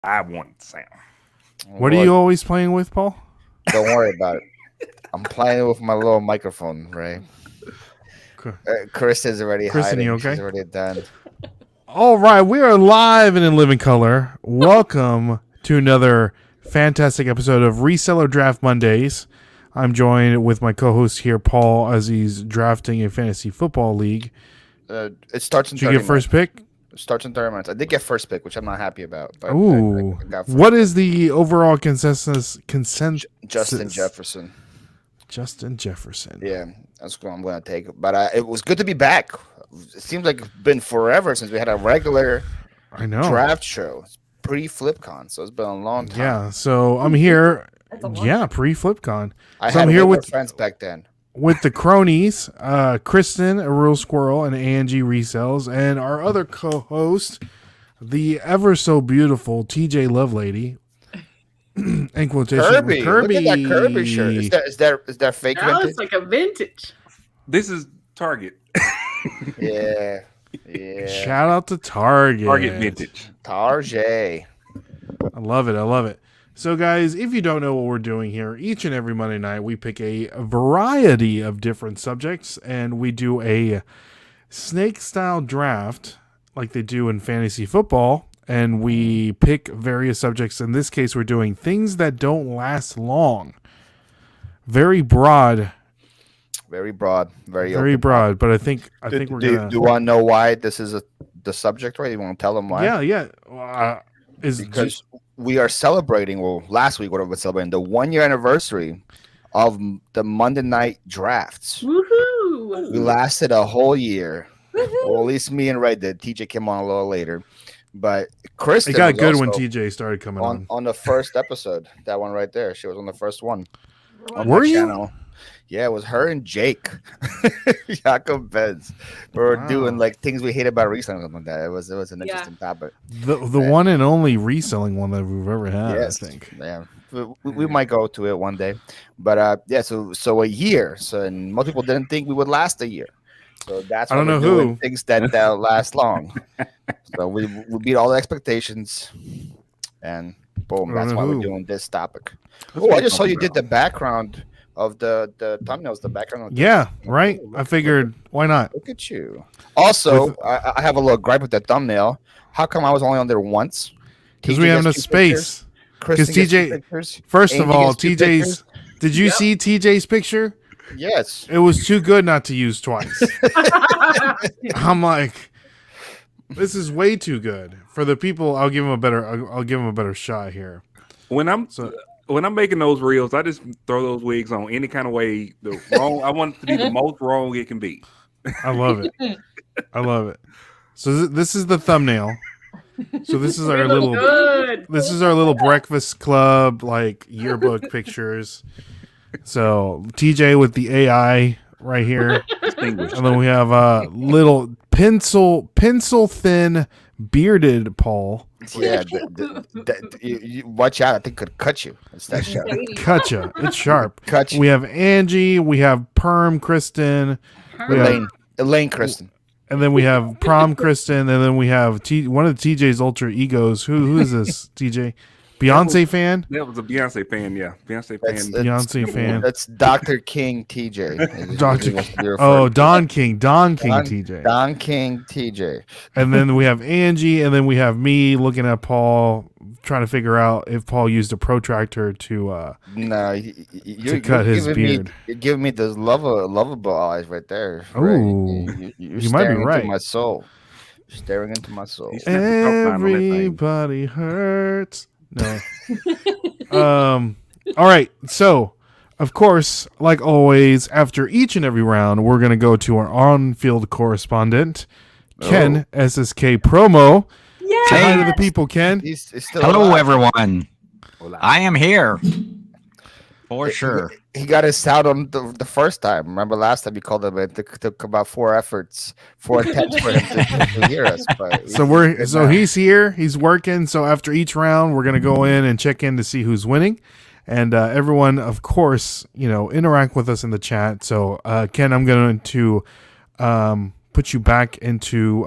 I want sound. What are you always playing with, Paul? Don't worry about it. I'm playing with my little microphone, right? Chris is already Kristen, hiding. you okay? She's already done. All right, we are live and in living color. Welcome to another fantastic episode of Reseller Draft Mondays. I'm joined with my co-host here, Paul, as he's drafting a fantasy football league. It starts in Did 30 you get first pick? It starts in 30 minutes. I did get first pick, which I'm not happy about. But Ooh. I got What is the overall consensus? Justin Jefferson. Justin Jefferson. Yeah, that's what I'm going to take. But it was good to be back. It seems like it's been forever since we had a regular draft show. It's pre-FlipCon, so it's been a long time. Yeah, so I'm here. Yeah, pre-FlipCon. I had here with friends back then. With the cronies, Kristen, a real squirrel, and Angie Resells, and our other co-host, the ever so beautiful TJ Lovelady. In quotation, Kirby. Look at that Kirby shirt. Is that fake vintage? It's like a vintage. This is Target. Yeah. Shout out to Target. Target vintage. Target. I love it. So, guys, if you don't know what we're doing here, each and every Monday night, we pick a variety of different subjects, and we do a snake-style draft like they do in fantasy football, and we pick various subjects. In this case, we're doing things that don't last long. Very broad. Very broad. Very broad, but I think we're going to... Do you want to know why this is the subject, right? You want to tell them why? Yeah. Because we are celebrating, last week, whatever we're celebrating, the 1 year anniversary of the Monday night drafts. Woohoo! We lasted a whole year. Well, at least me and Ray did. TJ came on a little later. But Kristen, it got good when TJ started coming on the first episode. That one right there. She was on the first one. Were you? Channel. Yeah, it was her and Jake, Jakob Benz. We were doing like things we hate about reselling, something like that. It was an interesting topic. The one and only reselling one that we've ever had. Yes, I think. Yeah, we might go to it one day, but so a year. So and most people didn't think we would last a year. So that's I don't know who things that last long. So we beat all the expectations, and boom, that's why we're doing this topic. Oh, I just saw you did the background of the thumbnails, the background. Right. I figured, why not? Look at you. Also, I have a little gripe with the thumbnail. How come I was only on there once? Because we have enough space. Because TJ, first of all, TJ's. Did you see TJ's picture? Yes. It was too good not to use twice. I'm like, this is way too good for the people. I'll give him a better shot here. When I'm making those reels, I just throw those wigs on any kind of way. I want it to be the most wrong it can be. I love it. So this is the thumbnail. So this is our little Breakfast Club like yearbook pictures. So TJ with the AI right here, and then we have a little pencil thin bearded Paul. Yeah, you watch out. I think it could cut you. It's that sharp. Cut you. It's sharp. Cut you. We have Angie. We have Perm Kristen. Elaine Kristen. And then we have Prom Kristen. And then we have one of the TJ's ultra egos. Who is this, TJ? Beyonce fan? That was a Beyonce fan, yeah. Beyonce fan. That's Dr. King TJ. Don King TJ. Don King TJ. And then we have Angie, and then we have me looking at Paul, trying to figure out if Paul used a protractor to cut his beard. You're giving me those lovable eyes right there. Ooh, you might be right. Into my soul. Staring into my soul. Everybody hurts. No. All right. So, of course, like always, after each and every round, we're going to go to our on-field correspondent, Ken, SSK Promo. Yes! Say hi to the people, Ken. He's still Hello, alive. everyone. I am here. For sure. He got his sound on the first time. Remember last time you called him? It took about 4 attempts for him to hear us. But he's here. He's working. So after each round, we're gonna go in and check in to see who's winning, and everyone, of course, interact with us in the chat. So Ken, I'm going to put you back into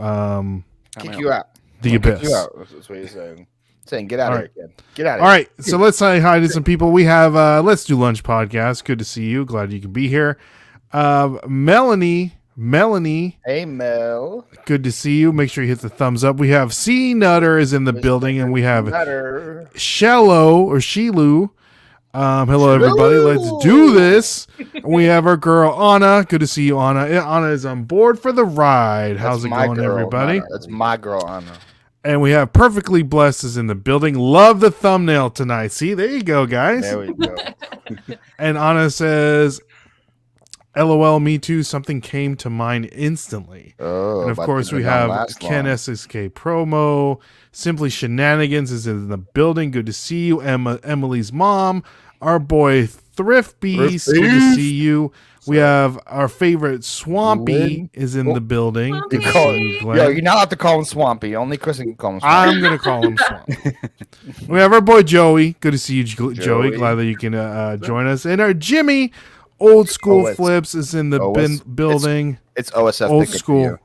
kick you out. The abyss. Kick you out. That's what you're saying. Saying, get out All of right. here, kid. Get out of All here. right, so let's say hi to some people. We have Let's Do Lunch podcast. Good to see you. Glad you can be here. Melanie, Hey, Mel. good to see you. Make sure you hit the thumbs up. We have C Nutter is in the building, and we have Nutter. Shello or Shilu. Hello, everybody. Let's do this. And we have our girl Anna. Good to see you, Anna. Anna is on board for the ride. How's That's it my going, girl, everybody? Anna. That's my girl, Anna. And we have Perfectly Blessed is in the building. Love the thumbnail tonight. See, there you go, guys. There we go. And Anna says, LOL, me too. Something came to mind instantly. Oh, And of but course, it we don't have last Ken long. SSK promo. Simply Shenanigans is in the building. Good to see you. Emily's mom. Our boy Thrift Beast. Good to Beast. see you. We have our favorite Swampy Glenn. is in the building. Swampy. Good to Call- see you, Glenn. Yo, you're not allowed to call him Swampy. Only Chris can call him Swampy. I'm gonna call him Swamp. We have our boy Joey. Good to see you, Joey. Joey. Glad that you can join us. And our Jimmy, old school OS. flips, is in the OS. building. It's OSF Old picker school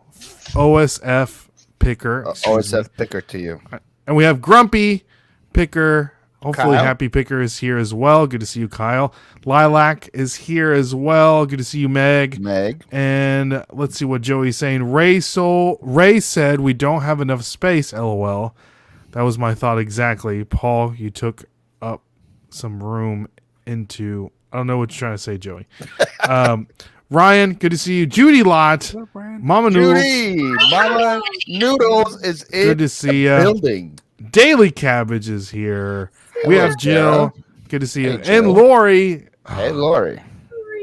OSF picker. to you. excuse me. OSF picker to you. And we have Grumpy Picker. Hopefully, Kyle. Happy Picker is here as well. Good to see you, Kyle. Lilac is here as well. Good to see you, Meg. Meg. And let's see what Joey's saying. Ray said we don't have enough space. LOL. That was my thought exactly. Paul, you took up some room into. I don't know what you're trying to say, Joey. Ryan, good to see you. Judy Lot, Mama Noodles, Judy, Mama Noodles is in good to see the you. building. Daily Cabbage is here. We Hello, have Jill. Good to see you. Hey, And Jill. Lori. Hey, Lori.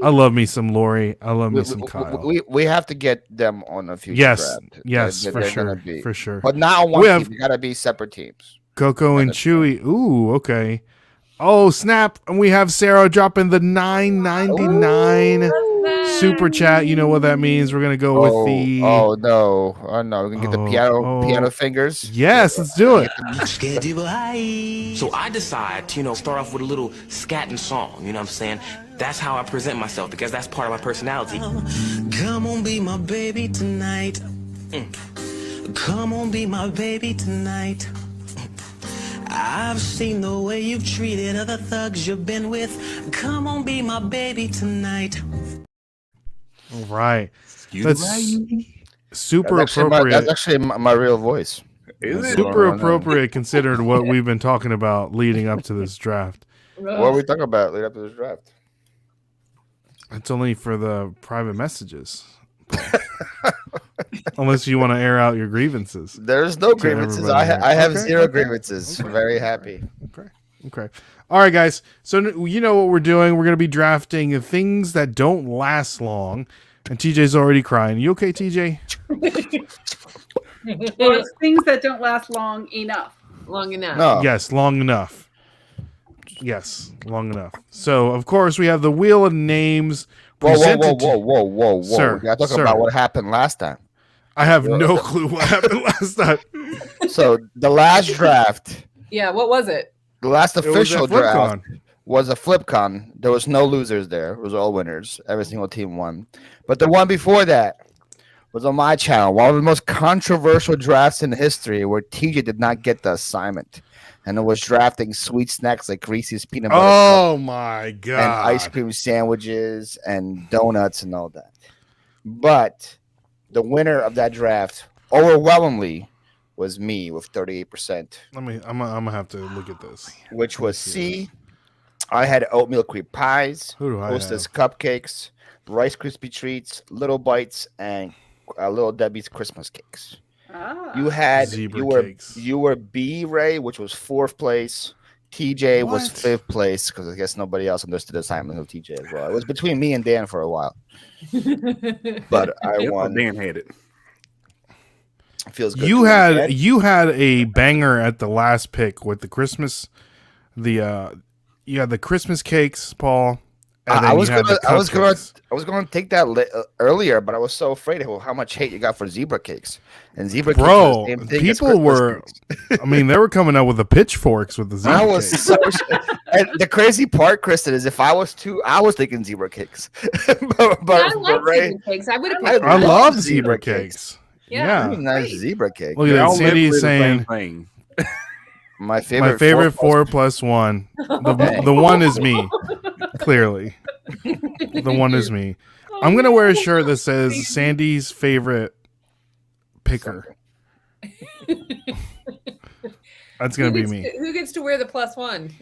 I love me some Lori. I love me some Kyle. We have to get them on a future Yes, draft. yes, They're for gonna sure, be- for sure. But not on one We team. have- They gotta be separate teams. Coco and That's Chewy. Ooh, okay. Oh, snap. And we have Sarah dropping the $9.99 super chat. You know what that means. We're going to go with the. Oh no! Oh no! We can get the Oh, piano fingers. Yes, let's do it. So I decide to, start off with a little scatting song, you know what I'm saying? That's how I present myself because that's part of my personality. Come on, be my baby tonight. Come on, be my baby tonight. I've seen the way you've treated other thugs you've been with. Come on, be my baby tonight. All right. That's super That's appropriate. actually my real voice. Is it? Super appropriate considered what we've been talking about leading up to this draft. What are we talking about leading up to this draft? It's only for the private messages. Unless you want to air out your grievances. There's no grievances. everybody I have here. zero Okay. grievances. Very happy. Okay. All right, guys. So you know what we're doing. We're going to be drafting things that don't last long. And TJ's already crying. You okay, TJ? Well, it's things that don't last long enough. Long enough. No. Yes, long enough. Yes, long enough. So, of course, we have the Wheel of Names. Whoa, whoa, presented to- whoa. Sir, We gotta talk sir. about what happened last time. I have no clue what happened last time. So the last draft, Yeah, what was it? the last It was official at draft FlipCon. was a FlipCon. There was no losers there. It was all winners. Every single team won. But the one before that was on my channel. One of the most controversial drafts in history where TJ did not get the assignment. And it was drafting sweet snacks like Reese's peanut butter cup Oh, my and God. ice cream sandwiches and donuts and all that. But the winner of that draft overwhelmingly was me with 38%, I'm gonna have to look at this. which was C. I had oatmeal cream pies, Who do I Hostess cupcakes, Rice Krispie treats, Little Bites, and Little Debbie's Christmas cakes. Ah. You had Zebra you were cakes. you were B Ray, which was 4th place. TJ was What? 5th place because I guess nobody else understood the assignment of TJ as well. It was between me and Dan for a while, but I Yep, won. Dan had it. Feels good. You to win had again. you had a banger at the last pick with the Christmas, you had the Christmas cakes, Paul. and then I you was had gonna, the I was gonna, cupcakes. I was gonna take that earlier, but I was so afraid of how much hate you got for zebra cakes. And zebra Bro, cakes, are the same thing as people Christmas were. cakes. I mean, they were coming out with the pitchforks with the zebra I was cakes. so. And the crazy part, Kristen, is if I was thinking zebra cakes. but I like Ray, zebra cakes. I would have I picked I love that. love zebra zebra cakes. cakes. Yeah. Yeah. nice zebra cake. Look at They that. all Sandy literally is the same saying. thing. My favorite. My favorite 4+1. The one is me. Clearly, the one is me. I'm gonna wear a shirt that says Sandy's favorite picker. That's gonna be me. Who gets to wear the +1?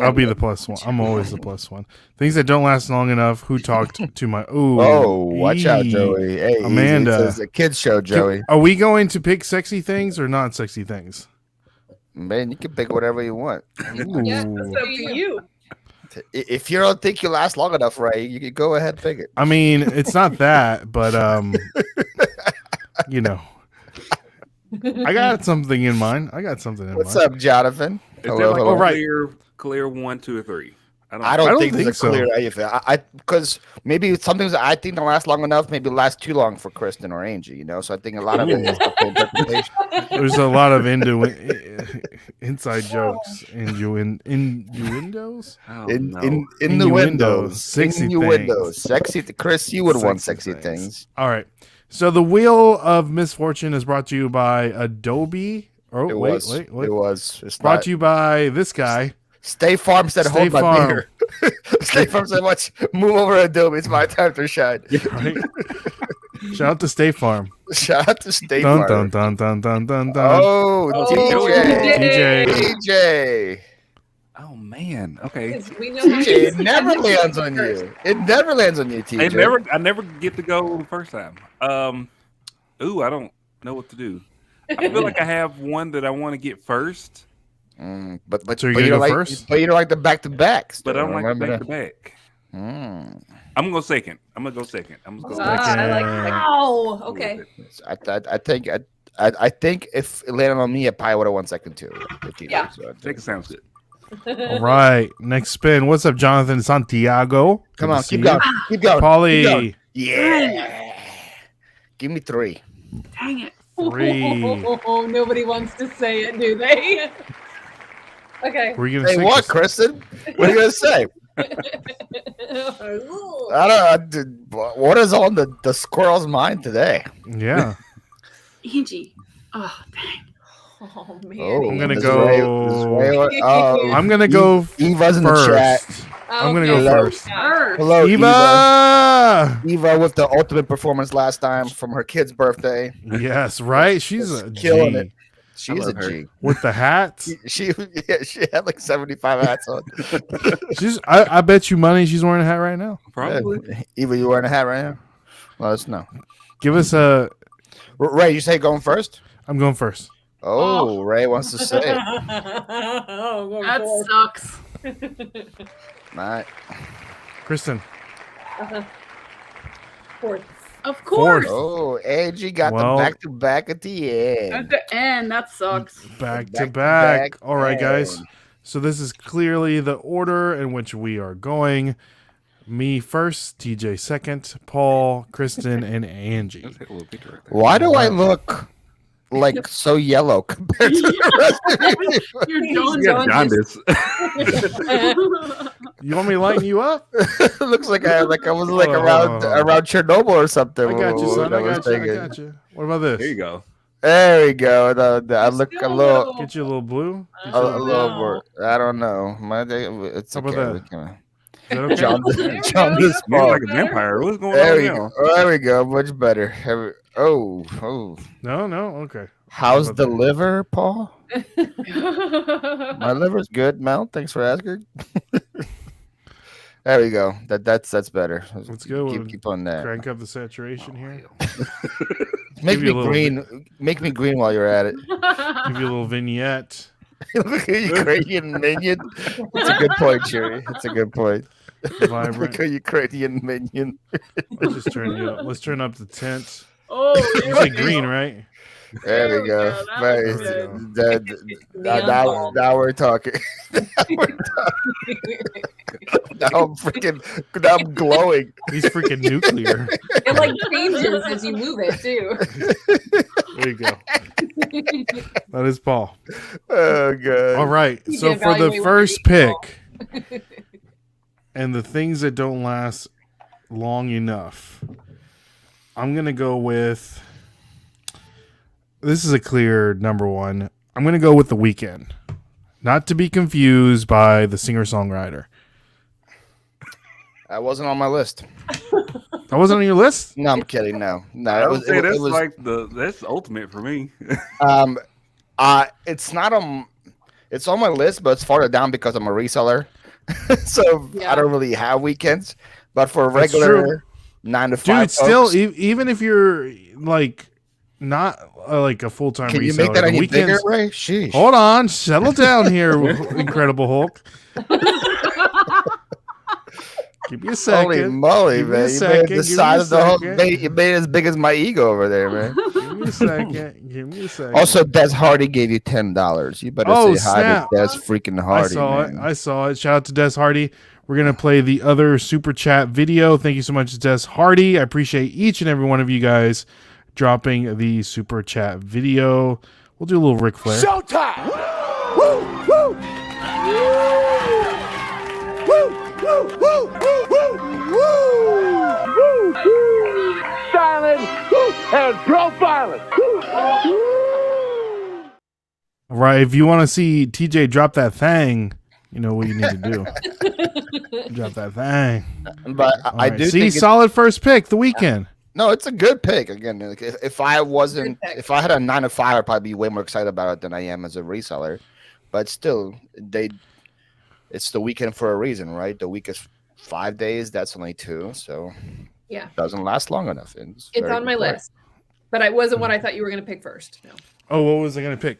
I'll be the +1. I'm always the +1. Things that don't last long enough. Who talked to my? Ooh, Oh, watch out, ee. Joey. Hey, Amanda. It's a kids show, Joey. Are we going to pick sexy things or not sexy things? Man, you can pick whatever you want. Yeah, Ooh. It's up to you. If you don't think you last long enough, Ray, you can go ahead and pick it. I mean, it's not that, but you know, I got something in mind. What's up, Jonathan? Is there Hello, like hello. a right. clear 1, 2, or 3? I don't think think there's a so. clear anything. I because maybe some things I think don't last long enough, maybe last too long for Kristen or Angie, you know. So I think a lot of it is up to interpretation. There's a lot of inside jokes, innuendos. Oh, In no. in the Innuendos, windows, sexy innuendos, things. sexy. Chris, you would want Sexy sexy things. things. All right. So the Wheel of Misfortune is brought to you by Adobe. Oh, It wait. It was. It's Brought not, to you by this guy. State Farm said, State "Hold my Farm. beer." State Farm said, "Watch, move over, Adobe. It's my time to shine." Right? Shout out to State Farm. Shout out to State Dun, Farm. dun, dun, dun, dun, dun, dun. Oh, TJ. TJ. Oh man. Okay. We know how TJ, it never lands on you. It never lands on you, TJ. I never get to go the first time. Ooh, I don't know what to do. I feel like I have one that I want to get first, But So you're but gonna you go don't like first? but you don't like the back to backs. but I don't like the back to back. Mm. I'm gonna go second. I'm gonna go second. I'm gonna go I like Second. that. Oh, okay. I think if it landed on me, I probably would have won second too. Yeah. So I think- second sounds good. All right. Next spin. What's up, Jonathan Santiago? Come Good on, to see keep you. going. Keep going. Paulie. Yeah. Give me 3. Dang it. 3. Oh, nobody wants to say it, do they? Okay. Were you gonna Hey, say what, Kristen? What are you gonna say? I don't know. What is on the squirrel's mind today? Yeah. Angie. Oh, dang. Oh man. Oh, I'm gonna this go- Ray- oh, I'm gonna go Eva's in the first. chat. I'm gonna go Hello. first. First. Hello, Eva. Eva with the ultimate performance last time from her kid's birthday. Yes, right. She's Just a killing G. it. She's a love her. G. With the hats. She had like 75 hats on. She's. I bet you money she's wearing a hat right now. Probably. Yeah. Eva, you wearing a hat right now? Let us know. Give us a. Ray, you say going first? I'm going first. Oh, Ray wants to say it. Oh, That sucks. All right. Kristen. Fourth. Of course. Oh, Angie got Well- the back to back at the At end. the end, that sucks. Back to Back to back. back. All right, guys. And- So this is clearly the order in which we are going. Me first, TJ second, Paul, Kristen, and Angie. Let's take a little picture right there. Why do I look like so yellow compared to the rest of you? You're John You got Jaundice. jaundice. You want me to lighten you up? It looks like I was like Oh. around Chernobyl or something. I got you, son. I was got you. I thinking. got you. What about this? There you go. There we go. I look a little, Get you a little blue. Get a, you a little more. I don't know. It's How about okay. that? We can- Is that okay? John this You're ball. like a vampire. What's going There on we now? go. Oh, there we go. Much better. Oh. No, no. Okay. How's about the that? liver, Paul? My liver's good, Mel. Thanks for asking. There we go. That's better. Let's go. Keep on that. Crank up the saturation here. Make give me you a little green. Make me green while you're at it. Give you a little vignette. Look at you, Ukrainian minion. That's a good point, Cherry. That's a good point. Look Vibrant. at Ukrainian minion. Let's just turn you up. Let's turn up the tent. Oh, You say green, right? There we go. That Very- was good. now we're talking. Now I'm glowing. He's freaking nuclear. It like changes as you move it too. There you go. That is Paul. Oh god. All right. You So can for the evaluate what first you pick and the things that don't last long enough, I'm going to go with this is a clear number one. I'm going to go with The Weeknd. Not to be confused by the singer-songwriter. That wasn't on my list. That wasn't on your list? No, I'm kidding. No, I it would was. say It, that's was. like that's ultimate for me. It's not on. It's on my list, but it's farther down because I'm a reseller. So Yeah. I don't really have weekends. But for That's regular true. 9 to 5, Dude, still, folks, even if you're like not like a full-time can reseller, you make that The any bigger, Weeknd's- Ray? Sheesh. Hold on, settle down here, Incredible Hulk. Give me a second. Holy moly, Give me a man! You second, made it the give me a size of the whole. second. You made it as big as my ego over there, man. Give me a second. Give me a second. Also, Des Hardy gave you $10. You better Oh, say hi snap. to Des freaking Hardy. I saw man. it. I saw it. Shout out to Des Hardy. We're gonna play the other super chat video. Thank you so much, Des Hardy. I appreciate each and every one of you guys dropping the super chat video. We'll do a little Ric Flair. Showtime! Woo! Woo! Woo! Woo! Woo! Woo! Woo! Silent and profiling. All right, if you want to see TJ drop that thing, you know what you need to do. Drop that thing. But All I right, do see, think it's, solid first pick, The Weeknd. no, it's a good pick. Again, like, if I wasn't, Good pick. if I had a 9 to 5, I'd probably be way more excited about it than I am as a reseller. But still, it's the weekend for a reason, right? The week is 5 days. That's only 2, so Yeah. it doesn't last long enough. It's very on my good pick. list, but it wasn't what I thought you were going to pick first. No, Oh, what was I gonna pick?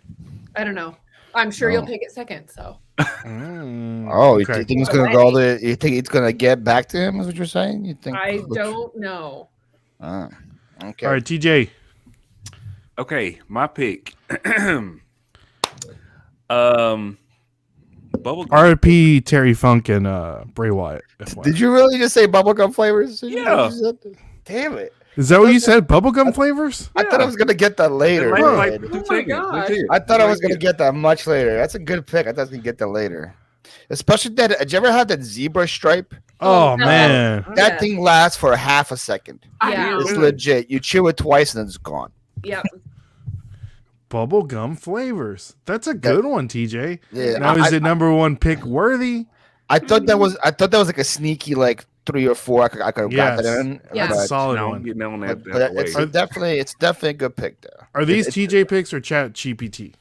I don't know. I'm sure you'll pick it second. So Oh, you okay. think it's gonna go the? You think it's gonna get back to him? Is what you're saying? You think? I don't know. Ah, okay. All right, TJ. Okay, my pick. Bubblegum. RP Terry Funk and Bray Wyatt. FYI. Did you really just say bubblegum flavors? Yeah. Damn it! Is that what you said? Bubblegum flavors? I thought I was gonna get that later. Like- Huh. like man. 2 Oh my seconds. gosh. Legit. I thought I was Like gonna it. get that much later. That's a good pick. I thought I was gonna get that later. Especially that. Did you ever have that zebra stripe? Oh, no. man. That Yeah. thing lasts for a half a second. Yeah. It's legit. You chew it twice and it's gone. Yep. Bubblegum flavors. That's a good one, TJ. Yeah. Now is it number one pick worthy? I thought that was. I thought that was like a sneaky like 3 or 4. I could have got Yes. that in. Yeah. That's a But, solid No, I'm one. getting on that, but that way. it's definitely a good pick though. Are these It- TJ picks or Chat GPT?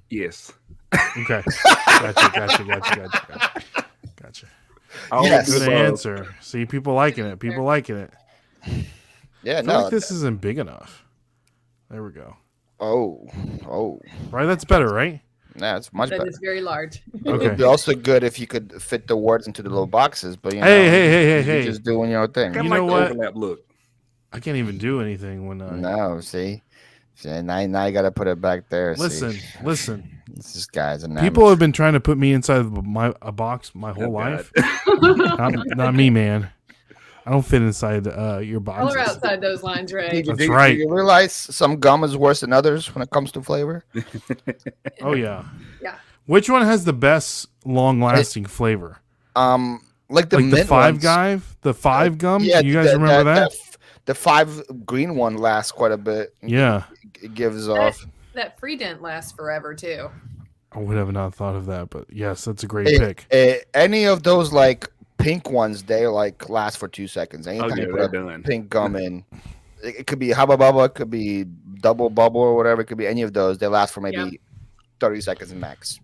Yes. Okay. Gotcha. All Yes. of the Good above. answer. See, people liking it. People liking it. Yeah. I feel No. like this isn't big enough. There we go. Oh. Right, that's better, right? Yeah, it's much That better. is very large. It would Okay. be also good if you could fit the words into the little boxes, but you know, Hey. you're just doing your thing. Kind You of know like what? the overlap look. I can't even do anything when I No, see, now you got to put it back there. see. Listen. This guy's an People have been trying to put me inside of a box my whole Oh, life. God. Not me, man. I don't fit inside your Color boxes. outside those lines, Ray. That's Do right. you realize some gum is worse than others when it comes to flavor? Oh yeah. Yeah. Which one has the best long-lasting flavor? Like the Like the mint Five ones. Guy, the Five Gum. Yeah, you guys remember that? The 5 green one lasts quite a bit. Yeah. It gives off. That free dent lasts forever too. I would have not thought of that, but yes, that's a great Eh, pick. Any of those like pink ones, they like last for 2 seconds. Anytime yeah, you they're put a done. pink gum in, it could be Hubba Bubba, it could be Double Bubble or whatever. It could be any of those. They last for maybe Yep. 30 seconds max.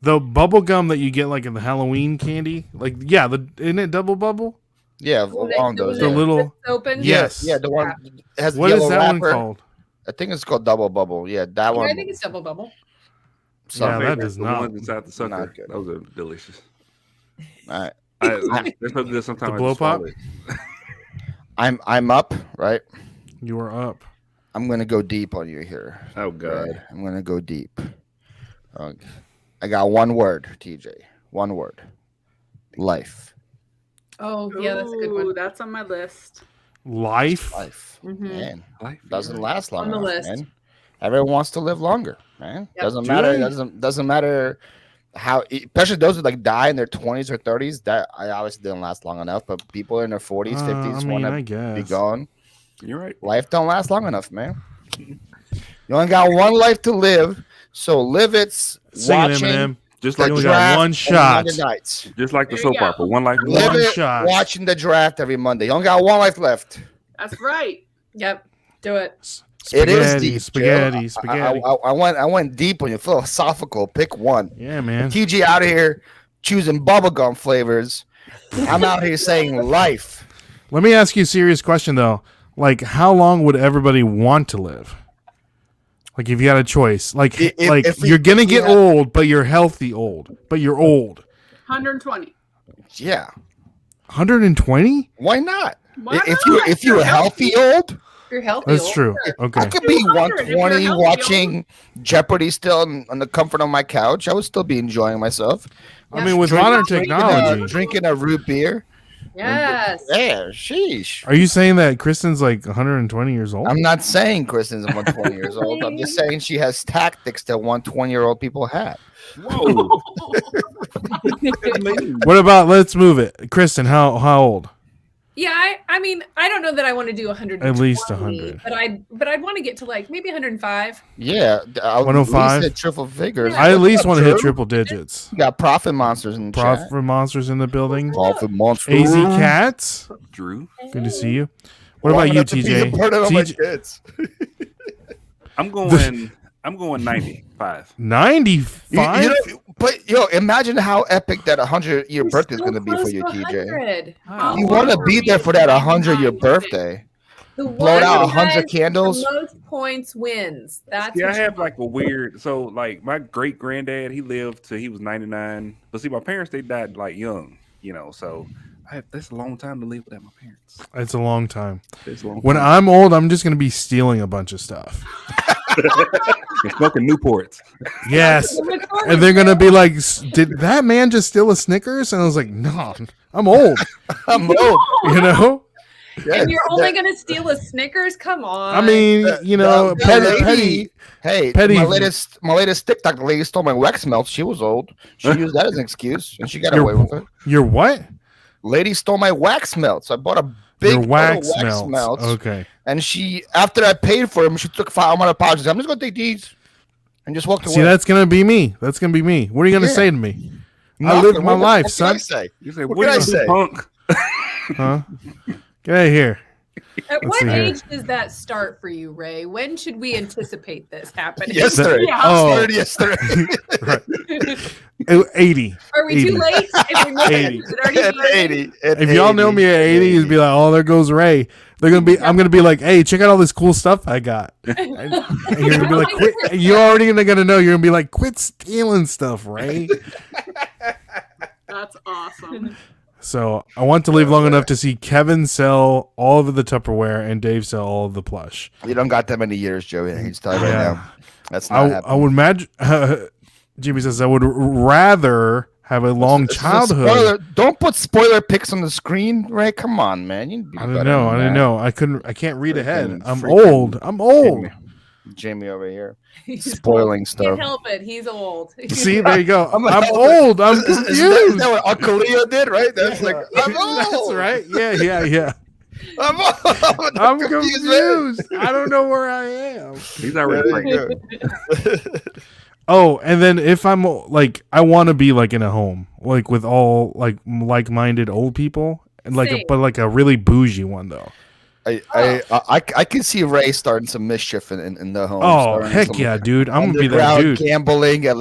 The bubble gum that you get like in the Halloween candy, like isn't it Double Bubble? Yeah, Oh, along those. The Yeah. little Open. Yes. Yeah, the one it has the What is yellow that wrapper. one called? I think it's called Double Bubble. Yeah, that Yeah, one. I think it's double bubble. some- Yeah, that Favorite, does the not- ones inside the sucker. not good. Those are delicious. All right. There's sometimes The I blow just pop? swallow it. I'm up, right? You are up. I'm gonna go deep on you here. Oh god. Right? I'm gonna go deep. Okay. I got one word, TJ. One word. Life. Oh, yeah, that's a good Ooh, one. That's on my list. Life. Life. Mhm. Man. Life. Doesn't last long On the enough, list. man. Everyone wants to live longer, man. Yep. Doesn't Do matter. they? Doesn't matter how, especially those who like die in their 20s or 30s. That I obviously didn't last long enough. But people in their 40s, 50s I mean, want I to guess. be gone. You're right. Life don't last long enough, man. You only got one life to live, so live it Sing it, watching Eminem. Just the like only the, got draft one on shot. Monday nights. just like the There you soap go. opera. One life. Live One it shot. watching the draft every Monday. You only got one life left. That's right. Yep. Do it. It is Spaghetti, deep, spaghetti, Jill. spaghetti. I went deep on your philosophical. Pick one. Yeah, man. TG out here choosing bubblegum flavors. I'm out here saying life. Let me ask you a serious question though. Like, how long would everybody want to live? Like, if you had a choice, like, you're gonna get old, but you're healthy old, but you're old. 120. Yeah. 120? Why not? Why If you're healthy old, You're healthy. That's old. true. I Okay. could be 200 if you're 120 healthy watching Jeopardy still on the comfort of my couch. I would still be enjoying myself. I mean, with modern technology, Drinking a root beer. Yes. Yeah, sheesh. are you saying that Kristen's like 120 years old? I'm not saying Kristen's 120 years old. I'm just saying she has tactics that 120-year-old people have. Whoa. What about, let's move it. Kristen, how old? Yeah, I mean, I don't know that I want to do 100. At least 100. But I'd want to get to like maybe 105. Yeah, 105? Triple figures. I at least want to hit True. triple digits. You got profit monsters in the chat. Profit monsters in the building. Profit monsters. AZ Cats, Drew. good to see you. What about you, TJ? TJ I'm going 95. 95? But imagine how epic that 100-year birthday is going to be for you, TJ. You want to be there for that 100-year birthday. The Blow out one 100 who has candles. The most points wins. That's Yeah, I what you have want. like a weird. So like my great granddad, he lived till he was 99. But see, my parents they died like young, So that's a long time to live without my parents. It's a long time. It's a long When time. I'm old, I'm just going to be stealing a bunch of stuff. And smoking Newports. Yes. And they're going to be like, did that man just steal a Snickers? And I was like, no, I'm old. I'm old. You know? And you're only going to steal a Snickers? Come on. I mean, The petty. lady- Hey, Petty- my latest TikTok, the lady stole my wax melt. She was old. She used that as an excuse, and she got away with it. Your what? Lady stole my wax melts. I bought a big Your total wax melts. melts. Okay. And she, after I paid for them, she took 5 month apologies. I'm just gonna take these, and just walked away. See, that's going to be me. That's going to be me. What are you going to Yeah. say to me? I Nothing. live my What life, can son. I say? You say, What what can I do you say? do, punk? Huh? Get out of here. At what see here. age does that start for you, Ray? When should we anticipate this happening? Yesterday. Yeah. Oh. Started yesterday. 80. Are we 80. too late? If we missed it, 80. is it already At started? 80. At If y'all know me at 80, you'd be like, oh, there goes Ray. I'm gonna be like, hey, check out all this cool stuff I got. And you're gonna be like, quit. You're already gonna know. You're gonna be like, quit stealing stuff, Ray. That's awesome. So I want to live long enough to see Kevin sell all of the Tupperware and Dave sell all of the plush. You don't got that many years, Joey. I can just tell you right Yeah. now. That's not I happening. would imagine. Jimmy says I would rather have a long This is a childhood. spoiler. Don't put spoiler pics on the screen, right? Come on, man. You I don't know. I don't know. I can't read Freaking- ahead. I'm freaking old. I'm old. Jamie over here He's spoiling old. stuff. Can't help it. He's old. See, there you go. I'm I'm old. old. I'm Is that confused. what Uncle Leo did, right? That's like, I'm old. That's right. Yeah. I'm old. I'm man. confused. I don't know where I am. He's already There you pregnant. go. Oh, and then if I'm like, I want to be like in a home, like with all like-minded old people, and Same. but like a really bougie one though. I can see Ray starting some mischief in the home. Oh starting heck some yeah, dude! I'm gonna be that underground dude. gambling at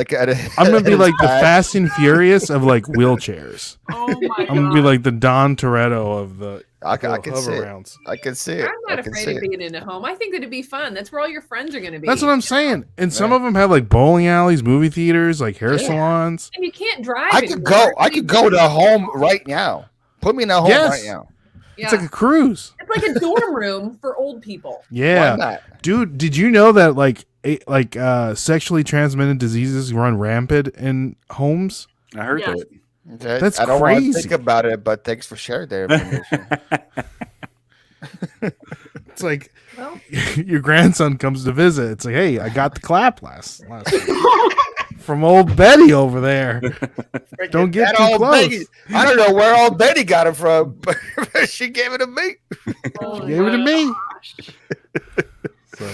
I'm gonna be his like the back. Fast and Furious of like wheelchairs. Oh my I'm gonna be god. like the Don Toretto of the I can see it. rounds. I can see it. I'm not I can afraid see of it. being in a home. I think that'd be fun. That's where all your friends are going to be. That's what I'm saying. And some of them have like bowling alleys, movie theaters, like hair Yeah. salons. And you can't drive. I could go. I could go to a home right now. Put me in a home Yes. right now. Yeah. It's like a cruise. It's like a dorm room for old people. Why Yeah, not? dude. Did you know that sexually transmitted diseases run rampant in homes? I heard Yes. that. Okay, That's I don't want to crazy. think about it, but thanks for sharing that information. It's like Well, your grandson comes to visit. It's like, hey, I got the clap last week from old Betty over there. Don't get That too old close. Betty- I don't know where old Betty got it from, but she gave it to me. oh Gave it to me. Gosh.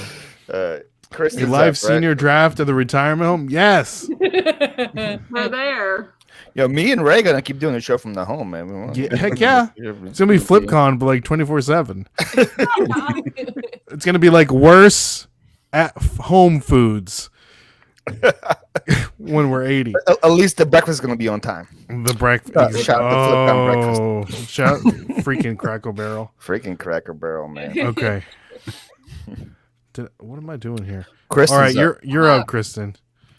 So, Kristen's A live up, right? senior draft of the retirement home. Yes. They're there. Yo, me and Ray gonna keep doing the show from the home, man. Yeah, heck yeah. It's gonna be FlipCon, but like 24/7. It's gonna be like worse at home foods when we're 80. At least the breakfast is gonna be on time. The breakfast. Shout out to FlipCon breakfast. Oh, shout freaking Crackle Barrel. Freaking Cracker Barrel, man. Okay. What am I doing here? Kristen's All right, up. you're up, Kristen.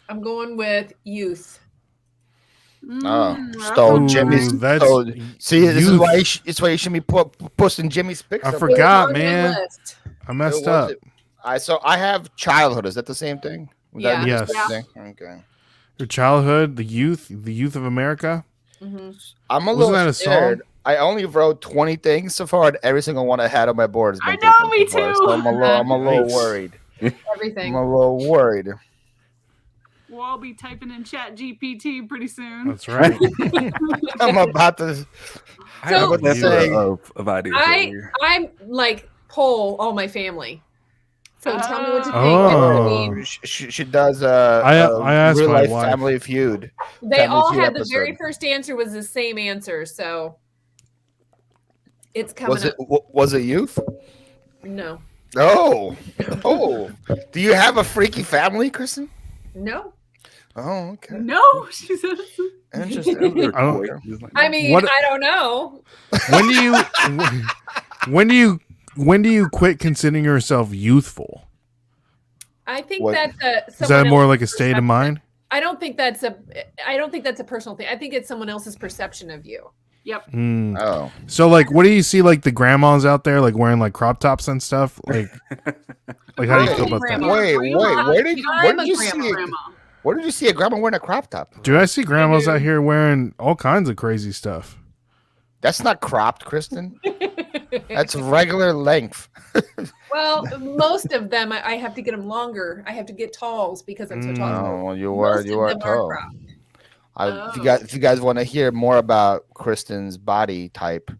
I'm going with youth. Oh, Mm, stole Ooh, Jimmy's. that's Stole, see, this is youth. why it's why you should be posting Jimmy's pics. I up forgot, It was on your man. list. I there. messed What was up. it? I have childhood. Is that the same thing? Would that Yeah. be the Yes. same thing? Okay. Your childhood, the youth of America. Mhm. I'm a Wasn't little that a scared. song? I only wrote 20 things so far, and every single one I had on my board has been I know, taken me so far, too. so I'm a little Nice. worried. Everything. I'm a little worried. We'll all be typing in Chat GPT pretty soon. That's right. I'm about to. I have So- a plethora of ideas. over here. I'm like poll all my family. So tell me what you think. Oh. I mean, She does. I asked real my life wife. Family Feud. they Family all Feud had the very episode. first answer was the same answer, so it's coming Was it up. was it youth? No, Oh, oh. Do you have a freaky family, Kristen? no. Oh, okay. No, she says. Interesting. I don't- It's like, I mean, What- I don't know. when do you quit considering yourself youthful? I think What- that's Is that more like a state of mind? I don't think that's a personal thing. I think it's someone else's perception of you. Yep. Hmm. Oh, So like, what do you see like the grandmas out there like wearing like crop tops and stuff? Like how do you feel about that? Grandma. wait. Where did I'm a you see it? Grandma. Where did you see a grandma wearing a crop top? Dude, I see grandmas out here wearing all kinds of crazy stuff. That's not cropped, Kristen. That's regular length. Well, most of them, I have to get them longer. I have to get talls because I'm so tall. Oh, well, you Most are of them tall. cropped. If you guys want to hear more about Kristen's body type,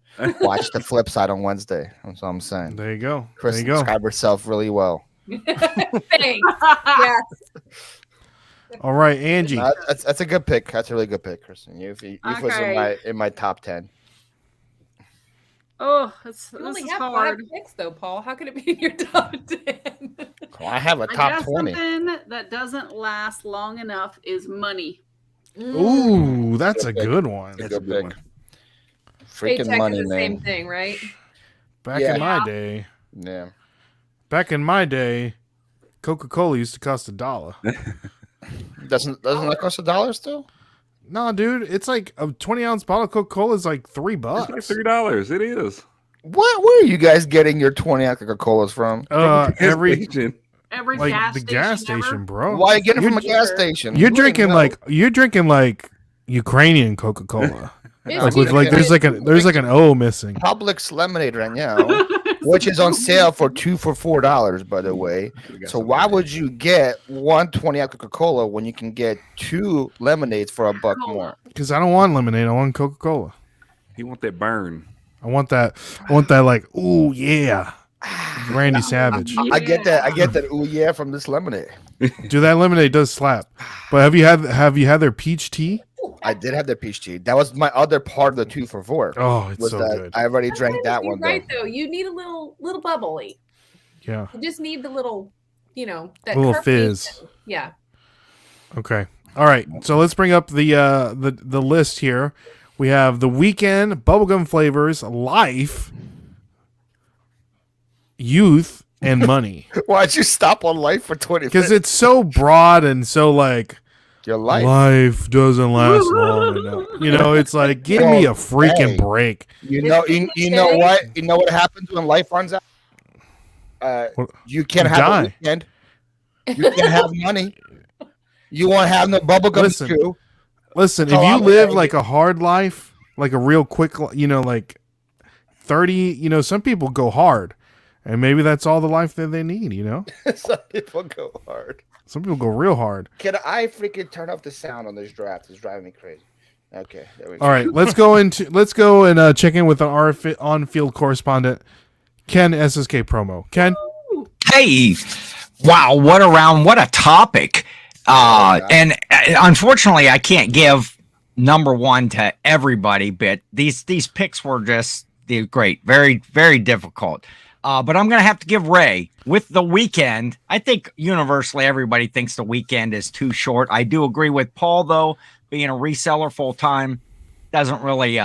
watch the flip side on Wednesday. That's what I'm saying. There you go. There you Kristen go. described herself really well. Thanks. Yes. All right, Angie. That's a good pick. That's a really good pick, Kristen. You was Okay. in my top 10. Oh, You this only is have hard. 5 picks though, Paul. How could it be in your top 10? Well, I have a I top guess 20. something that doesn't last long enough is money. Ooh, that's a good one. That's That's a a good good one. Freaking Paycheck money, is the same man. thing, right? Back Yeah. in my day, Yeah. Coca-Cola used to cost $1. Doesn't that cost $1 still? No, dude, it's like a 20-ounce bottle of Coca-Cola is like $3. It's like $3. It is. Where are you guys getting your 20-ounce Coca-Colas from? Every Every like gas the gas station, station, bro. Why you getting it from a You're- gas station? You're You drinking ain't know. you're drinking like Ukrainian Coca-Cola. It's Like with cheaper. like there's like an O missing. Publix lemonade right now, which is on sale for 2 for $4, by the way. So why would you get one 20-ounce Coca-Cola when you can get 2 lemonades for $1 more? Because I don't want lemonade. I want Coca-Cola. He want that burn. I want that like, ooh yeah. Randy Savage. I get that. Ooh yeah, from this lemonade. Dude, that lemonade does slap. But have you had their peach tea? I did have the peach tea. That was my other part of the 2 for $4. Oh, it's Was so that good. I already drank that You're one. right though. You need a little bubbly. Yeah. You just need the little, that Little carbonation. fizz. Yeah. Okay. All right. So let's bring up the list here. We have The Weeknd, Bubblegum Flavors, Life, Youth, and Money. Why'd you stop on life for 20 Because minutes? it's so broad and so like Your life. life doesn't last long enough. You know, it's like give me a freaking Hey. break. You know what? You know what happens when life runs out? What? You can't You have die. a weekend. You can't have money. You won't have no bubblegum Listen. stew. Listen, if So you I'm live saying- like a hard life, like a real quick, like 30, some people go hard. And maybe that's all the life that they need, Some people go hard. Some people go real hard. Can I freaking turn off the sound on this draft? It's driving me crazy. Okay, there we go. All right, let's go and check in with our on-field correspondent, Ken SSK Promo. Ken, Hey, Wow, what a round, what a topic. And unfortunately, I can't give number one to everybody, but these picks were just great. Very, very difficult. But I'm going to have to give Ray with The Weeknd. I think universally everybody thinks The Weeknd is too short. I do agree with Paul, though, being a reseller full time doesn't really,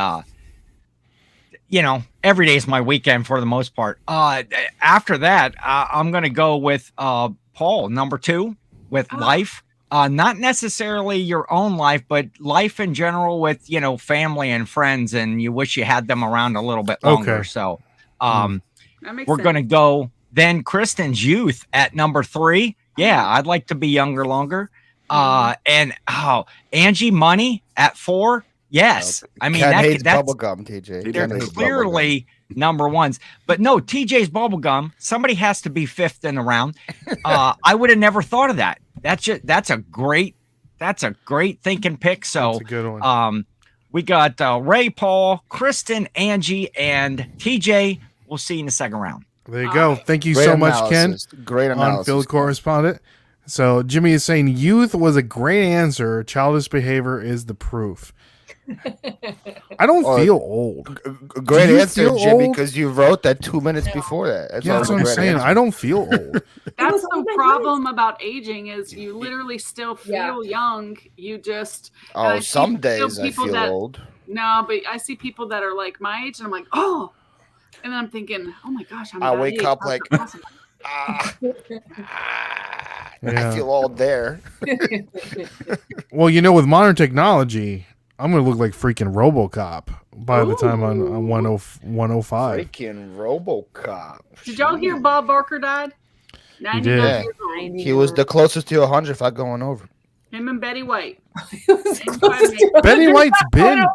every day is my weekend for the most part. After that, I'm going to go with Paul, number 2, with Life. Not necessarily your own life, but life in general with, family and friends, and you wish you had them around a little bit longer. Okay. So We're going to go then Kristen's Youth at number 3. Yeah, I'd like to be younger longer. And Angie Money at 4. Yes. I mean, Ken hates that's bubblegum, TJ. they're Ken hates clearly number ones. But no, TJ's Bubblegum, somebody has to be 5th in the round. I would have never thought of that. That's a great thinking pick. So That's a good one. we got Ray, Paul, Kristen, Angie, and TJ. We'll see you in the second round. There you go. Thank you Great so much, Ken, analysis. Great analysis. on Field Correspondent. So Jimmy is saying youth was a great answer. Childish behavior is the proof. I don't feel old. Great Do you answer, feel Jimmy, old? because you wrote that 2 minutes before that. Yeah, that's what I'm saying. I don't feel old. That's the problem about aging is you literally still feel young. You just and I see Some still days I people feel that- old. No, but I see people that are like my age, and I'm like, oh, and then I'm thinking, oh my gosh, I'm. I that wake age. up How's like, that possible? Yeah. I feel old there. Well, with modern technology, I'm gonna look like freaking RoboCop by the time I'm 105. Freaking RoboCop. Did y'all hear Bob Barker died? 99 did. Yeah. years old. He was the closest to 100 if I'm going over. Him and Betty White. Betty White's been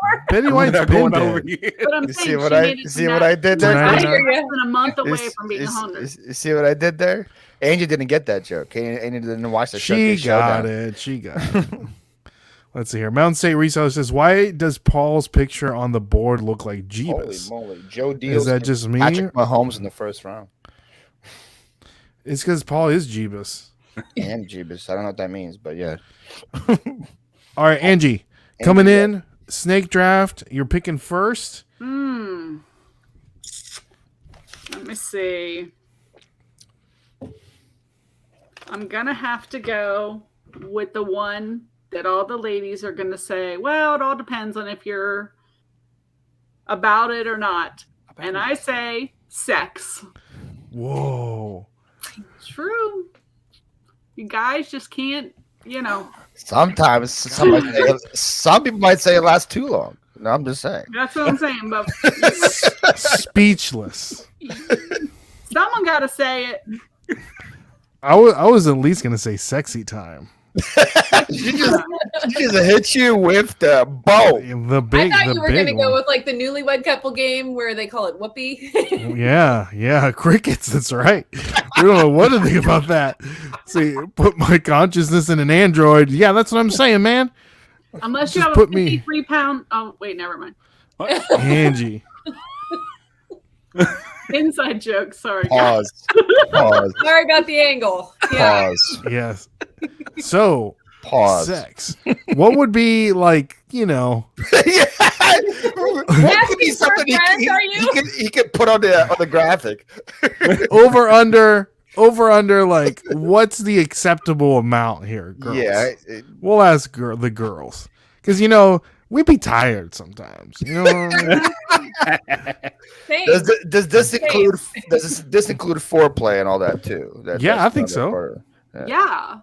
Going dead. over here. But I'm You saying see what she I made it see to what that- I did there? I I hear hear less than a month away You from being 100. you see what I did there? Angie didn't get that joke. Angie didn't watch the show. She got it. She got it. Let's see here. Mountain State Reseller says, "Why does Paul's picture on the board look like Holy Jeebus? moly. Joe Is Deals that just me? Patrick Mahomes in the first round. It's because Paul is Jeebus." And Jeebus. I don't know what that means, but yeah. All right, Angie, coming in, snake draft. You're picking first. Let me see. I'm gonna have to go with the one that all the ladies are gonna say, well, it all depends on if you're about it or not. And I say sex. Whoa. True. You guys just can't, Sometimes some people might say it lasts too long. No, I'm just saying. that's what I'm saying. But Speechless. someone gotta say it. I was at least gonna say sexy time. She just hit you with the bow. The big, I thought the you were big gonna go one. with like the newlywed couple game where they call it whoopee. Yeah, crickets. That's right. We don't know what to think about that. See, put my consciousness in an android. Yeah, that's what I'm saying, man. Unless you Just have put a me- 53-pound. Oh, wait, never mind. Angie. Inside joke. Sorry. guys. Pause. Sorry about the angle. Yeah. Pause. Yes. So, Pause. sex. What would be like, What could be something friends, are you? he could put on the graphic? over under like what's the acceptable amount here, girls? Yeah. We'll ask the girls. Because we'd be tired sometimes. Same. Does this include foreplay and all that too? Yeah, I think so. Yeah.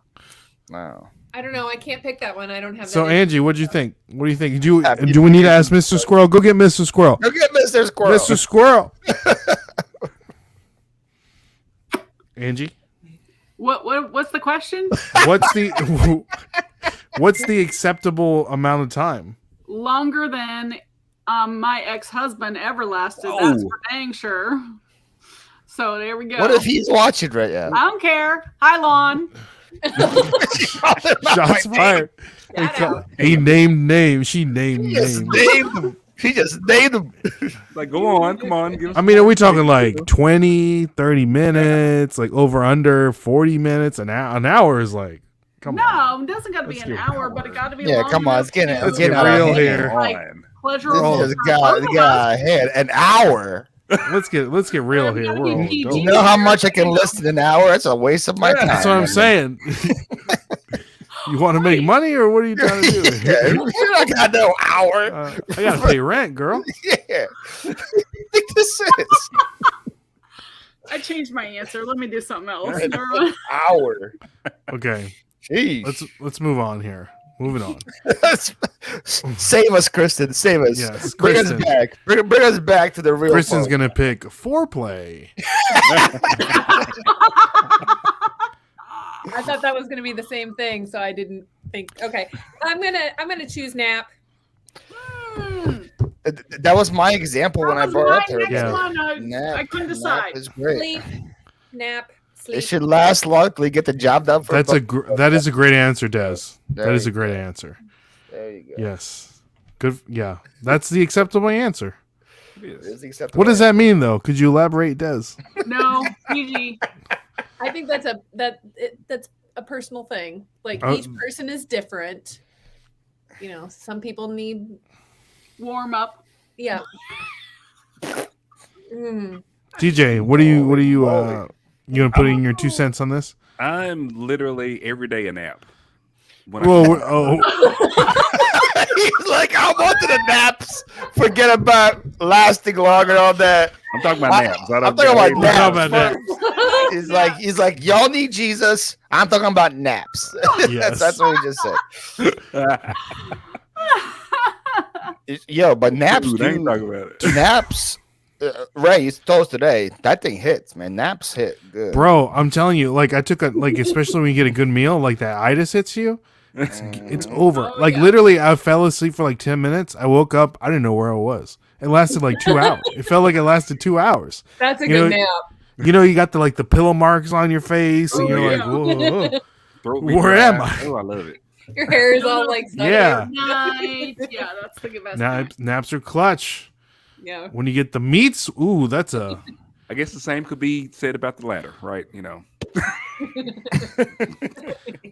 Wow. I don't know. I can't pick that one. I don't have So that. Angie, what do you think? What do you think? Do we need to ask Mr. Squirrel? Go get Mr. Squirrel. Go get Mr. Squirrel. Mr. Squirrel. Angie, What's the question? what's the acceptable amount of time? Longer than my ex-husband ever lasted. That's for dang sure. So there we go. What if he's watching right now? I don't care. Hi, Lon. Shots fired. Shout out. He named names. She named Yes, names. name them. She just named them. Like, go on, come on. Give us I mean, are we talking like 20, 30 minutes, like over under 40 minutes? An hour is like, come on. No, it doesn't got to be Let's an get hour, but it got to be. Yeah, long come on, enough it's getting to- Let's get out of real hand. here. Like, on. pleasurable. This for guy, both the of guy us. ahead. An hour. Let's get real here. We're all You You adults. know how much I can list in an hour? That's a waste of my time. That's what I'm saying. You want to make money, or what are you trying to do? Yeah, I got no hour. I gotta pay rent, girl. Yeah. What do you think this is? I changed my answer. Let me do something else. An Never mind. hour. Okay, Jeez. let's move on here. Moving on. Save us, Kristen. Save us. Yes, Bring Kristen. us back. Bring us back to the real. Kristen's folk. gonna pick foreplay. I thought that was going to be the same thing, so I didn't think. Okay, I'm gonna choose nap. That was my example when I That was brought my up there. next Yeah. one. I Nap, couldn't nap decide. is great. Sleep, nap, sleep. It should last longly. Get the job done. For That is a great answer, Des. There That is you a great answer. There you go. Yes. Good. Yeah, that's the acceptable answer. It is acceptable. What does that mean, though? Could you elaborate, Des? No, PG. I think that's a personal thing. Like Oh. each person is different. You know, some people need, Warm up. yeah. Mm. TJ, what are you you gonna put in your 2 cents on this? I'm literally every day a nap. When Whoa, oh, He's like, I'm onto the naps. Forget about lasting long and all that. I'm talking about naps. I'm talking about we're talking about naps. that. He's like, y'all need Jesus. I'm talking about naps. Yes. that's what he just said. Yo, but naps, Dude, I ain't do, talking about it. naps. Ray, you told us today that thing hits, man. Naps hit good. Bro, I'm telling you, like I took a especially when you get a good meal, like that itis hits you. It's over. Oh, Like yeah. literally, I fell asleep for like 10 minutes. I woke up. I didn't know where I was. It lasted like 2 hours. It felt like it lasted 2 hours. That's a You good know- nap. You know, you got the pillow marks on your face, and Oh, you're yeah. like, whoa, whoa. Throat be Where dry. am I? Oh, I love it. Your hair is all like sunny. Yeah. Night. Yeah, that's the best. Naps are clutch. Yeah. When you get the meats, ooh, that's a I guess the same could be said about the latter, right? You know,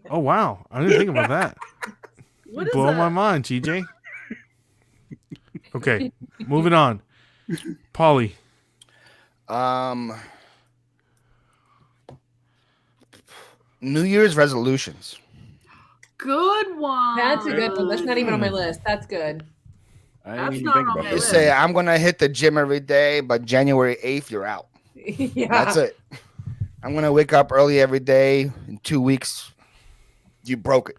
oh wow, I didn't think about that. What is Blow that? my mind, TJ. Okay, moving on. Polly, New Year's resolutions. Good one. That's a good one. That's not even on my list. That's good. I didn't That's even not think on about my You list. that. say, I'm going to hit the gym every day, but January 8th, you're out. Yeah. That's it. I'm going to wake up early every day. In 2 weeks, you broke it.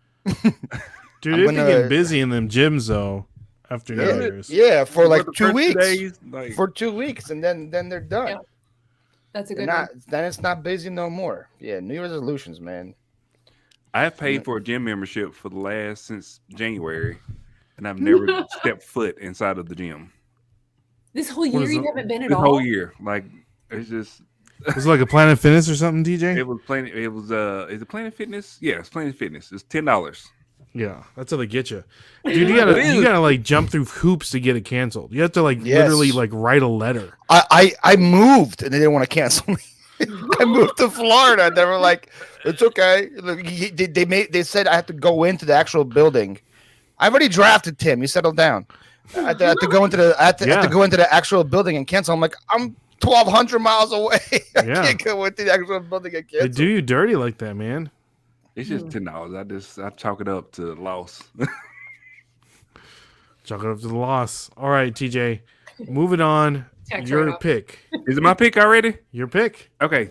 dude, I'm they're gonna- getting busy in them gyms though. After New Yeah, Year's, yeah, for like the 2 first weeks. days, like, For 2 weeks, and then they're done. Yeah. That's a They're good not, one. then it's not busy no more. Yeah, New Year's resolutions, man. I have paid for a gym membership for the last since January, and I've never stepped foot inside of the gym This whole What year is you it? haven't been at this all. whole year. Like, it's just was it like a Planet Fitness or something, DJ? it was Planet. It was is it Planet Fitness? Yeah, it's Planet Fitness. It's $10. Yeah, that's how they get you, dude. You gotta like jump through hoops to get it canceled. You have to like Yes. literally like write a letter. I moved, and they didn't want to cancel me. I moved to Florida, and they were like, "It's okay." Look, they said I have to go into the actual building. I already drafted Tim. You settle down. I have to go into the have to go into the actual building and cancel. I'm like, I'm 1,200 miles away. I Yeah. can't go into the actual building and They cancel. do you dirty like that, man. It's just $10. I chalk it up to loss. Chalk it up to the loss. All right, TJ. Moving on. Tax Your write-off. pick. Is it my pick already? Your pick. Okay.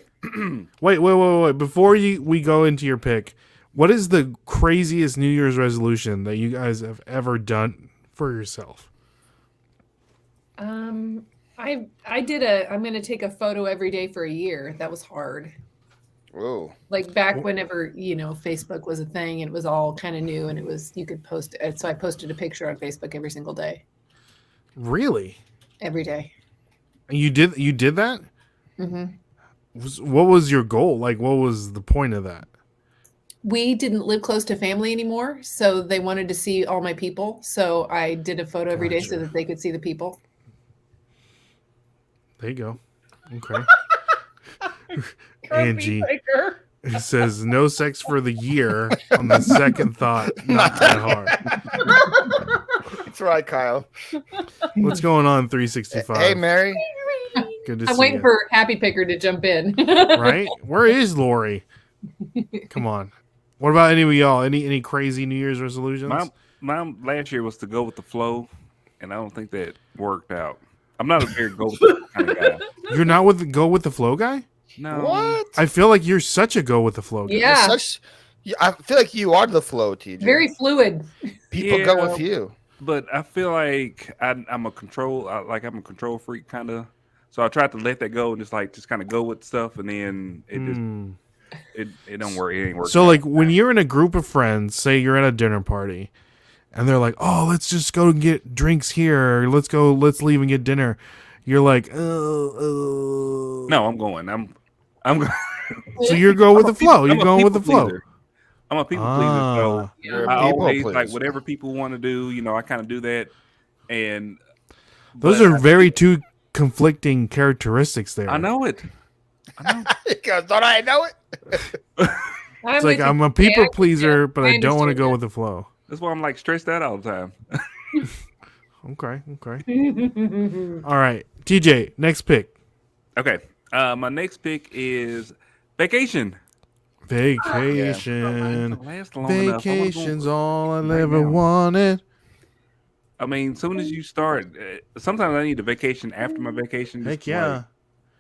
Wait. Before we go into your pick, what is the craziest New Year's resolution that you guys have ever done for yourself? I did I'm gonna take a photo every day for a year. That was hard. Whoa. Like back whenever, Facebook was a thing and it was all kind of new and you could post it. So I posted a picture on Facebook every single day. Really? Every day. You did that? Mm-hmm. What was your goal? Like, what was the point of that? we didn't live close to family anymore, so they wanted to see all my people. So I did a photo every day so Gotcha. that they could see the people. There you go. Okay. Kirby Angie Baker. says no sex for the year. On the second thought, not that hard. That's right, Kyle. What's going on, 365? Hey, Mary. Good to I'm see waiting you. for Happy Picker to jump in. Right? Where is Lori? Come on. What about any of y'all? Any crazy New Year's resolutions? My last year was to go with the flow, and I don't think that worked out. I'm not a very go with the kind of guy. You're not with the go with the flow guy? No. What? I feel like you're such a go with the flow guy. Yeah. I feel like you are the flow, TJ. Very fluid. People go Yeah. with you. But I feel like I'm a I'm a control freak kind of. So I tried to let that go and just kind of go with stuff, and then it don't work. It ain't working. So like when you're in a group of friends, say you're at a dinner party, and they're like, "Oh, let's just go and get drinks here. Or let's leave and get dinner." You're like, no, I'm going. I'm going. So you're going with the flow. You're going with the flow. I'm a people pleaser, so You're I a people always pleaser. like whatever people want to do. I kind of do that, and Those but are very two conflicting characteristics there. I know it. I know. Because don't I know it? It's like I'm a people pleaser, but I don't want to understand go that. with the flow. That's why I'm like stressed out all the time. Okay. All right, TJ, next pick. Okay, my next pick is vacation. Vacation. It last long enough. I wanna go Vacation's all I right ever now. wanted. I mean, soon as you start, sometimes I need a vacation after my vacation. just Heck to, yeah. like,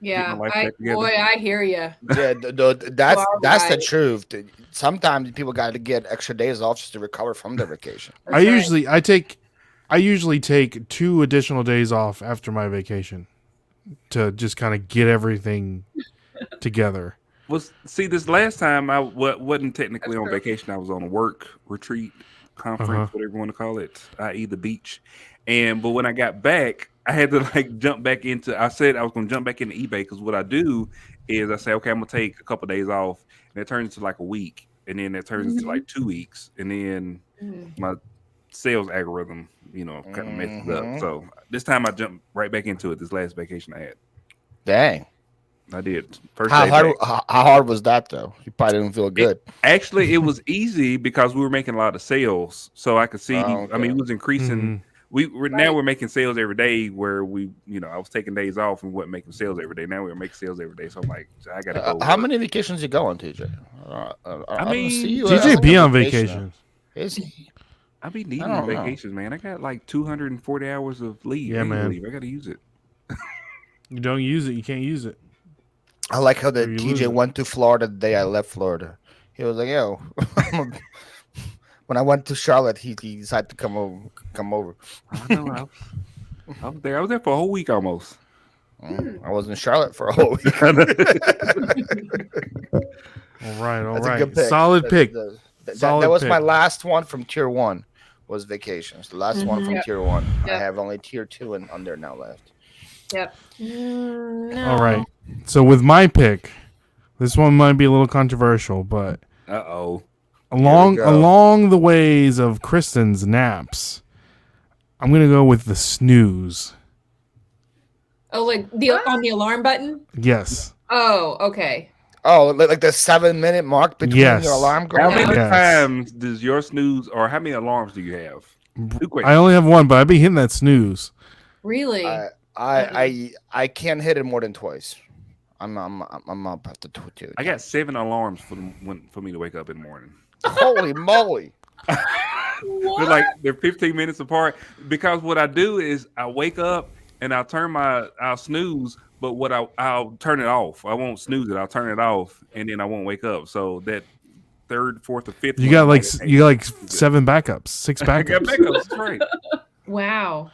Yeah, my life back together. boy, I hear you. Yeah, that's All that's the right. truth. Sometimes people got to get extra days off just to recover from their vacation. I usually take 2 additional days off after my vacation to just kind of get everything together. See, this last time I wasn't technically on vacation. I was on a work retreat, conference, whatever you want to call it, i.e. the beach. But when I got back, I had to jump back into. I said I was going to jump back into eBay because what I do is I say, okay, I'm going to take a couple days off, and it turns into like a week, and then it turns into like 2 weeks, and then my sales algorithm, kind of messes up. So this time I jumped right back into it. This last vacation I had, Dang. I did. First How day hard, back. how hard was that, though? You probably didn't feel good. Actually, it was easy because we were making a lot of sales, so I could see. Oh, okay. I mean, it was increasing. Now we're making sales every day. Where I was taking days off and wasn't making sales every day. Now we're making sales every day. So I'm like, I gotta go. How many vacations you go on, TJ? I don't mean, see you TJ as be a on vacationer. vacation. Is he? I be needing I don't know. vacations, man. I got like 240 hours of leave. Yeah, annual man. leave. I gotta use it. You don't use it, you can't use it. I like how the Or you lose TJ it. went to Florida the day I left Florida. He was like, "Yo," when I went to Charlotte, he decided to come over. I know. I was there. I was there for a whole week almost. I was in Charlotte for a whole week. All right. That's a good pick. Solid pick. That Solid was my pick. last one from tier 1 was vacations. The last one from Yep. tier 1. I Yep. have only tier 2 and under now left. Yep. No. All right. So with my pick, this one might be a little controversial, but Uh-oh. along go. along the ways of Kristen's naps, I'm gonna go with the snooze. Oh, like on the alarm button? Yes. Oh, okay. Oh, like the 7-minute mark between Yes. your alarm How going? many Yes. times does your snooze, or how many alarms do you have? Two questions. I only have one, but I've been hitting that snooze. Really? I can't hit it more than twice. I'm up after 2. I got 7 alarms for me to wake up in the morning. Holy moly! They're 15 minutes apart because what I do is I wake up and I'll snooze, but I'll turn it off. I won't snooze it. I'll turn it off and then I won't wake up. So that 3rd, 4th, or 5th. You one, got I'm like hey, you got like this is good. 7 backups, 6 I got backups. backups. That's right. Wow.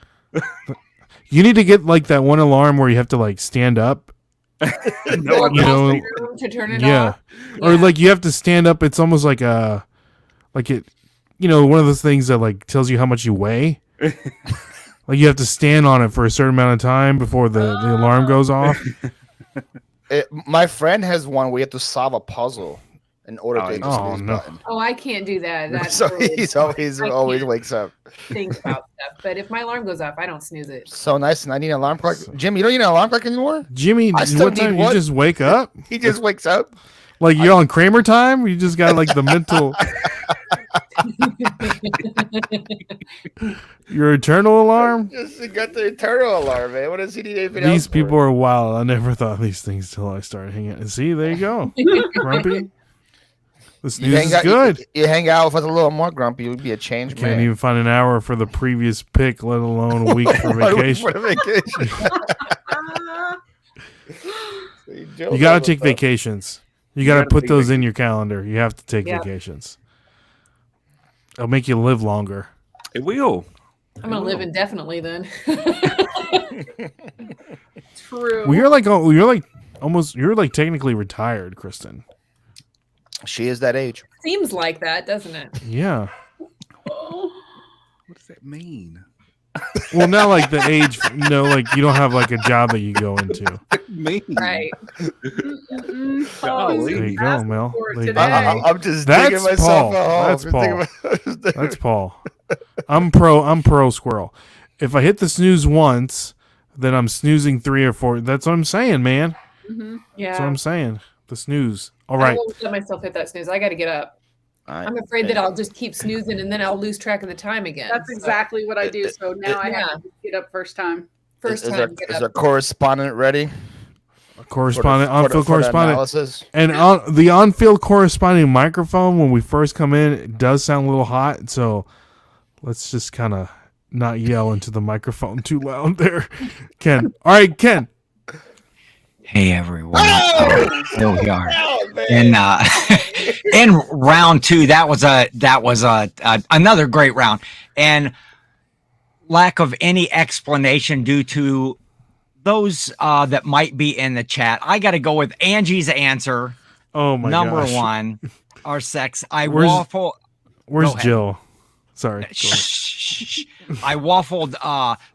You need to get like that one alarm where you have to like stand up. No, You know, To turn it yeah. off. Or Yeah. like you have to stand up. It's almost like one of those things that like tells you how much you weigh. Like you have to stand on it for a certain amount of time before the alarm goes off. My friend has one where you have to solve a puzzle in order to hit the Oh, snooze no. button. Oh, I can't do that. That's So really he's dumb. always can't. wakes up. Think about stuff. But if my alarm goes off, I don't snooze it. So nice, and I need an alarm clock. Jim, you don't need an alarm clock anymore? Jimmy, I still what time need you one. just wake up? He just wakes up. Like you're on Kramer time? You just got like the mental your eternal alarm? Just got the eternal alarm, man. What does he need anything These else for? people are wild. I never thought of these things till I started hanging out. See, there you go. Grumpy. The You snooze hang is out, good. You hang out with a little more grumpy, you'd be a changed Can't man. even find an hour for the previous pick, let alone a week for vacation. For vacation. You got to take vacations. You got to gotta put take those in your calendar. You have to take Yeah. vacations. It'll make you live longer. It will. I'm gonna live indefinitely then. True. Well, you're like almost technically retired, Kristen. She is that age. Seems like that, doesn't it? Yeah. Oh, What does that mean? Well, not like the age. No, like you don't have like a job that you go into. Me. Right. Golly. There you go, Mel. for There you today. go. I'm just That's digging myself Paul. a hole. That's Just digging Paul. my- That's Paul. I'm pro squirrel. If I hit the snooze once, then I'm snoozing 3 or 4. That's what I'm saying, man. Yeah. That's what I'm saying. The snooze. All I right. won't let myself hit that snooze. I got to get up. All right. I'm afraid that I'll just keep snoozing and then I'll lose track of the time again. That's So, exactly what I do. So now I have to get up first time. first is time. Get our up. correspondent ready? Correspondent, For the- on-field for the correspondent. analysis? And on the on-field corresponding microphone, when we first come in, it does sound a little hot. So let's just kind of not yell into the microphone too loud there. Ken. All right, Ken. Hey everyone. Here we are. Oh, man. In in round 2, that was another great round, and lack of any explanation due to those that might be in the chat. I got to go with Angie's answer. Oh my Number gosh. 1, our sex. I Where's- waffle. Where's Go ahead. Jill? Sorry. Go ahead. Shh. I waffled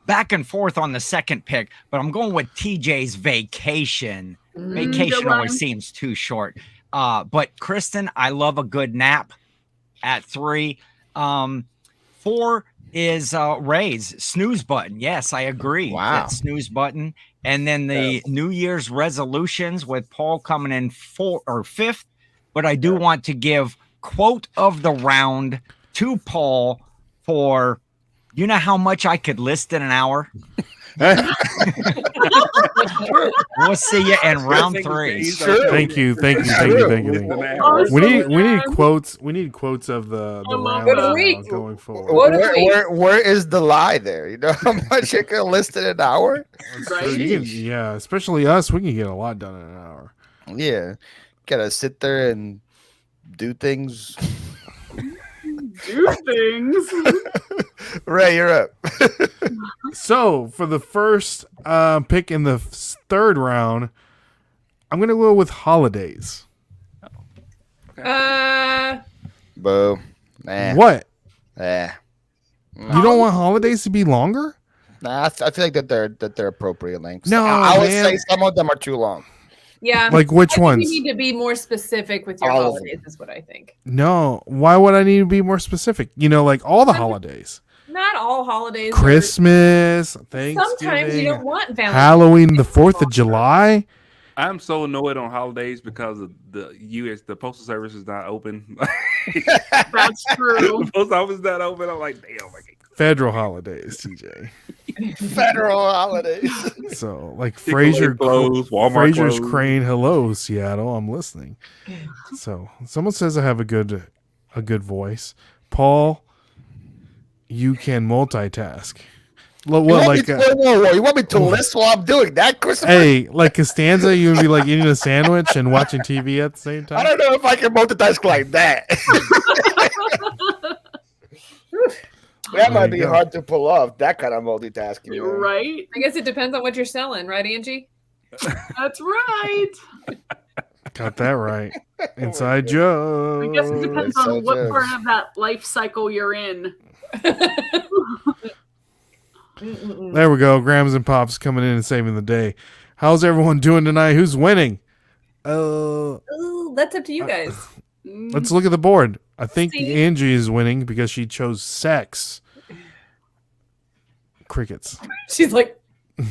back and forth on the second pick, but I'm going with TJ's vacation. Vacation Good always one. seems too short. But Kristen, I love a good nap at 3. 4 is Ray's snooze button. Yes, I agree. Wow. That snooze button. And then the New Year's resolutions with Paul coming in 4th or 5th. But I do want to give quote of the round to Paul for, you know how much I could list in an hour? We'll see you in round 3. Thank you. We need quotes. We need quotes of the love round that. now going forward. What a week. Where is the lie there? You know how much you can list in an hour? Right? You can- yeah, especially us, we can get a lot done in an hour. Yeah. Gotta sit there and do things. Do things. Ray, you're up. So for the first pick in the third round, I'm gonna go with holidays. Boo. Nah. What? Nah. You don't want holidays to be longer? Nah, I feel like that they're appropriate lengths. No, I would man. say some of them are too long. Yeah. Like which I think ones? You need to be more specific with your All of holidays, is what I think. No. Why would I need to be more specific? You know, like all the holidays. Not all holidays. are- Christmas, Thanksgiving, Sometimes you don't want Valentine's. Halloween, the 4th of July. I'm so annoyed on holidays because of the postal service is not open. That's true. The post office is not open. I'm like, damn, I can't. Federal holidays, TJ. Federal holidays. So like Chick-fil-A Fraser closed, Walmart Fraser's closed. Crane, hello Seattle, I'm listening. So someone says I have a good voice. Paul, you can multitask. What like Whoa. You want me to list while I'm doing that, Christopher? hey, like Costanza, you would be like eating a sandwich and watching TV at the same I time. don't know if I can multitask like that. That might be you go. hard to pull off. That kind of multitasking. You're man. right. I guess it depends on what you're selling, right, Angie? That's right. Got that right. Inside joke. I guess it depends so on what good. part of that life cycle you're in. There we go. Grams and Pops coming in and saving the day. How's everyone doing tonight? Who's winning? Ooh, that's up to you guys. Let's look at the board. I think See? Angie is winning because she chose sex. Crickets. She's like, I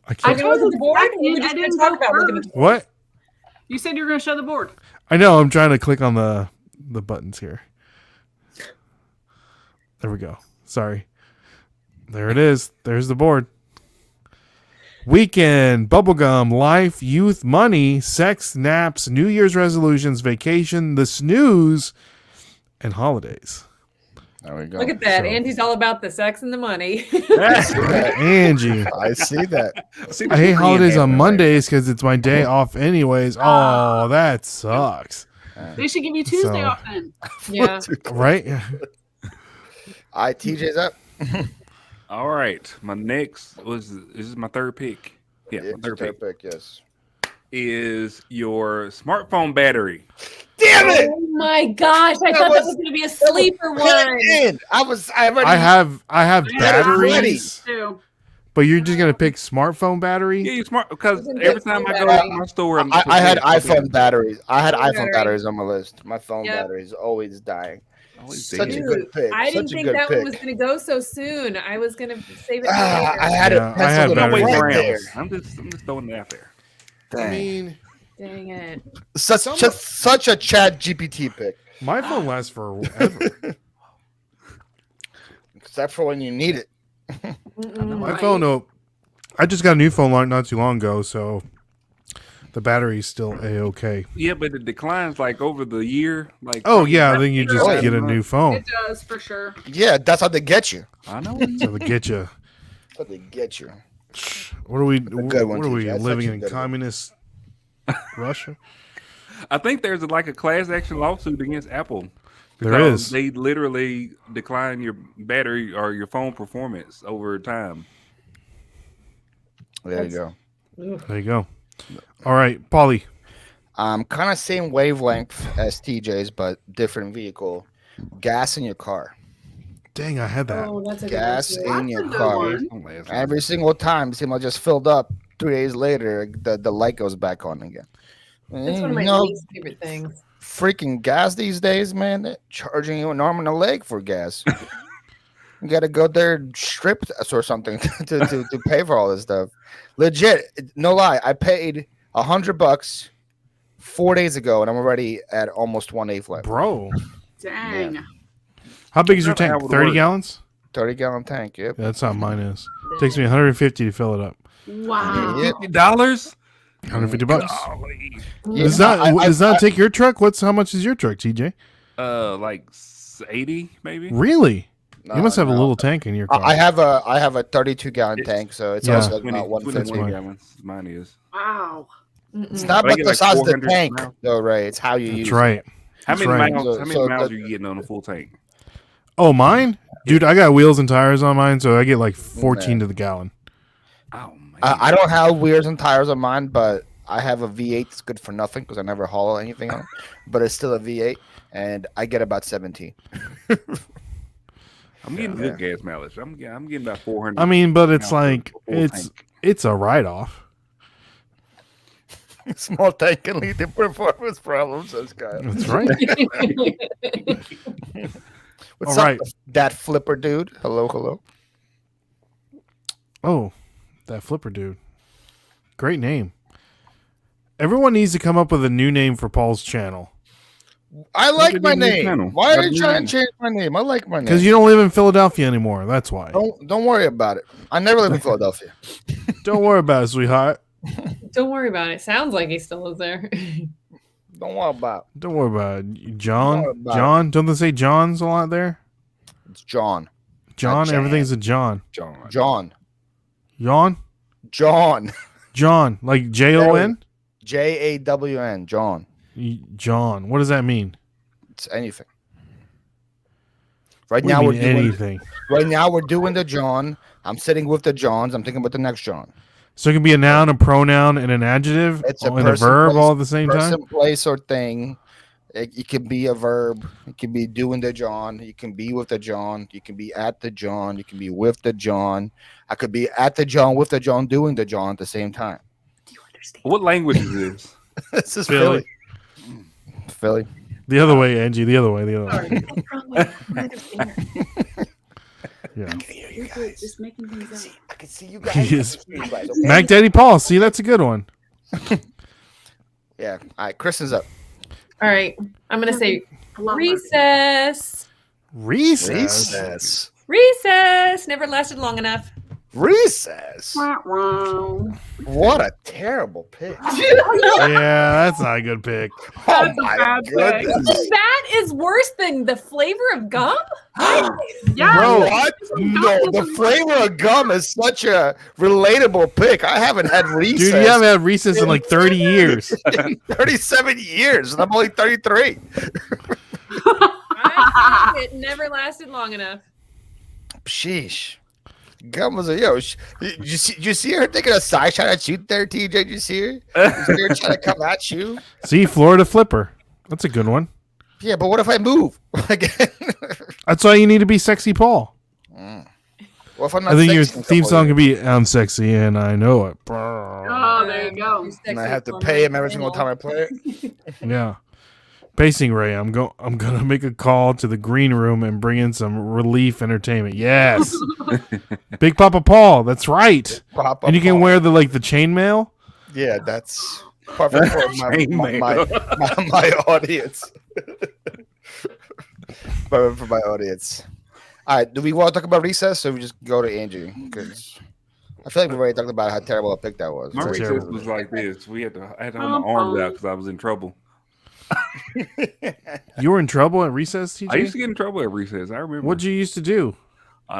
I can't. go to the board. second, We I just didn't talk go about looking at first. the board. What? You said you were going to show the board. I know. I'm trying to click on the buttons here. There we go. Sorry. There it is. There's the board. Weekend, bubblegum, life, youth, money, sex, naps, New Year's resolutions, vacation, the snooze, and holidays. There we go. Look at that. So- Andy's all about the sex and the money. Angie. I see that. I hate holidays on Mondays because it's my day off anyways. Oh, that sucks. They should give you Tuesday So- off then. Yeah. Right? All right, TJ's up. All right, my next this is my third pick. Yeah, It's my your third pick pick, yes. is your smartphone battery. Damn it! Oh my gosh. I thought that was going to be a sleeper one. In. I already I have batteries, Too. but you're just gonna pick smartphone battery? Yeah, you smart because Isn't every it time I so go bad? to my store, I had Okay. iPhone batteries. I had Phone iPhone battery. batteries on my list. My phone Yep. battery is always dying. Always Such a dead. good pick. I didn't Such a think good that pick. one was going to go so soon. I was going to save it for Ah, later. I had Yeah, it I had penciled I'm batteries. right waiting there. around. I'm just throwing it out there. I Dang. mean, Dang it. Such a Chat GPT pick, my phone lasts forever. except for when you need it. Mm-mm. My phone, I just got a new phone not too long ago, so the battery's still a-okay. Yeah, but it declines like over the year. Like Oh yeah, then you just Oh, yeah. get a new phone. It does for sure. Yeah, that's how they get you. I know. So they get you. That's how they get you. What are we? good one, What are we TJ. That's living such a in good one. communist Russia? I think there's like a class action lawsuit against Apple. There because is. They literally decline your battery or your phone performance over time. There you go. There you go. All right, Paulie. Kind of same wavelength as TJ's, but different vehicle. Gas in your car. Dang, I had that. Oh, that's a good Gas one, too. in your That's a good car. one. Don't last long. Every single time, seems like just filled up. 3 days later, the light goes back on again. That's one of my You know, least favorite things. freaking gas these days, man. They're charging you an arm and a leg for gas. You got to go there stripped or something to pay for all this stuff. Legit, no lie. I paid $100 4 days ago, and I'm already at almost 1/8 left. Bro, Dang. how big is your Never tank? would 30 work. gallons? 30-gallon tank. Yep. Yeah, that's how mine is. Takes me 150 to fill it up. Wow. Yep. $50? 150 bucks. Golly. Yeah, Does that take your truck? How much is your truck, TJ? Like 80 maybe. Really? No, You must have a no. little tank in your car. I have a 32-gallon It's- tank, so it's Yeah. also 20, about 150. 21 mine. gallons. Mine is. Wow. It's Mm-mm. not But I about get the like size of the 400 tank, miles. though, Ray. It's how you use That's it. right. How That's many right. miles? So- How many so miles the- are you getting on a full tank? Oh, mine? Dude, I got wheels and tires on mine, so I get like 14 to the gallon. Oh man. I don't have wheels and tires on mine, but I have a V8 that's good for nothing because I never haul anything on it. But it's still a V8, and I get about 17. I'm getting good gas mileage. I'm getting about 400. I mean, but it's miles like for a full it's tank. it's a write off. Small tank can lead to performance problems, says Kyle. That's right. What's All up, right. that flipper dude? Hello. Oh, that flipper dude. Great name. Everyone needs to come up with a new name for Paul's channel. I like could my be a new name. channel. Why are That'd you be trying nice. to change my name? I like my name. Because you don't live in Philadelphia anymore. That's why. Don't worry about it. I never lived in Philadelphia. Don't worry about it, sweetheart. Don't worry about it. Sounds like he still lives there. Don't worry about it. Don't worry about it. Don't John? worry about John? Don't they say John's a lot there? It's John. John? Jan. Everything's a John. John. John. Yawn? John. John. Like Jon? JAWN. John. John. What does that mean? It's anything. Right What do now you we're mean doing. anything. Right now we're doing the John. I'm sitting with the Johns. I'm thinking about the next John. So it can be a noun, a pronoun, and an adjective, It's a and a person, verb place- all at the same time? Person, place, or thing. It can be a verb. It can be doing the John. You can be with the John. You can be at the John. You can be with the John. I could be at the John, with the John, doing the John at the same time. What language is this? This is Philly. Philly. Philly. The other way, Angie. The other way. The other way. Sorry. Wrong way. I understand. Yeah. You're just making things up. I can see you He is- I can see you guys, okay? Mac Daddy Paul. See, that's a good one. Yeah. All right. Kristen's up. All right. I'm gonna say I love her. recess. Recess. Recess never lasted long enough. Recess. Wah, wah. What a terrible pick. Yeah, that's not a good pick. Oh That's a my bad pick. goodness. That is worse than the flavor of gum. Yeah. Bro, what? No, the flavor of gum is such a relatable pick. I haven't had recess Dude, you haven't had recess in like 30 years. in 37 years, and I'm only 33. I think it never lasted long enough. Sheesh. Gum was a Did you see her taking a side shot at you there, TJ? Did you see her? Did you see her trying to come at you? See, Florida Flipper. That's a good one. Yeah, but what if I move again? That's why you need to be sexy Paul. What if I'm not I think your sexy in a theme couple song of could be "I'm sexy and I know it." Oh, there you go. years? And I have to pay him every single time I play it. Yeah. Pacing Ray, I'm gonna make a call to the green room and bring in some relief entertainment. Yes. Big Papa Paul, that's right. Pop And you can wear the chainmail. Yeah, that's perfect for my audience. Perfect for my audience. All right, do we want to talk about recess, or we just go to Angie? Because I feel like we already talked about how terrible a pick that was. My That's recess terrible. was like this. I had to hold my arms out because I was in trouble. You were in trouble at recess, TJ? I used to get in trouble at recess. I remember. What'd you used to do? I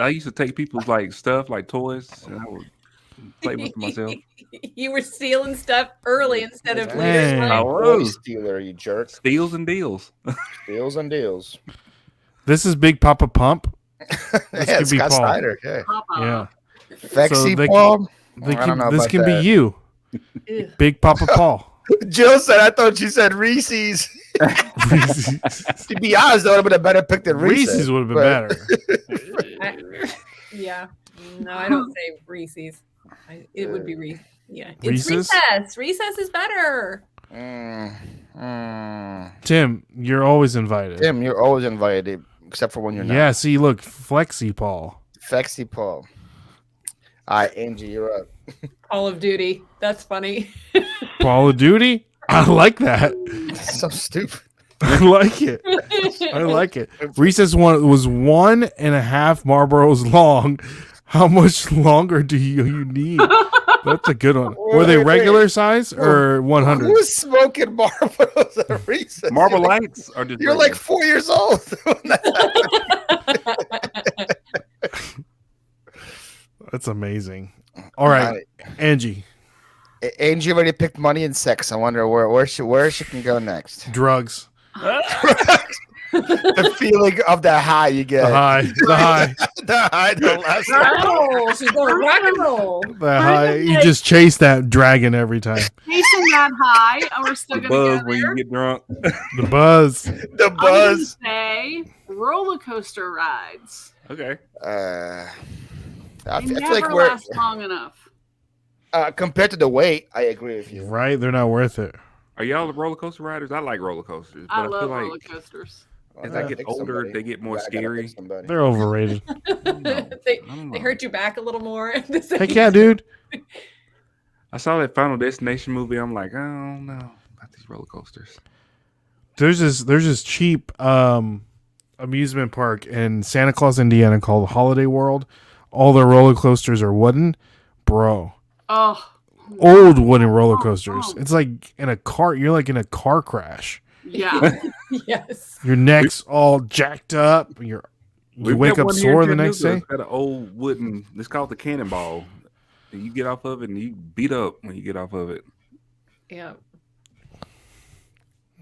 used to take people's like stuff, like toys, and I would play with them myself. You were stealing stuff early instead of later. Dang. in I life. Boy was. stealer, you jerk. Steals and deals. Deals and deals. This is Big Papa Pump. Yeah, could be Scott Paul. Snyder. Yeah. Yeah. Fexy they- Paul. They I don't know this about can that. be you. Ew. Big Papa Paul. Jill said, I thought you said Reese's. To be honest, that would have been a better pick than Reese's. Reese's would have been but- better. Yeah. No, I don't say Reese's. It would be Reese. Yeah. It's Reese's? recess. Recess is better. Tim, you're always invited. Tim, you're always invited, except for when you're not. Yeah, see, look, Flexi Paul. Fexy Paul. All right, Angie, you're up. Call of Duty. That's funny. Call of Duty? I like that. So stupid. I like it. I like it. Recess was 1.5 Marlboros long. How much longer do you need? That's a good one. Were they Wait. regular size or 100? Who's smoking marbles at recess? Marble lights are just. You're like 4 years old. That's amazing. All right, Angie, Angie already picked money and sex. I wonder where she can go next. drugs. The feeling of the high you get. The high. The high, the last Rock and roll. She's going rock and roll. The high. You just chase that dragon every time. Chasing that high, and we're still The gonna buzz go when there. you get drunk. The buzz. the I'm gonna buzz. say roller coaster rides. Okay. I They feel never like we're last long enough. compared to the weight. I agree with you. Right? They're not worth it. Are y'all the roller coaster riders? I like roller coasters, but I I feel love like roller coasters. as I get older, they get more Yeah, I gotta scary. pick somebody. They're overrated. they I don't they know. hurt your back a little more. Heck yeah, dude. I saw that Final Destination movie. I'm like, I don't know about these roller coasters. There's this cheap amusement park in Santa Claus, Indiana called Holiday World. All the roller coasters are wooden, bro. Oh, Old wooden roller coasters. It's like in a car. You're like in a car crash. yeah. Yes. Your neck's all jacked up. You wake got up one here sore in the next Chattanooga. day. It's got an old wooden. It's called the Cannonball. And you get off of it, and you beat up when you get off of it. Yeah.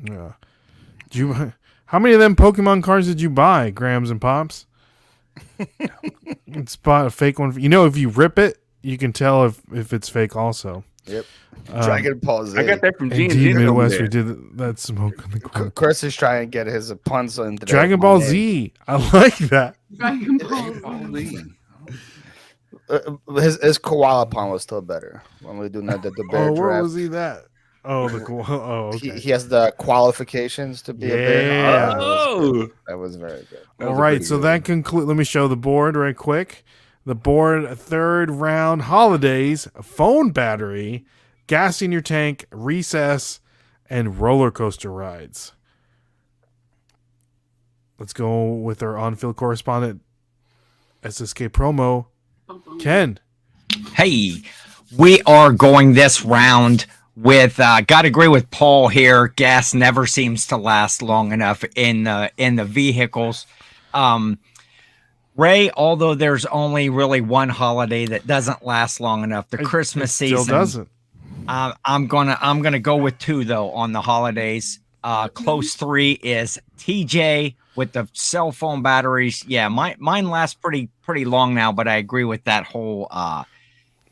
Yeah. How many of them Pokemon cards did you buy, Grams and Pops? It's bought a fake one. You know, if you rip it, you can tell if it's fake also. Yep. Dragon Ball Z. I got that from G and Indeed, Jen. Midwest, we did that smoke on the corner. Chris is trying to get his puns into Dragon Ball Z. I like that. Dragon Ball Z. His koala pun was still better when we were doing the bear Oh, where draft. was he that? Oh, okay. He has the qualifications to be a bear. Yeah. Oh, That was very good. that All was a right, pretty so good that one. concludes. Let me show the board right quick. The board: third round holidays, phone battery, gas in your tank, recess, and roller coaster rides. Let's go with our on-field correspondent, SSK promo, Ken. Hey, we are going this round with gotta agree with Paul here. Gas never seems to last long enough in the vehicles. Ray, although there's only really one holiday that doesn't last long enough, the Christmas Still season doesn't. I'm gonna go with 2 though on the holidays. Close 3 is TJ with the cell phone batteries. Yeah, mine lasts pretty long now, but I agree with that whole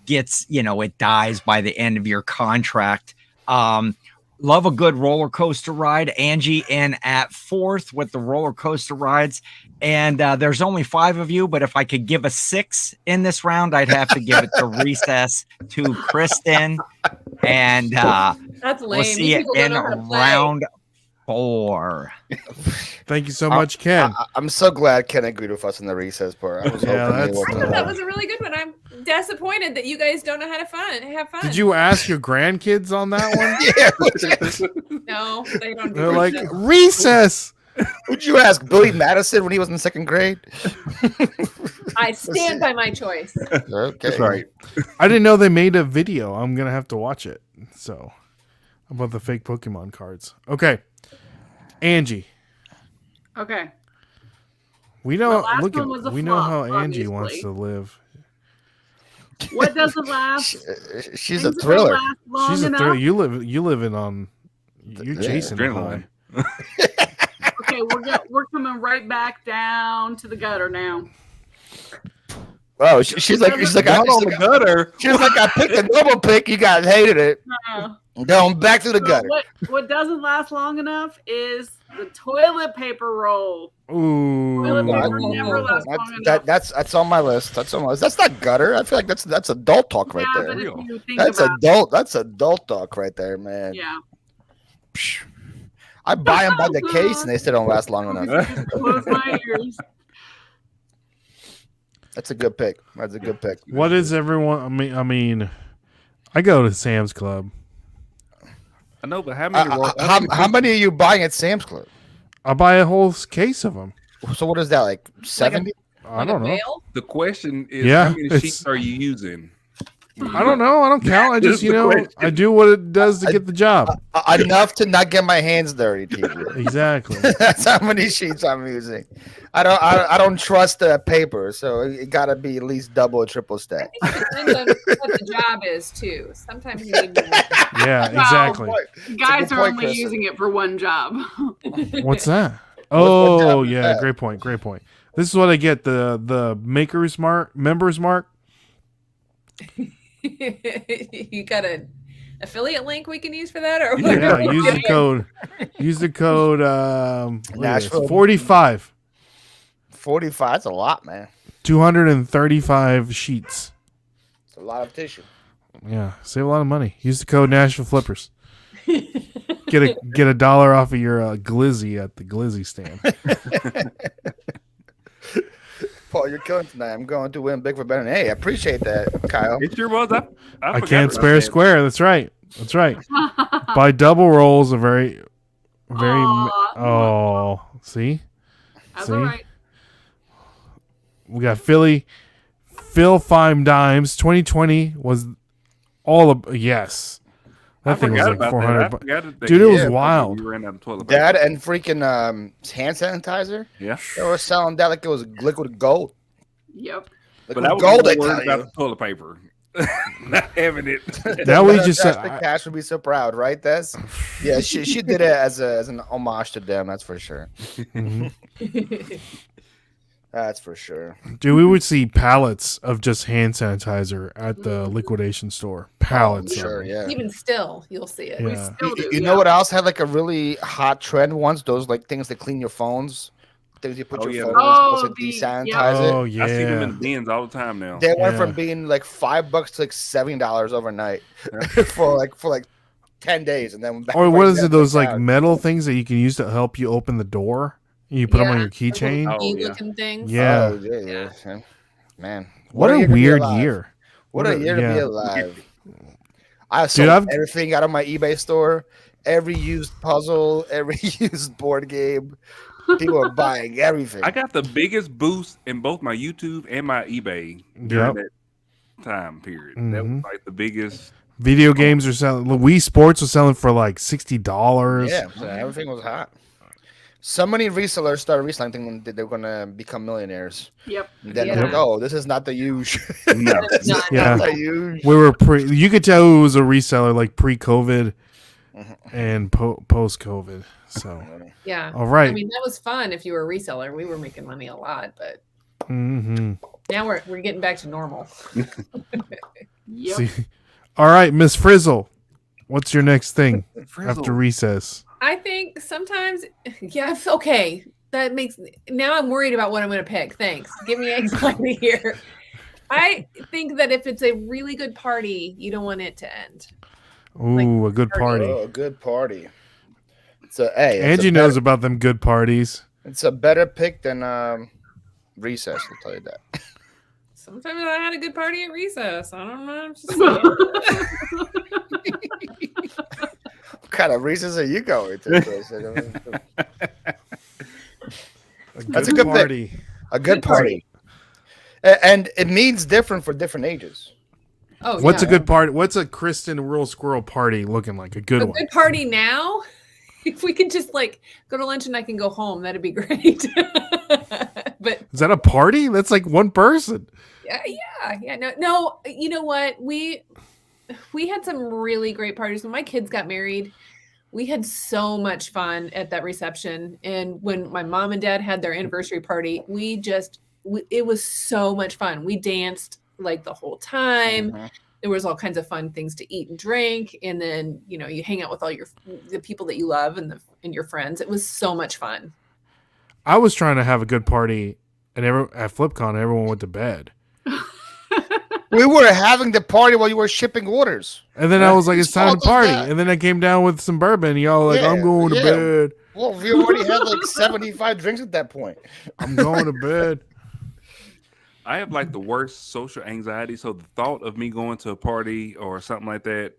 it dies by the end of your contract. Love a good roller coaster ride. Angie in at 4th with the roller coaster rides. And there's only 5 of you, but if I could give a 6 in this round, I'd have to give it to Recess to Kristen. And That's lame. we'll see These it people don't in know how to play. round 4. Thank you so much, Ken. I'm so glad Ken agreed with us in the recess part. I was Yeah, hoping he that's- would. That was a really good one. I'm disappointed that you guys don't know how to have fun. Did you ask your grandkids on that one? No, they don't. Do They're like, recess. recess. Would you ask Billy Madison when he was in 2nd grade? I stand by my choice. Okay. That's right. I didn't know they made a video. I'm going to have to watch it. So, about the fake Pokemon cards. Okay. Angie. Okay. We The know last look one was a at we know flop, how Angie obviously. wants to live. What doesn't last? She's a things that thriller. last long She's a enough. thrill. You living on you're chasing the Adrenaline. high. Okay, we're coming right back down to the gutter now. Oh, she's like Down on the gutter. She was like, I picked a double pick. You guys hated it. No. Going back to the So gutter. what doesn't last long enough is the toilet paper roll. Toilet Ooh. paper never lasts long enough. That's on my list. That's on my list. That's not gutter. I feel like that's adult talk right Yeah, there. but if Real. you think That's about adult. That's adult talk right there, man. yeah. Psh. I buy them by the case and they still don't last long enough. Close my ears. That's a good pick. That's a good pick. What is everyone I mean I go to Sam's Club. I know, but how many? How many are you buying at Sam's Club? I buy a whole case of them. So what is that, like 70? I don't know. The question is, Yeah, how many it's- sheets are you using? I don't know. I don't count. I just, That's the question. I do what it does to get the job. Enough to not get my hands dirty, TJ. Exactly. That's how many sheets I'm using. I don't trust paper, so it got to be at least double or triple stack. It depends on what the job is too. Sometimes you need more. Yeah, exactly. Guys good are point, only Kristen. using it for one job. What's that? one Oh, job is yeah, that? great point. Great point. This is what I get, the maker's mark, members mark. You got an affiliate link we can use for that, or Yeah, use the code. Use the code Nashville. 45. 45, that's a lot, man. 235 sheets. It's a lot of tissue. Yeah, save a lot of money. Use the code Nashville Flippers. Get a $1 off of your glizzy at the glizzy stand. Paul, you're killing tonight. I'm going to win big for better. Hey, I appreciate that, Kyle. It sure was. I I forgot can't about spare a that. square. That's right. That's right. Buy double rolls of very. Aw. Oh, see, That's See? all right. we got Phil 5 dimes. 2020 was all of yes. I That thing was forgot like about 400. that. I forgot that Dude, it was yeah, wild. We ran out of toilet paper. That and freaking hand sanitizer. Yeah, They were selling that like it was liquid gold. Yep. but Liquid I was gold, more I worried tell about the toilet paper. Not having it. That we just That's said. the Cash would be so proud, right? That's yeah. She did it as an homage to them. That's for sure. Mhm. That's for sure. Dude, we would see pallets of just hand sanitizer at the liquidation store. Pallets. of Sure, it. yeah. even still, you'll see it. We Yeah. still do. You know what else had like a really hot trend once? Those like things that clean your phones. Things you put Oh, your yeah. phone in, supposed to the- desanitize Oh it. I see them in yeah. the bins all the time now. They went Yeah. from being like $5 to like $70 overnight for like 10 days, and then Or what is it? Those like metal things that you can use to help you open the door. You put them on your keychain. Oh, yeah. looking things. Yeah. Oh, yeah. Man, What a year to be weird alive. year. What a year to be yeah. alive. I sold I've- everything out of my eBay store. Every used puzzle, every used board game. People are buying everything. I got the biggest boost in both my YouTube and my eBay during that time period. That was like the biggest. Video games are selling. Wii Sports was selling for like $60. Yeah, so everything was hot. So many resellers started reselling thinking that they're gonna become millionaires. Yep. And then Yeah. they're like, oh, this is not the usual. No. It's not- Yeah. Not the usual. We were you could tell it was a reseller like pre-COVID and post-COVID. So, Yeah. all right. I mean, that was fun if you were a reseller. We were making money a lot, but Mm-hmm. now we're getting back to normal. Yep. See, all right, Miss Frizzle, what's your next thing Frizzle. after recess? I think sometimes, yeah, okay. That makes now I'm worried about what I'm going to pick. Thanks. Give me anxiety here. I think that if it's a really good party, you don't want it to end. Ooh, a good party. Oh, a good party. So hey, Angie knows about them good parties. it's a better pick than recess. I'll tell you that. Sometimes I had a good party at recess. I don't know. I'm just saying. What kind of recess are you going to? That's a good pick. party. A good party. And it means different for different ages. Oh, What's yeah. a good party? What's a Kristen Real Squirrel party looking like? A good A one. good party now? If we could just like go to lunch and I can go home, that'd be great. But Is that a party? That's like one person. yeah. No. You know what? We had some really great parties when my kids got married. We had so much fun at that reception, and when my mom and dad had their anniversary party, it was so much fun. We danced like the whole time. Mhm. There was all kinds of fun things to eat and drink, and then you hang out with all the people that you love and your friends. It was so much fun. I was trying to have a good party, and at FlipCon, everyone went to bed. We were having the party while you were shipping orders. And then I was like, it's time to All of party. that. And then I came down with some bourbon. Y'all like, I'm Yeah, going to yeah. bed. Well, we already had like 75 drinks at that point. I'm going to bed. I have like the worst social anxiety. So the thought of me going to a party or something like that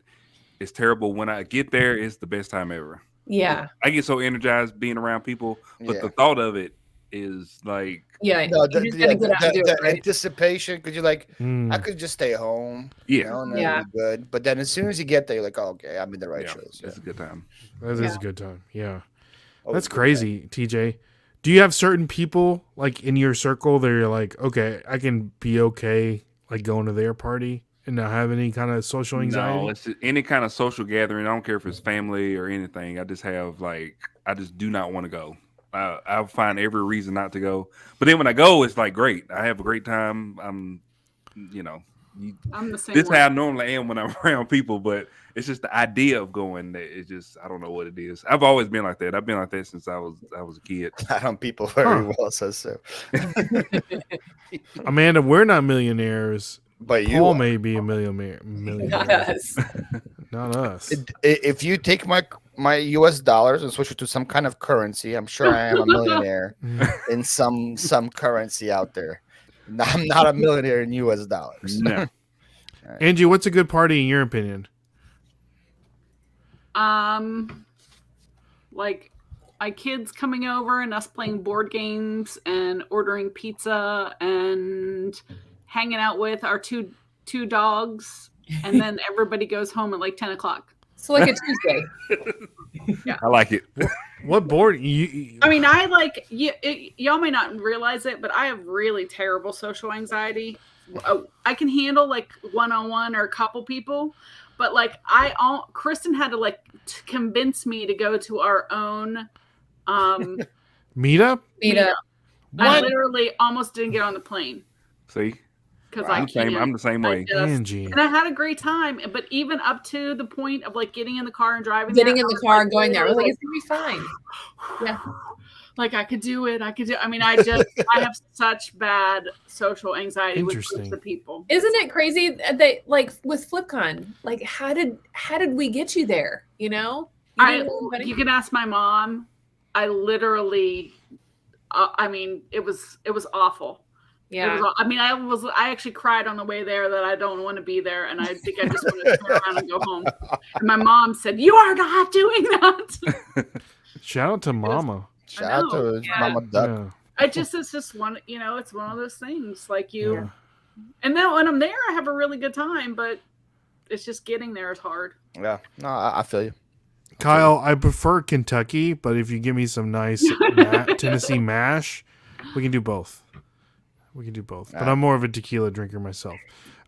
is terrible. When I get there, it's the best time ever. Yeah. I get so energized being around people, but Yeah. the thought of it is like, Yeah. No, you just gotta get out and do it, right? anticipation, because you're like, Mm. I could just stay home. yeah, And then Yeah. be good. But then as soon as you get there, you're like, oh, okay, I'm in the right yeah, choice. it's a good time. That is Yeah. a good time. Yeah. Always That's a good crazy, TJ. Do you have certain people like in your circle that you're like, okay, I can be okay like going to their party and not have any kind of social anxiety? No, it's just any kind of social gathering. I don't care if it's family or anything. I just have like, I just do not want to go. I'll find every reason not to go. But then when I go, it's like great. I have a great time. I'm I'm the same this is way. how I normally am when I'm around people, but it's just the idea of going that it's just I don't know what it is. I've always been like that. I've been like that since I was a kid. I don't people very Huh. well, so. Amanda, we're not millionaires. But you Paul are. may be a millionaire. Not us. Not us. If you take my US dollars and switch it to some kind of currency, I'm sure I am a millionaire in some currency out there. No, I'm not a millionaire in US dollars. No. Angie, what's a good party in your opinion? Like my kids coming over and us playing board games and ordering pizza and hanging out with our two dogs, and then everybody goes home at like 10 o'clock. So like a Tuesday. I like it. What board? You, I mean, I like y'all may not realize it, but I have really terrible social anxiety. I can handle like one-on-one or a couple people, but like Kristen had to like convince me to go to our own meetup? Meetup. I literally almost didn't get on the plane See, because I'm the same way. Angie. and I had a great time. But even up to the point of like getting in the car and driving, Getting there, in I the was, car like, and going there. I was like, literally, it's gonna be fine. Yeah. like I could do it. I mean, I have such bad social anxiety with groups of people. Isn't it crazy that like with FlipCon, like how did we get you there? You know, you can ask my mom. I literally, I mean, it was awful. Yeah. I actually cried on the way there that I don't want to be there, and I think I just want to turn around and go home. And my mom said, "You are not doing that." Shout out to Mama. Shout out to Mama Duck. Yeah. It's just one, it's one of those things. Like and then when I'm there, I have a really good time, but it's just getting there is hard. Yeah, no, I feel you. Kyle, I prefer Kentucky, but if you give me some nice Tennessee mash, we can do both. But I'm more of a tequila drinker myself.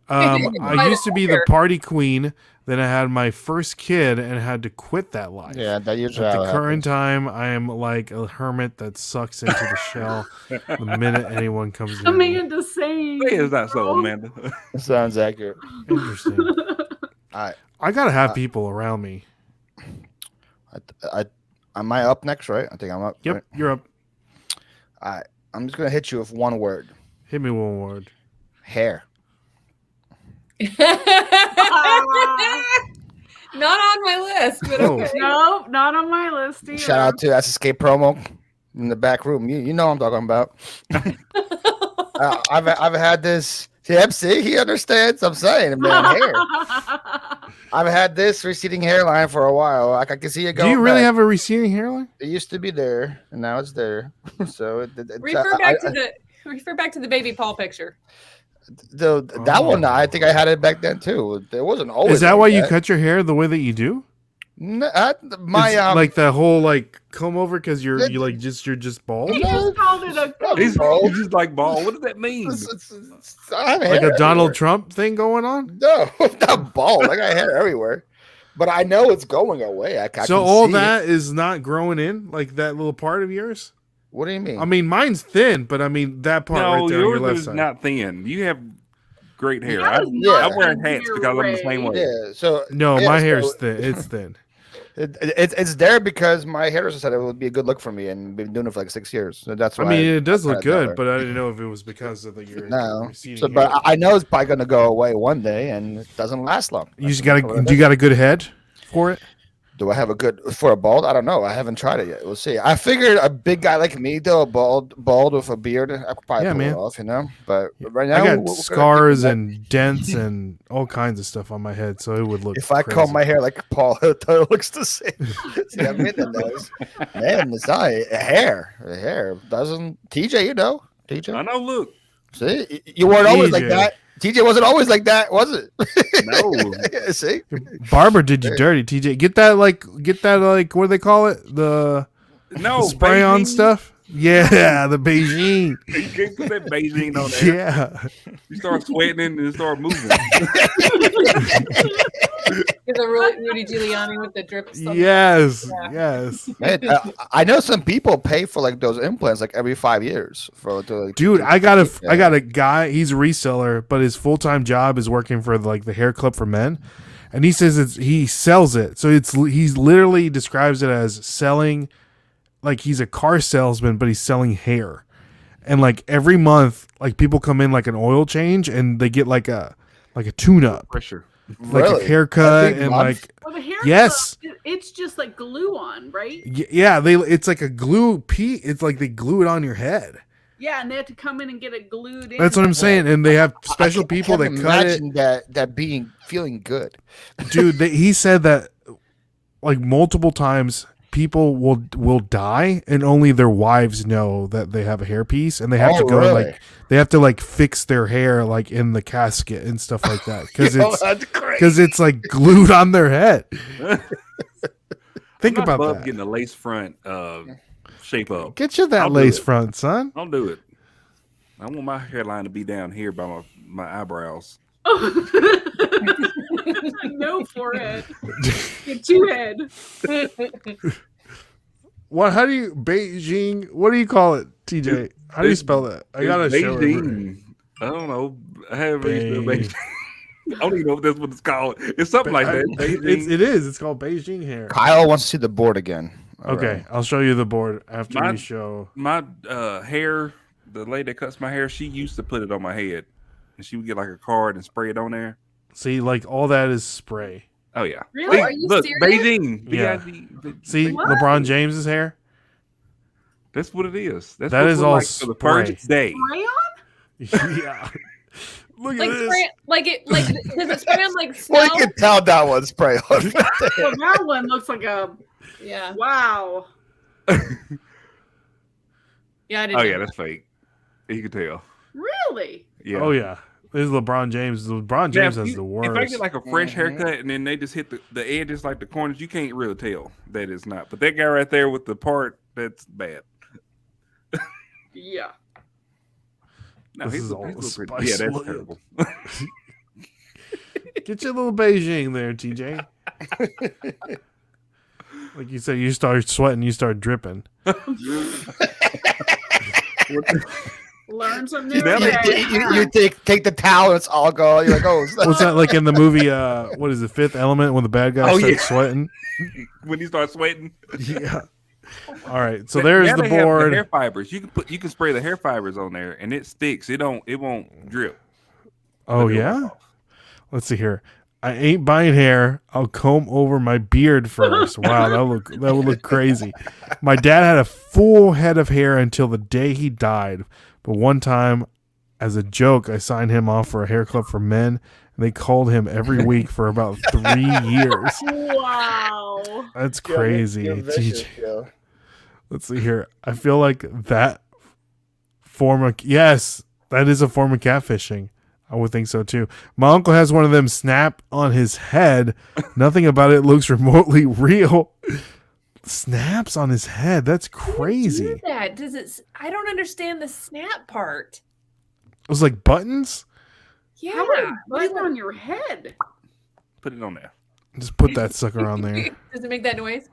I used to be the party queen. Then I had my first kid and had to quit that life. Yeah, that usually At the current time, I am like a hermit that sucks into the shell the minute anyone comes in. Amanda saying. Is that so, Amanda? Sounds accurate. Interesting. I gotta have people around me. Am I up next, right? I think I'm up. Yep, right? you're up. All right, I'm just gonna hit you with one word. Hit me one word. Hair. Not on my list, but okay. No, not on my list either. Shout out to SSK promo in the back room. You know what I'm talking about. I've had this. See, he understands. I'm saying, man, hair. I've had this receding hairline for a while. I can see it going. Do you really back. have a receding hairline? It used to be there, and now it's there. So refer back to the baby Paul picture. That one, I think I had it back then too. It wasn't always. Is that why you cut your hair the way that you do? No, like the whole like comb over because you're just bald. He just called it a. He's just like bald. What does that mean? Like a Donald Trump thing going on? No, not bald. I got hair everywhere, but I know it's going away. I so all that is not growing in, like that little part of yours. What do you mean? I mean, mine's thin, but I mean that part right there on your left is side. Not thin. You have great hair. Yeah, I'm wearing hats because I'm the same way. Yeah. So my hair's thin. It's thin. It's there because my hairdresser said it would be a good look for me, and been doing it for like 6 years. So that's why. I mean, it does look good, but I didn't know if it was because of your. No. So, but I know it's probably going to go away one day, and it doesn't last long. You just do you got a good head for it? Do I have a good for a bald? I don't know. I haven't tried it yet. We'll see. I figured a big guy like me, though, bald with a beard, I could probably pull it off, you know. But right now, I got scars and dents and all kinds of stuff on my head, so it would look. If I comb my hair like Paul, it looks the same. See, I mean, that does. Man, it's not hair doesn't. TJ, you know, TJ. I know. Look, see, you weren't always like that. TJ wasn't always like that, was it? No. See, Barber did you dirty, TJ. Get that like what do they call it? The spray on stuff. Yeah, the Beijing. You can't put that Beijing on there. Yeah, you start sweating and start moving. Is a Rudy Giuliani with the drip stuff. Yes. Man, I know some people pay for like those implants like every 5 years Dude, I got a guy. He's a reseller, but his full-time job is working for like the hair club for men, and he says he sells it. So he's literally describes it as selling, like he's a car salesman, but he's selling hair, and like every month, like people come in like an oil change, and they get like a tune-up. Pressure. Like a haircut and like the haircut, yes, it's just like glue on, right? Yeah, it's like a glue It's like they glue it on your head. Yeah, and they have to come in and get it glued in. That's what I'm saying, and they have special people that cut it. Imagine that being feeling good, dude. He said that like multiple times. People will die, and only their wives know that they have a hairpiece, and they have to go and they have to fix their hair like in the casket and stuff like that because it's like glued on their head. Think about that. Getting a lace front shape up. Get you that lace front, son. Don't do it. I want my hairline to be down here by my eyebrows. No forehead. Get two head. What? How do you Beijing? What do you call it, TJ? How do you spell that? I gotta show it. I don't know. I haven't really spelled Beijing. I don't even know if that's what it's called. It's something like that. It is. It's called Beijing hair. Kyle wants to see the board again. Okay, I'll show you the board after My- we show. My hair, the lady that cuts my hair, she used to put it on my head, and she would get like a card and spray it on there. See, like all that is spray. Oh yeah, Really? Are you look, serious? Beijing. Yeah. B-I-G. See, What? LeBron James's hair. That's what it is. That's That what is it all like for the first day. Crayon? Yeah. Look at Like this. spray, like it, like does it spray on like snow? Well, you can tell that one spray on. Well, that one looks like a Yeah, wow. yeah, I didn't. Oh know. yeah, that's fake. You can tell. Really? Yeah. Oh yeah. This is LeBron James. LeBron Now, James if has you- the worst. If I get like a fresh Mhm. haircut and then they just hit the edges like the corners, you can't really tell that it's not. But that guy right there with the part, that's bad. Yeah. No, This he's is all he's the pretty- Yeah, spice that's look. terrible. Get your little Beijing there, TJ. Like you said, you start sweating, you start dripping. Learn something new. Now every they- day. You take the towel, it's all gone. You're like, oh, What's that like in the movie? What is it? Fifth Element when the bad guy Oh, starts yeah. sweating. When you start sweating. Yeah. All right. So there's Now the they have board. hair fibers. You can spray the hair fibers on there and it sticks. It won't drip. Oh Let it yeah. roll off. Let's see here. I ain't buying hair. I'll comb over my beard first. Wow, that would look crazy. My dad had a full head of hair until the day he died. But one time, as a joke, I signed him off for a hair club for men, and they called him every week for about 3 years. Wow. That's crazy. TJ. Let's see here. I feel like that yes, that is a form of catfishing. I would think so too. My uncle has one of them snap on his head. Nothing about it looks remotely real. Snaps on his head. That's crazy. Do It that does it? I don't understand the snap part. was like buttons. Yeah, How would it button on your head? Put it on there. Just put that sucker on there. Does it make that noise?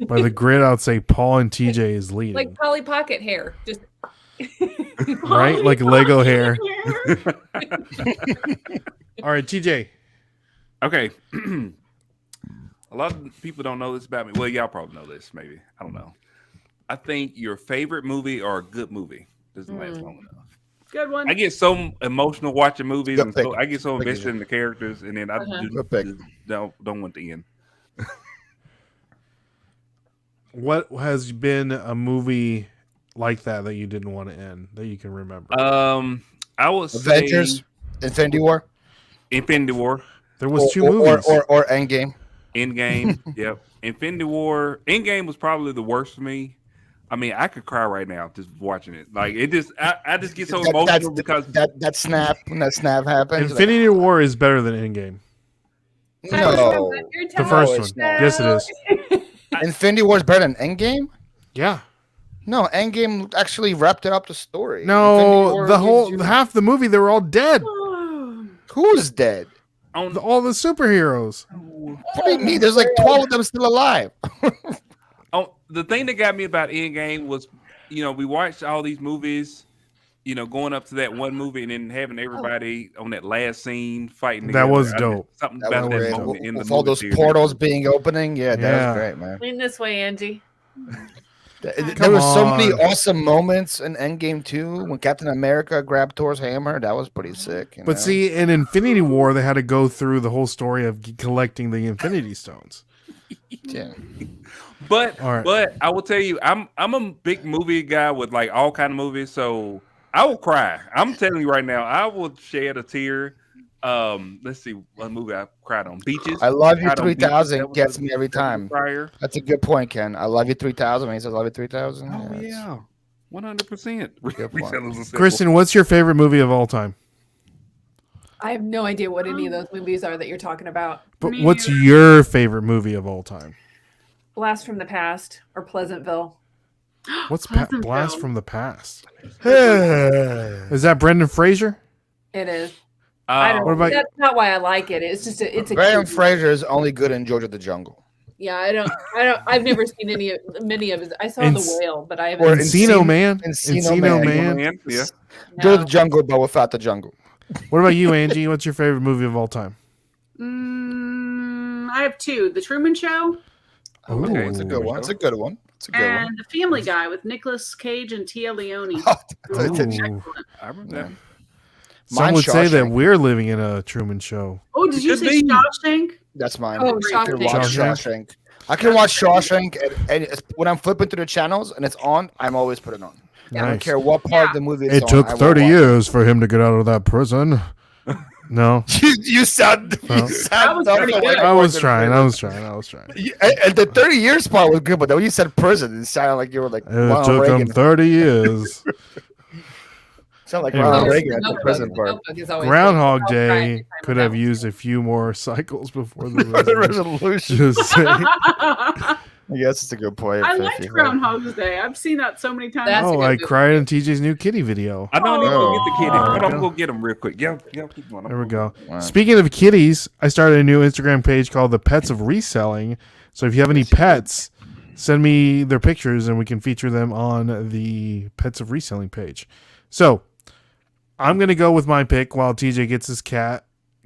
By the grid, I'd say Paul and TJ is leading. Like Polly Pocket hair, just Right? Like Lego hair. All right, TJ. Okay. A lot of people don't know this about me. Well, y'all probably know this, maybe. I don't know. I think your favorite movie or a good movie doesn't last long enough. Good one. I get so emotional watching movies, Good and so pick. I get so Good invested pick. in the characters, and then I Good pick. don't want the end. What has been a movie like that you didn't want to end that you can remember? I would Avengers, say Infinity War, Infinity War, There was two or, movies. or Endgame. Endgame. Yep, Infinity War. Endgame was probably the worst for me. I mean, I could cry right now just watching it. Like it just, I just get so emotional because that snap when that snap happens. Infinity War is better than Endgame. No, You're The telling first No, one. it's not. Yes, it is. Infinity War is better than Endgame. Yeah. No, Endgame actually wrapped it up the story. Infinity No, War the gives whole you- half the movie they were all dead. Who's dead? on All the superheroes. What do you mean? There's like 12 of them still alive. the thing that got me about Endgame was, we watched all these movies, going up to that one movie and then having everybody on that last scene fighting. That together. was dope. Something That about was that great. moment in the With all movie those theater. portals being opening, that Yeah. was great, man. Lean this way, Angie. There was so many on. awesome moments in Endgame 2 when Captain America grabbed Thor's hammer. That was pretty sick. you But know? see, in Infinity War, they had to go through the whole story of collecting the Infinity Stones. Yeah. But All right. but I will tell you, I'm a big movie guy with like all kind of movies, so I will cry. I'm telling you right now, I will shed a tear. Let's see what movie I cried on. Beaches. I Love You Cried on Beaches. 3000 That was gets a- me every that was a time. crier. That's a good point, Ken. I Love You 3000 when he says I Love You 3000. Oh it's- yeah, 100%. Good point. Kristen, what's your favorite movie of all time? I have no idea what any of those movies are that you're talking about. But Me what's neither. your favorite movie of all time? Blast from the Past or Pleasantville. What's Pleasantville. Blast from the Past? Is that Brendan Fraser? It is. I don't. What about- That's not why I like it. It's just it's a. Graham cute- Fraser is only good in George of the Jungle. Yeah, I don't. I've never seen many of his. I saw Enc- The Whale, but I Or haven't. Encino Man. Encino Encino Man. Man. Yeah. George of No. the Jungle, but without the jungle. What about you, Angie? What's your favorite movie of all time? I have two: The Truman Show Okay, it's a good one. It's a good one. It's a good one. and The Family Guy with Nicolas Cage and Tia Leone. Ooh. Excellent. I remember that. Some Mine's would say that Shawshank. we're living in a Truman Show. Oh, did you Could say be. Shawshank? That's mine. Oh, I can watch Shawshank. Shawshank. I can watch Shawshank, and when I'm flipping through the channels and it's on, I'm always put it on. I don't Nice. care what part of the movie it's It on. took I will 30 watch years for him to get out of that prison. No, you sound. Well, You sound that was pretty good. I was trying. I was trying. And the 30 years part was good, but then when you said prison, it sounded like you were like It Ronald took Reagan. him 30 years. Sound like Yeah. Ronald Oh, Reagan at the prison part. Groundhog Day could have used a few more cycles before the resolution. Resolution. Just saying. I guess it's a good point. I Fifi. liked Groundhog's Day. I've seen that so many times. That's a Oh, good I movie. cried in TJ's new kitty video. I know I need to go get the kitty. Oh. Hold on, I'm gonna go get him real quick. Yeah, keep going. There we go. Wow. Speaking of kitties, I started a new Instagram page called The Pets of Reselling. So if you have any pets, send me their pictures and we can feature them on the Pets of Reselling page. So I'm going to go with my pick while TJ gets his cat,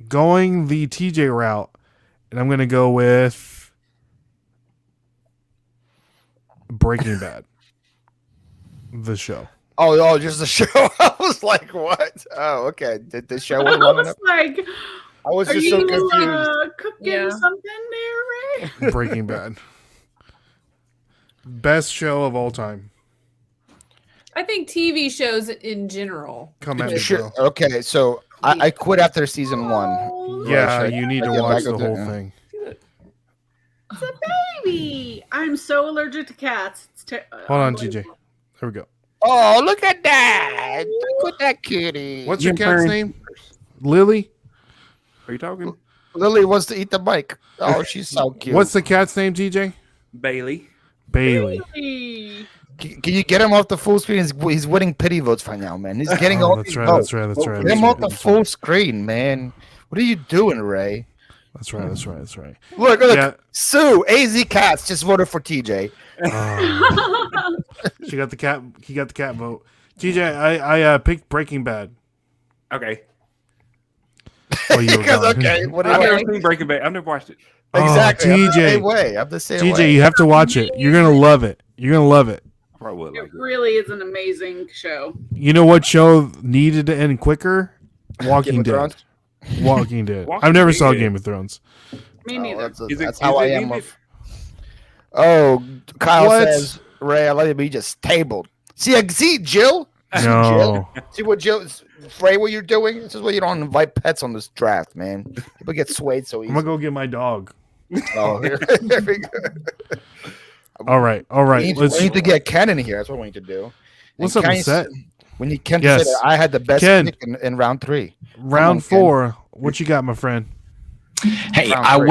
going the TJ route. And I'm going to go with Breaking Bad, the show. Oh, just the show. I was like, what? Oh, okay. Did the show I was long was enough? like, I was are just you so confused. cooking Yeah. something there, Ray? Breaking Bad. Best show of all time. I think TV shows in general. Come at me, Sure. bro. Okay, so I quit after season one. Oh, Yeah, Should I- you need should to I get watch back the with it? whole Yeah. thing. it's a baby. I'm so allergic to cats. It's Hold on, TJ. There we go. Oh, look at that! Look at that kitty. What's your Yeah, cat's Fern. name? Lily? Are you talking? Lily wants to eat the mic. Oh, she's so cute. What's the cat's name, TJ? Bailey. Bailey. Baby. Can you get him off the full screen? He's winning pity votes right now, man. He's getting Oh, all that's these right, votes. that's right, that's right. Get That's him right, off the that's full right. screen, man. What are you doing, Ray? That's right, that's right, that's right. Look, Yeah. Sue, AZ Cats just voted for TJ. She got the cat. He got the cat vote. TJ, I picked Breaking Bad. Okay. Oh, you were Because, gone. okay, what do I've you never seen Breaking Bad. I've never watched it. Exactly. I'm the TJ. same way. I'm the same TJ, way. you have to watch it. You're gonna love it. You're gonna love it. I probably would like It it. really is an amazing show. You know what show needed to end quicker? Walking Game of Dead. Thrones? Walking Dead. Walking I never saw Dead. Game of Thrones. Me Oh, neither. that's how I am. ended? Oh, Kyle What? says, Ray, I love you, but you just tabled. See, Jill? No. See what Jill, Ray, what you're doing? This is why you don't invite pets on this draft, man. People get swayed so I'm easy. gonna go get my dog. Oh, here we go. All right. All right. We Let's. need to get Ken in here. That's what we need to do. What's And up Ken with that? We need Ken Yes. to say that I had the best Ken. pick in round 3. Round on, Ken. 4. What you got, my friend? Hey, Round I three.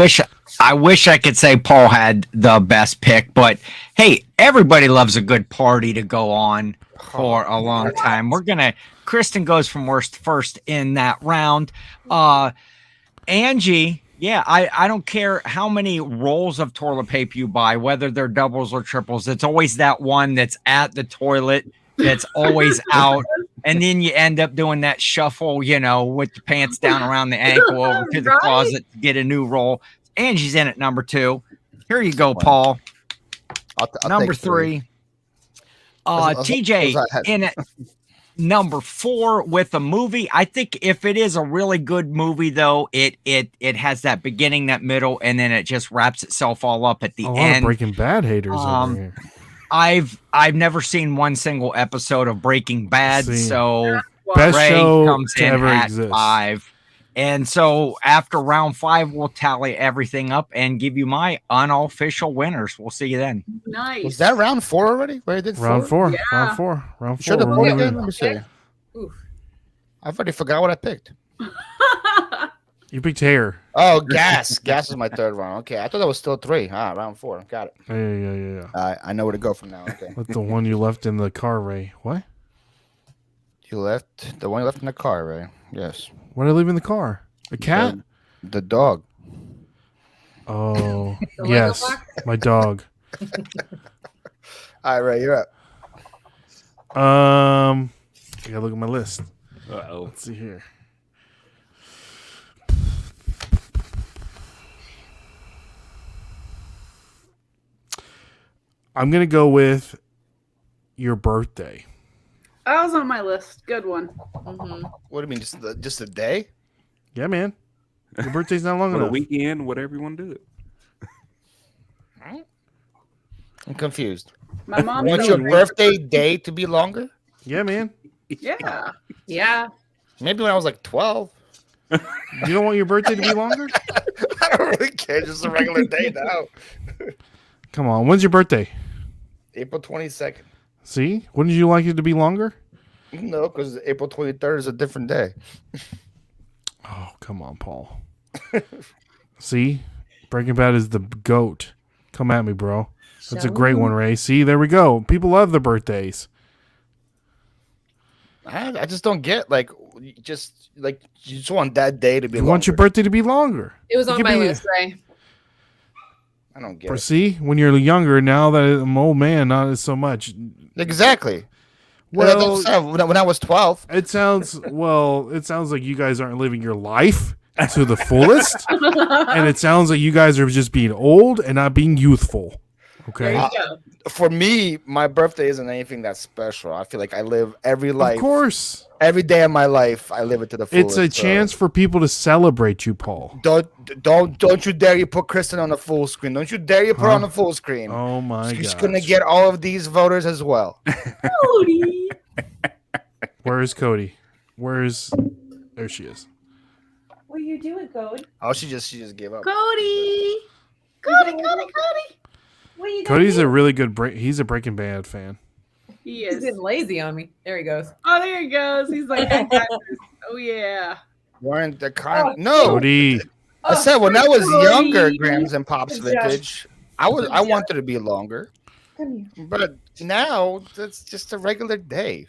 wish I could say Paul had the best pick, but hey, everybody loves a good party to go on for a long time. Kristen goes from worst to first in that round. Angie, yeah, I don't care how many rolls of toilet paper you buy, whether they're doubles or triples. It's always that one that's at the toilet that's always out. And then you end up doing that shuffle, with the pants down around the ankle over to the Right. closet to get a new roll. Angie's in at number 2. Here you go, Paul. I'll Number take 3. As- as TJ I had- in at number 4 with a movie. I think if it is a really good movie, though, it has that beginning, that middle, and then it just wraps itself all up at the A lot of end. Breaking Bad haters over here. I've never seen one single episode of Breaking Bad, Same. so Best Ray show comes to in ever at exist. 5. And so after round 5, we'll tally everything up and give you my unofficial winners. We'll see you then. Nice. Was that round 4 already? Where I did Round 4. Yeah. Round 4. Round 4. Should have We're put it moving. in. Let me see. Oof. I've already forgot what I picked. You picked hair. Oh, gas. Gas is my third round. Okay, I thought that was still 3. Round 4. Got it. Yeah. I know where to go from now. Okay. With the one you left in the car, Ray. What? You left the one you left in the car, Ray. Yes. What did I leave in the car? A cat? The dog. Oh, The Lego yes. block? My dog. All right, Ray, you're up. I gotta look at my list. Uh-oh. Let's see here. I'm gonna go with your birthday. That was on my list. Good one. Mhm. What do you mean? Just a day? Yeah, man. Your birthday's not long For the enough. weekend, whatever you want to do it. I'm confused. My mom. Want your birthday day to be longer? Yeah, man. Yeah. Yeah. Maybe when I was like 12. You don't want your birthday to be longer? I don't really care. Just a regular day now. Come on. When's your birthday? April 22nd. See? Wouldn't you like it to be longer? No, because April 23rd is a different day. Oh, come on, Paul. See? Breaking Bad is the GOAT. Come at me, bro. That's a great one, Ray. See? There we go. People love the birthdays. I just don't get you just want that day to be You longer. want your birthday to be longer. It was It on could my be- list, Ray. I don't get Or it. see? When you're younger, now that I'm old man, not as so much. Exactly. Well, when I was 12. it sounds like you guys aren't living your life to the fullest. And it sounds like you guys are just being old and not being youthful. Okay. There you go. For me, my birthday isn't anything that special. I feel like I live every life. Of course. Every day of my life, I live it to the fullest. It's a so chance for people to celebrate you, Paul. Don't you dare you put Kristen on the full screen. Don't you dare you put her on the full screen. Oh my She's god. gonna get all of these voters as well. Cody. Where is Cody? There she is. What are you doing, Code? Oh, she just gave up. Cody. Cody. What are you Cody's a really good he's a Breaking Bad fan. He He's is. getting lazy on me. There he goes. Oh, there he goes. He's like, oh yeah. Weren't the kind? No, Cody. I said when I was Cody. younger, Grams and Pops Good job. vintage, I wanted to be longer, Come here. but now that's just a regular day.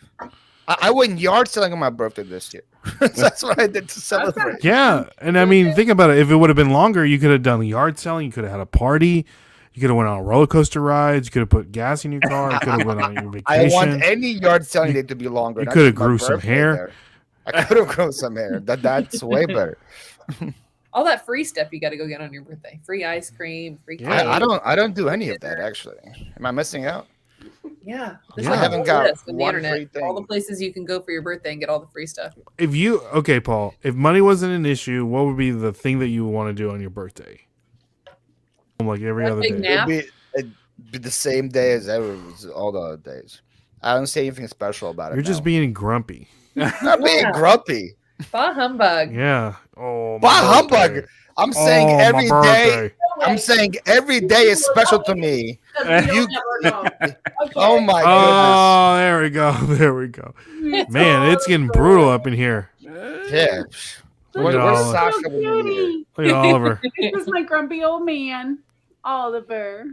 I went yard selling on my birthday this year. That's what I did to celebrate. Yeah, and I mean, think about it. If it would have been longer, you could have done yard selling. You could have had a party. You could have went on roller coaster rides. You could have put gas in your car. You could have went on your vacation. I want any yard selling day to be longer. You not could have just my grew some birthday hair. there. I could have grown some hair. That's way better. All that free stuff you got to go get on your birthday. Free ice cream, free cake. Yeah. I don't do any of that actually. Am I missing out? Yeah. Yeah. is I a haven't whole got list on the one internet. free All the thing. places you can go for your birthday and get all the free stuff. Okay, Paul, if money wasn't an issue, what would be the thing that you would want to do on your birthday? Like every That other big day. nap? It'd be the same day as all the other days. I don't say anything special about it. You're just now. being grumpy. not being Yeah. grumpy. Bah humbug. Yeah. Oh, Bah my humbug. birthday. I'm saying Oh, every my day. birthday. I'm saying every day is special to me. You- Oh my goodness. Oh, there we go. There we go. Man, it's getting brutal up in here. Yeah. Look at Where's Oliver. Sasha when you need her? Look at Oliver. This is my grumpy old man, Oliver.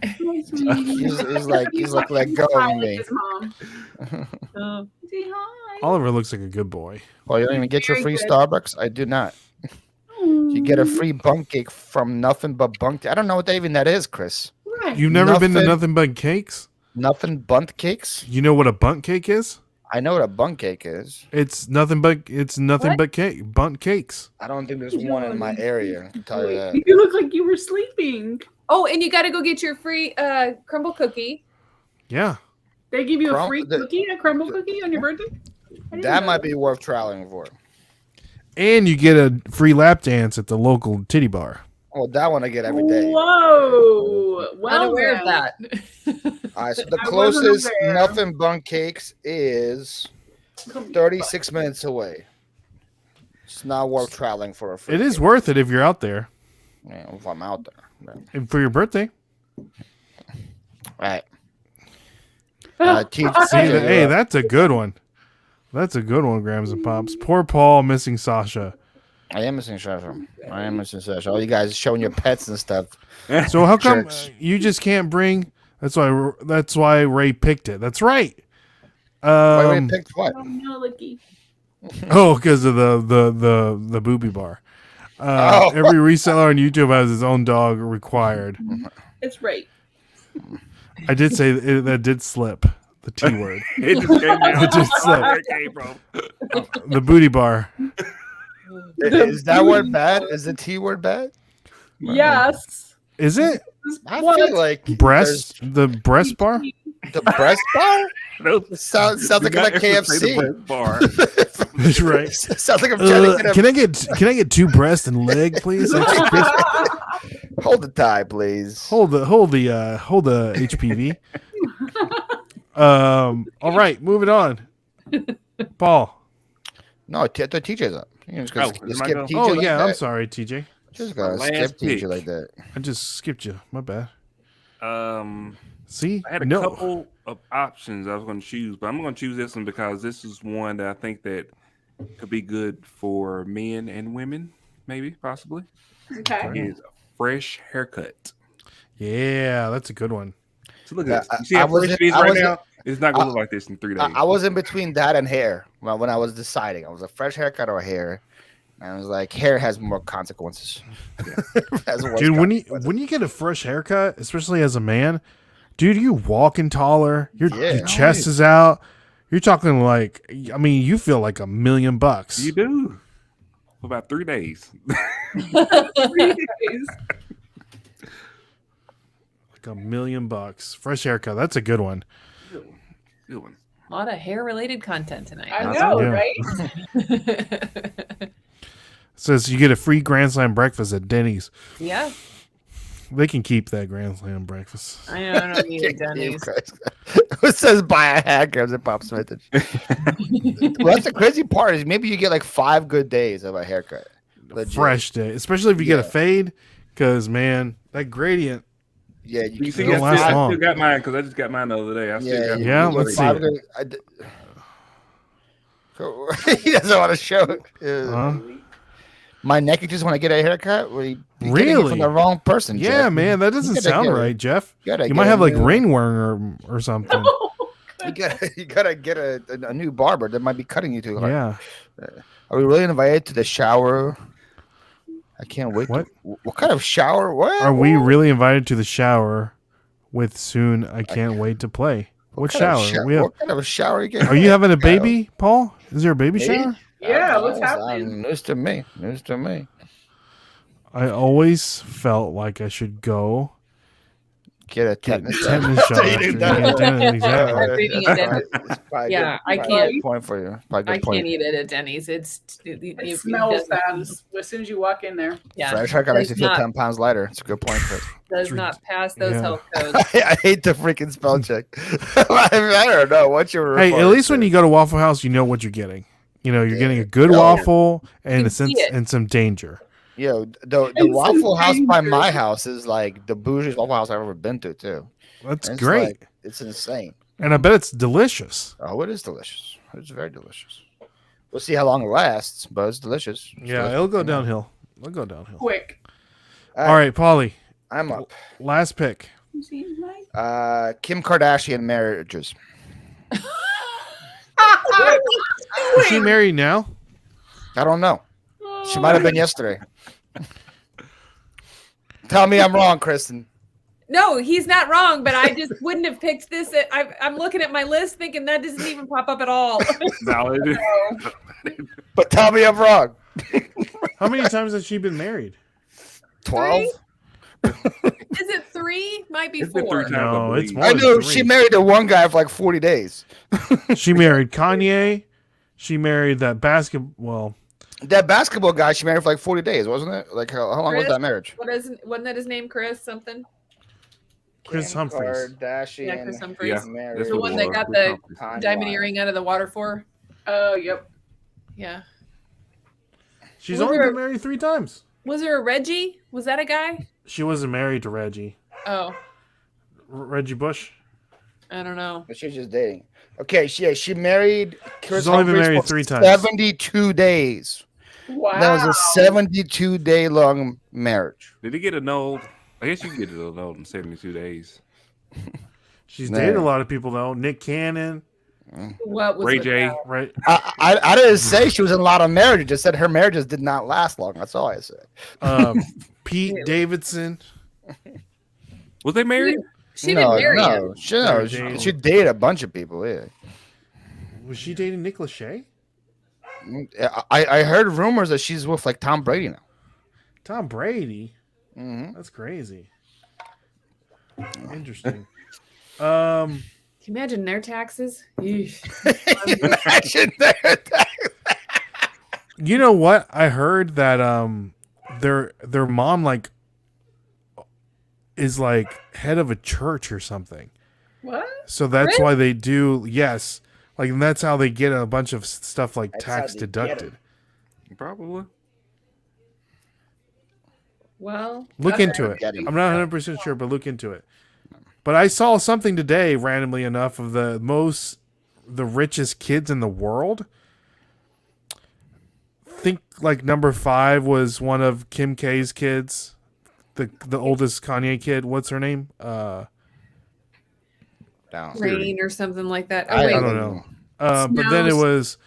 He's like let go Hi, of me. his mom. Say hi. Oliver looks like a good boy. Well, you don't even get your Very free good. Starbucks. I do not. You get a free bunk cake from Nothing But Bunk. I don't know what even that is, Chris. Right. You've never been to Nothing- Nothing But Cakes? Nothing Bunt Cakes. You know what a bunt cake is? I know what a bunk cake is. It's nothing but What? bunt cakes. I don't think there's one in my area. I can tell you that. You look like you were sleeping. Oh, and you got to go get your free crumble cookie. Yeah. They give you a Crumb- free the- cookie, a crumble cookie on your birthday? I didn't That know might be worth traveling for. And you get a free lap dance at the local titty bar. Well, that one I get every day. Whoa. Well, Unaware of then. that. All right, so the I wasn't closest aware. Nothing Bunk Cakes is 36 minutes away. It's not worth traveling for a free It is cake. worth it if you're out there. Yeah, if I'm out there. Right. And for your birthday. All right. See, hey, that's a good one. That's a good one, Grams and Pops. Poor Paul missing Sasha. I am missing Sasha. I am missing Sasha. All you guys showing your pets and stuff. So how come Jerks. you just can't bring? That's why Ray picked it. That's right. Wait, picked what? Oh, no, Licky. Oh, because of the booby bar. Oh. Every reseller on YouTube has his own dog required. It's right. I did say that did slip the T word. It just came out. It just slipped. Where it came from. The booty bar. Is that word bad? Is the T word bad? Yes. Is it? I What? feel like the breast bar. the breast bar No, sounds like I'm at KFC. Bar. That's right. Sounds like I'm trying to get Can I get 2 breasts and leg, please? hold the tie, please. hold the HPV. All right, moving on. Paul. No, I thought TJ's up. You just gonna Oh, is skip mine TJ. go? Oh like yeah, that? I'm sorry, TJ. Just gonna Last skip pick. TJ like that. I just skipped you. My bad. I See, had a couple of options I was going to choose, but I'm going to choose this one because this is one that I think that could be good for men and women, maybe, possibly. Okay. Is a fresh haircut. Yeah, that's a good one. So look Yeah, at this. You see I how was fresh in- it is I right was in- now? It's not going to look like this in 3 days. I was in between that and hair when I was deciding. I was a fresh haircut or hair. And I was like, hair has more consequences. Has worse Dude, consequences. when you get a fresh haircut, especially as a man, dude, you walking taller. Your chest is out. You're talking like, I mean, you feel like $1 million. You do. For about 3 days. 3 days. Like $1 million. Fresh haircut. That's a good one. Good one. A lot of hair related content tonight. I know, Yeah. right? Says you get a free Grand Slam breakfast at Denny's. Yeah, They can keep that Grand Slam breakfast. I know. I don't need it, Denny's. It says buy a haircut at Pop Smith. Well, that's the crazy part is maybe you get like 5 good days of a haircut. Legit. Fresh day, especially if you get a fade, because man, that gradient. Yeah, You you see, Don't last I long. still got mine because I just got mine the other day. I still got Yeah, mine. let's see five it. He doesn't want to show it. Huh? My neck just want to get a haircut. Well, you getting it Really? from the wrong person. Yeah, Jeff. man, that doesn't gotta sound get it. right, Jeff. gotta You might get have a like new- ringworm or something. You gotta get a new barber that might be cutting you too hard. Yeah. Are we really invited to the shower? I can't wait. What? What kind of shower? What? Are we really invited to the shower with soon? I can't wait to play. What kind of shower? We have. What kind of a shower you getting? Are you having a baby, Paul? Is there a baby Me? shower? Yeah, what's That's happening? News to me. News to me. I always felt like I should go Get a get tetanus shot. tetanus shot. You after do you that. get tetanus, exactly. I'm reading it, Dennis. It's probably Yeah, good- I probably can't- good point for you. Probably I good point. can't eat it at Denny's. It smells bad as soon as you walk in there. Yeah, Fresh haircut makes you does feel not- 10 pounds lighter. It's a good point, Chris. does not pass those Yeah. health codes. I hate the freaking spell check. I don't know what you're. Hey, at referring least when to. you go to Waffle House, you know what you're getting. You know, you're getting a good Yeah. waffle and You a sense see it. and some danger. Yo, the It's Waffle House by danger. my house is like the bougiest Waffle House I've ever been to, too. That's It's great. like- it's insane. And I bet it's delicious. Oh, it is delicious. It's very delicious. We'll see how long it lasts, but it's delicious. It's Yeah, delicious. it'll go downhill. It'll go downhill. Quick. All right, Paulie, I'm up. last pick. Kim Kardashian marriages. Is she married now? I don't know. She might have been yesterday. Tell me I'm wrong, Kristen. No, he's not wrong, but I just wouldn't have picked this. I'm looking at my list thinking that doesn't even pop up at all. Valid. But tell me I'm wrong. How many times has she been married? 12? Is it 3? Might be It's been 4. 3 times. No, it's more. I than know 3. she married the one guy for like 40 days. She married Kanye. She married that basketball. Well, That basketball guy she married for like 40 days, wasn't it? Like how long was Chris? that marriage? Wasn't that his name? Chris something? Chris Kim Humphries. Kardashian Yeah, Chris Humphries. Yeah, married that's The what one it that got was. the Kanye diamond West. earring out of the water for. Oh, yep. Yeah. She's Was only there- been married 3 times. Was there a Reggie? Was that a guy? She wasn't married to Reggie. Oh, Reggie Bush. I don't know. But she's just dating. Okay, she married Chris She's only been Humphries married for 3 times. 72 days. Wow. That was a 72-day long marriage. Did he get annulled? I guess you can get it annulled in 72 days. She's Man. dated a lot of people though. Nick Cannon, What was Ray with J. that? right? I didn't say she was in a lot of marriages. I just said her marriages did not last long. That's all I said. Pete Davidson. Was they married? She didn't marry him. no, she dated a bunch of people. Yeah. Was she dating Nick Lachey? I heard rumors that she's with like Tom Brady now. Tom Brady. Mm-hmm. That's crazy. Interesting. Can you imagine their taxes? Yeesh. Imagine that. You know what? I heard that their mom like is like head of a church or something. What? So that's Really? why they do like, and that's how they get a bunch of stuff like That's tax how they get deducted. Probably. Well, Look okay. into it. Get him. I'm not 100% sure, but look into it. But I saw something today, randomly enough, of the richest kids in the world. Think like number 5 was one of Kim K's kids, the oldest Kanye kid. What's her name? Down. Rain or something like that. I Oh, wait. I don't know. But then it Snows. was.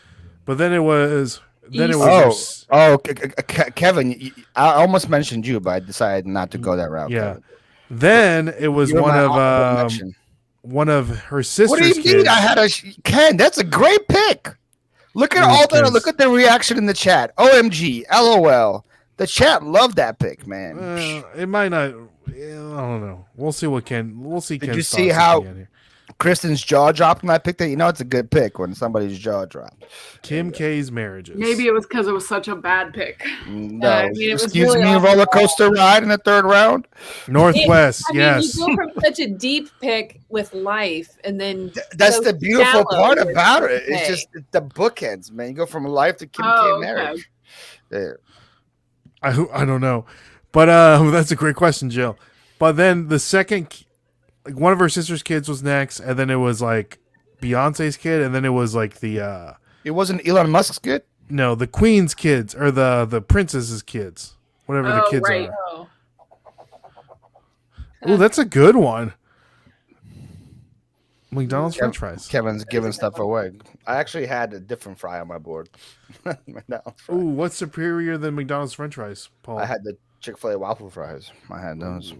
Kevin, I almost mentioned you, but I decided not to go that route. Yeah. Kevin. Then it was You're one my of honorable mention. one of her sister's What do you kids. mean? I had Ken. That's a great pick. Look at look at the reaction in the chat. OMG, LOL. The chat loved that pick, man. It might not. I don't know. We'll see what Ken. We'll see. Did Ken's you see thoughts at how the end here. Kristen's jaw dropped when I picked it? You know it's a good pick when somebody's jaw dropped. Kim K's marriages? Maybe it was because it was such a bad pick. No, I mean, it was excuse really me, awful. roller coaster ride in the 3rd round. Northwest. I mean, Yes. you go from such a deep pick with life, and then That's so the beautiful shallow part with about it. It's K. just the bookends, man. You go from life to Kim Oh, K marriage. There. I don't know, but that's a great question, Jill. But then the second, like one of her sister's kids was next, and then it was like Beyonce's kid, and then it was like the It wasn't Elon Musk's kid. no, the Queen's kids or the princess's kids, whatever the Oh, kids right. are. oh, Oh, that's a good one. McDonald's Kev- French fries. Kevin's giving stuff away. I actually had a different fry on my board. McDonald's fry. Ooh, what's superior than McDonald's French fries, Paul? I had the Chick-fil-A waffle fries. I had those.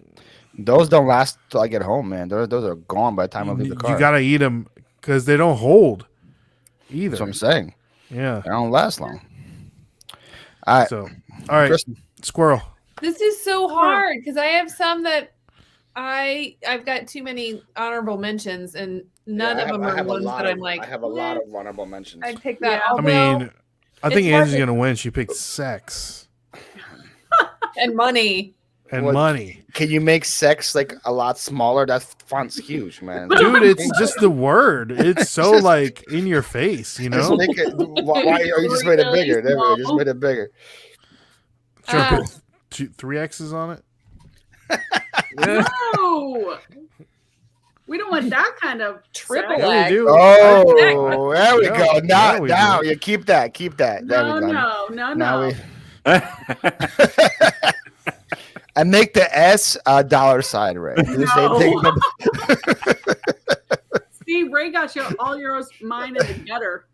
Those don't last till I get home, man. Those are gone by the time I leave the car. You gotta eat them because they don't hold either. That's what I'm saying. Yeah. They don't last long. All right. So, all right, Kristen. squirrel. this is so hard because I have some that I've got too many honorable mentions, and none of them are ones that I'm like. I have a lot of honorable mentions. I'd pick that. Yeah. I Although- mean, I think it's hard Angie's to- gonna win. She picked sex and money. and What- money, Can you make sex like a lot smaller? That font's huge, man. dude. It's just the word. It's so like in your face, you Just know. make it, why you just made it bigger? There we go. Just made it bigger. Sure, Uh, put 3 X's on it. No. We don't want that kind of Triple sex. Yeah, we X. do. Oh, there we Yeah, go. Now, yeah, we now do. you keep that. Keep that. There No, we go. no. Now we and make the S a dollar sign, Ray. Do the same thing. See, Ray got you all yours, mine in the gutter.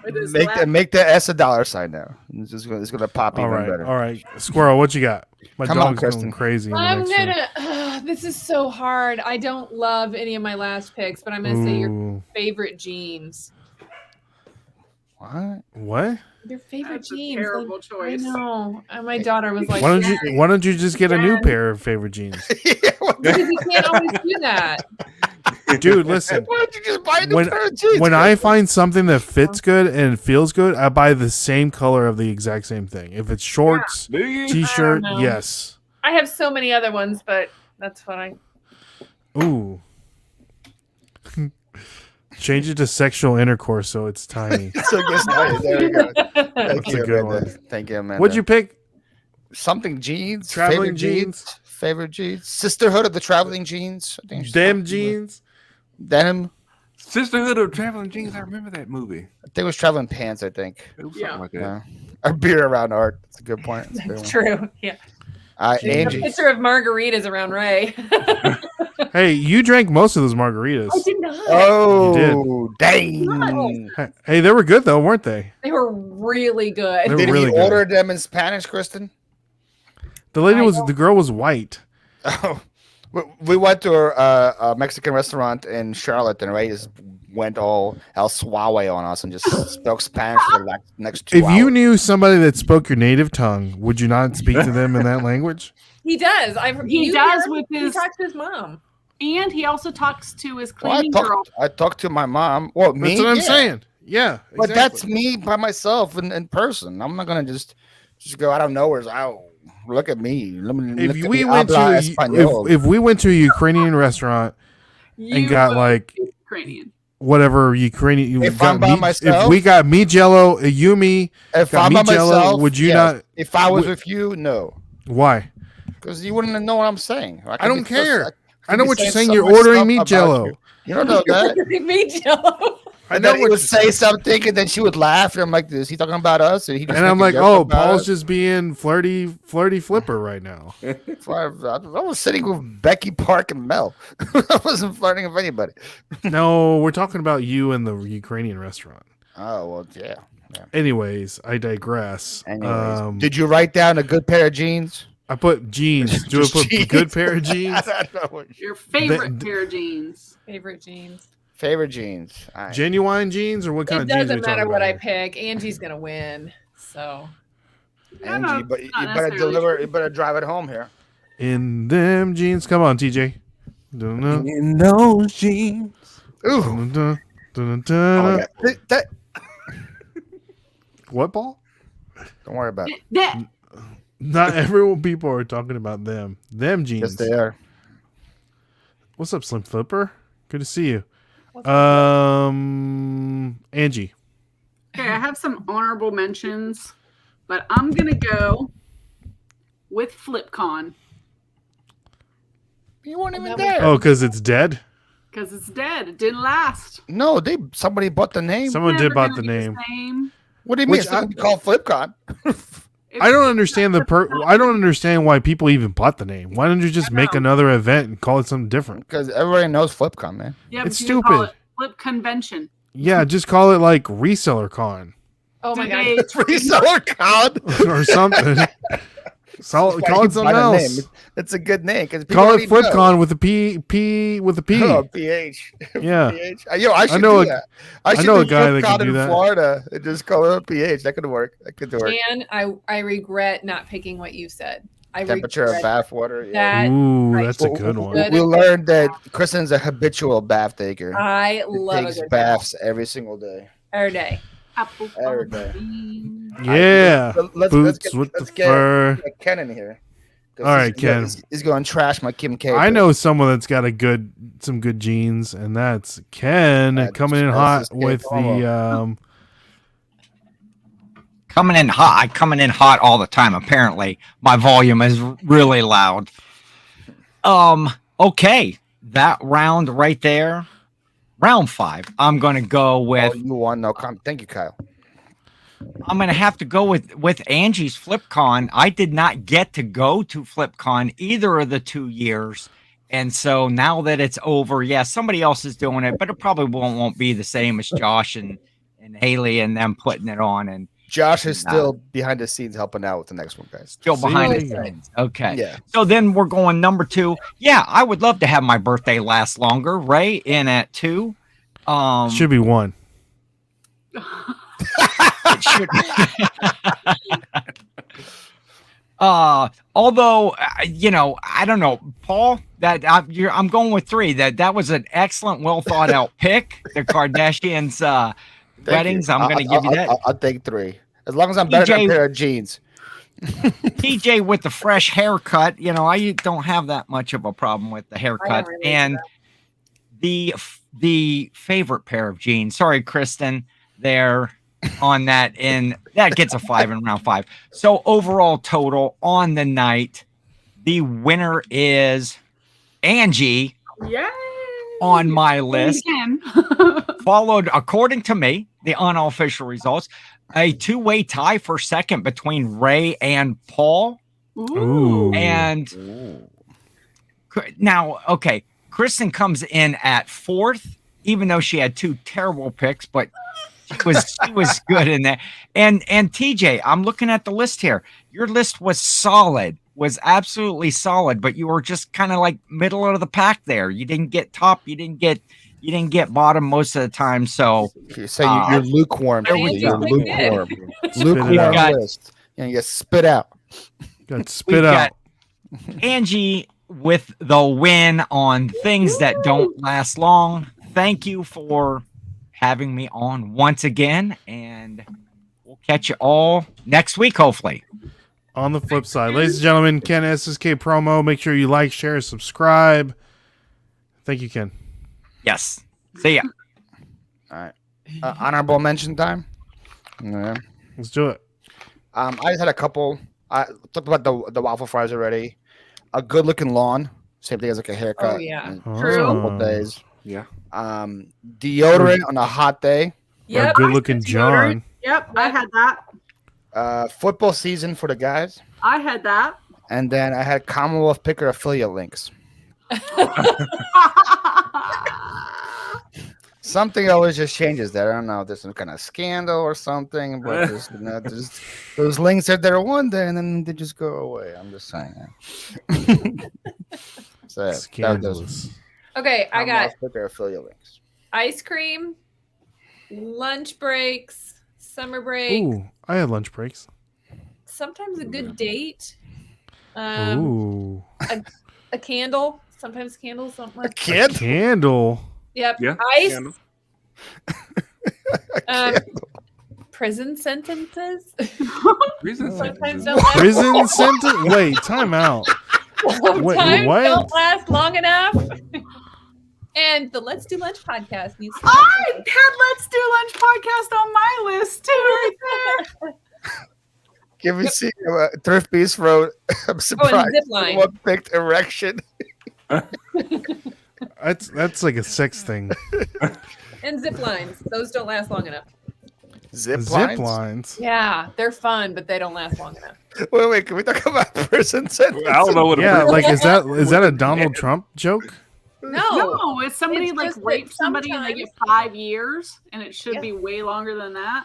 With his Make left. make the S a dollar sign now. It's gonna pop All even right, better. all right. Squirrel, what you got? My Come on, dog's going Kristen. crazy. In the I'm next room. gonna. This is so hard. I don't love any of my last picks, but I'm gonna say your Ooh. favorite jeans. What? What? Your favorite That's a jeans. terrible like, choice. I know. And my daughter was like, Why don't "Yes," you? Why don't you just get a new Again. pair of favorite jeans, because you can't always do that. dude? Listen. Why don't you just buy a new When- pair of jeans? When I Kristen? find something that fits good and feels good, I buy the same color of the exact same thing. If it's shorts, Do you? t-shirt, know. yes. I have so many other ones, but that's what I. Ooh. Change it to sexual intercourse so it's tiny. So guess what? There we go. Thank That's a you, good Amanda. one. Thank you, Amanda. What'd you pick? Something jeans? Traveling favorite jeans? Favorite jeans? Sisterhood of the Traveling Jeans? I think it's Them something jeans? Denim? Sisterhood of Traveling Jeans. I remember that movie. I think it was Traveling Pants, I think. It was Yeah. something like that. Yeah. Or beer around art. That's a good point. That's a good That's one. true. Yeah. There's A Angie. picture of margaritas around Ray. Hey, you drank most of those margaritas. I did not. Oh, dang. Hey, they were good though, weren't they? They were really good. They were Did really he good. order them in Spanish, Kristen? The girl was white. Oh, we went to a Mexican restaurant in Charlotte, and Ray just went all El Suave on us and just spoke Spanish for the next 2 If hours. you knew somebody that spoke your native tongue, would you not speak to them in that language? He does. He does with He his. talks to his mom. And he also talks to his Well, cleaning girl. I talked to my mom. Well, me. That's what I'm yeah. saying. Yeah, But exactly. that's me by myself in person. I'm not gonna just go out of nowhere. Oh, look at me. If we went to if we went to a Ukrainian restaurant and got would like be Ukrainian. whatever Ukrainian, you If got I'm by meat, myself? if we got meat jello, Yumi, if got I'm meat by jello, myself, would you yes. not? If I was with you, no, Why? because you wouldn't know what I'm saying. I don't care. I could know be what you're saying. so You're much ordering stuff meat about jello. You don't know that. Me, Jello. I And know then he what would you're say something, and then she would laugh, and I'm like, "Is he talking about us?" Or he just And I'm make a like, joke oh, about Paul's us? just being flirty flipper right now. I was sitting with Becky, Park, and Mel. I wasn't flirting with anybody. No, we're talking about you in the Ukrainian restaurant. Oh well, yeah. Anyways, I digress. Anyways, did you write down a good pair of jeans? I put jeans. Do I Just put jeans. good pair of jeans? I don't know what- Your favorite The- pair of jeans. Favorite jeans. Favorite jeans. All right. Genuine jeans or what kind It of jeans? doesn't are we talking matter what about I here? pick. Angie's gonna win. So Angie, but you not better necessarily deliver. true. You better drive it home here. In them jeans. Come on, TJ. Don't know. In those jeans. Ooh. Dun, dun, dun, dun, Oh, dun. yeah. What, Paul? Don't worry about it. That Not everyone. People are talking about them. Them Yes, jeans. they are. What's up, Slim Flipper? Good to see you. What's Angie. okay, I have some honorable mentions, but I'm gonna go with FlipCon You weren't even That there. Oh, because it's dead. because it's dead. It didn't last. No, somebody bought the name. Someone Never did bought gonna the be name. same. What do you mean? Which It's not gonna be called FlipCon. I don't understand I don't understand why people even bought the name. Why don't you just make another event and call it something different? Because everybody knows FlipCon, man. Yeah, It's but you call stupid. it Flip Convention. Yeah, just call it like Reseller Con oh my Did god. they- Reseller Con. or something. Call it something else. It's a good name because Call it FlipCon with a P with a P. Oh, PH. Yeah. PH. Yo, I should know do a- that. I should know a do guy that FlipCon can do in that. Florida and just call it PH. That could work. That could work. And I regret not picking what you said. I Temperature of regret bath water. Yeah. that. Ooh, right. that's a good one. Good. We learned that Kristen's a habitual bath taker. I He love a takes good baths every single day. every day. Apple Every pie. day. Yeah. Let's Boots get, with let's the get, fur. get Ken in here. 'Cause All right, he's- Ken. He's going to trash my Kim K. I know someone that's got some good jeans, and that's Ken That's coming in just hot escape with the Coming in hot. I coming in hot all the time. Apparently, my volume is really loud. Okay, that round right there, round 5. I'm gonna go with. Oh, you won. No, thank you, Kyle. I'm gonna have to go with Angie's FlipCon. I did not get to go to FlipCon either of the 2 years, and so now that it's over, yeah, somebody else is doing it, but it probably won't be the same as Josh and Haley and them putting it on and Josh is still behind the scenes helping out with the next one, guys. still behind there the you go. scenes. Okay. Yeah. So then we're going number 2. Yeah, I would love to have my birthday last longer, right? In at 2. should be 1. It should. Although I don't know, Paul. That I'm going with 3. That was an excellent, well thought out pick. The Kardashians Thank weddings. you. I'm going to give you that. I'll take 3. As long as I'm better than TJ a pair of jeans. TJ with the fresh haircut. I don't have that much of a problem with the haircut relate to and the favorite pair of jeans. Sorry, Kristen. There on that, and that gets a 5 in round 5. So overall total on the night, the winner is Angie Yay! on my list, Again. followed, according to me, the unofficial results, a 2-way tie for second between Ray and Paul. Ooh. And now, okay, Kristen comes in at 4th, even though she had 2 terrible picks, but she was good in that. And TJ, I'm looking at the list here. Your list was solid, was absolutely solid, but you were just kind of like middle of the pack there. You didn't get top, you didn't get bottom most of the time. So You're lukewarm. there we TJ. You're go. lukewarm. Spit it Lukewarm out. got- list. And you spit out. Got we've spit out. got Angie with the win on things that don't last long. Thank you for having me on once again, and we'll catch you all next week, hopefully. On the flip side, ladies and gentlemen, Ken SSK promo. Make sure you like, share, subscribe. Thank you, Ken. Yes. See ya. All right. Honorable mention time. Yeah. Let's do it. I just had a couple. I talked about the waffle fries already. A good looking lawn. Same thing as like a haircut. Oh, yeah. in True. a couple days. Yeah. Deodorant on a hot day. A Yep. good looking John. Yep, I had that. Football season for the guys. I had that. And then I had Commonwealth Picker affiliate links. Something always just changes there. I don't know if there's some kind of scandal or something, but just, just those links are there one day and then they just go away. I'm just saying. So Scandalous. Okay, I got Picker affiliate links. ice cream, lunch breaks, summer break, Ooh, I had lunch breaks. sometimes a good date, Ooh, a candle, sometimes candles, something like Kid? candle. Yep. Yeah. Ice, Candle. prison sentences. Reason Sometimes sentences. don't last, Prison sentence. Wait, time out. sometimes what? don't last long enough. And the Let's Do Lunch podcast needs to I had Let's Do Lunch podcast on my list too, right there. Can we see Thrift Beast wrote, I'm surprised Zipline. someone picked erection. That's like a sex thing. and zip lines. Those don't last long enough. Zip Zip lines? lines. Yeah, they're fun, but they don't last long enough. Wait, can we talk about prison sentence? I don't know what. Yeah, a like is that a Donald Trump joke? No, it's somebody It's like just that raped somebody and they get 5 years, and it should Yeah. be way longer than that.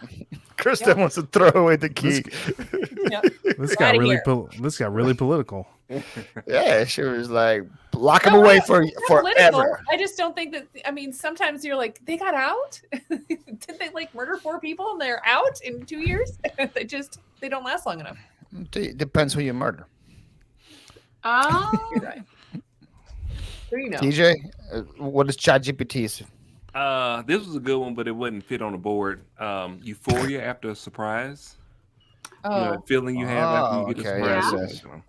Kristen wants to throw away the key. This Get got outta really here. this got really political. Yeah, she was like, lock him No, away it's for not political. forever. I just don't think that. I mean, sometimes you're like, they got out. Did they like murder 4 people and they're out in 2 years? they don't last long enough. Depends who you murder. Oh, You're right. Who do you know? TJ, what is ChatGPT? This was a good one, but it wouldn't fit on the board. Euphoria after a surprise. You know, that feeling you have after you get a okay, surprise. yes, You know.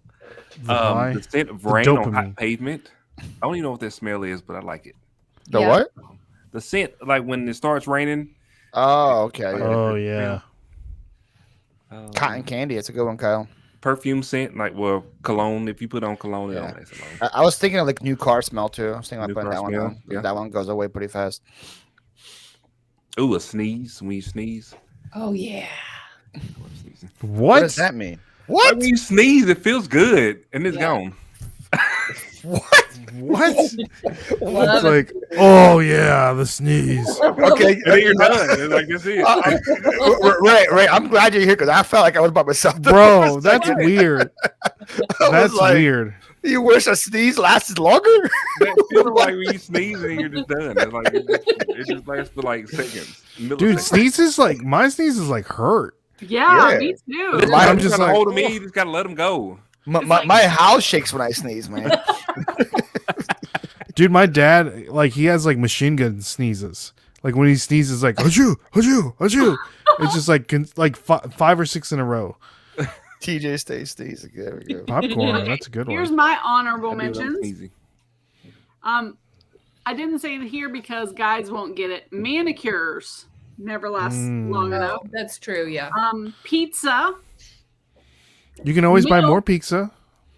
The high. The scent of The rain on dopamine. hot pavement. I don't even know what that smell is, but I like it. The Yeah. what? The scent, like when it starts raining. Oh, okay. Yeah. Oh yeah. Cotton candy. It's a good one, Kyle. Perfume scent, like cologne. If you put on cologne, it Yeah. don't last long. I was thinking of like new car smell too. I was thinking New about putting car that one smell, on. yeah. That one goes away pretty fast. Ooh, a sneeze. When you sneeze. Oh yeah. What What? does that mean? Like when you sneeze, it feels good, and it's gone. What? What? Love It's it. like, oh yeah, the sneeze. Okay, And then you're done. It's like that's it. Right. I'm glad you're here because I felt like I was by myself. Bro, that's weird. I was That's like, weird. You wish a sneeze lasted longer? That feeling like when you sneeze and you're just done. It's like it just lasts for like seconds. Dude, milliseconds. sneezes like my sneezes like hurt. yeah, Yeah. me too. I'm I'm just just like like- hold them in. You just gotta let them go. My house shakes when I sneeze, man. Dude, my dad, like, he has like machine gun sneezes. Like when he sneezes, like achoo, achoo, achoo. It's just like 5 or 6 in a row. TJ stays sneezing. There we go. Popcorn, that's a good Here's one. my honorable I do love mentions. sneezing. I didn't say it here because guys won't get it. Manicures never last long enough. Oh, that's true. Yeah. Pizza, You can always buy Milk. more pizza.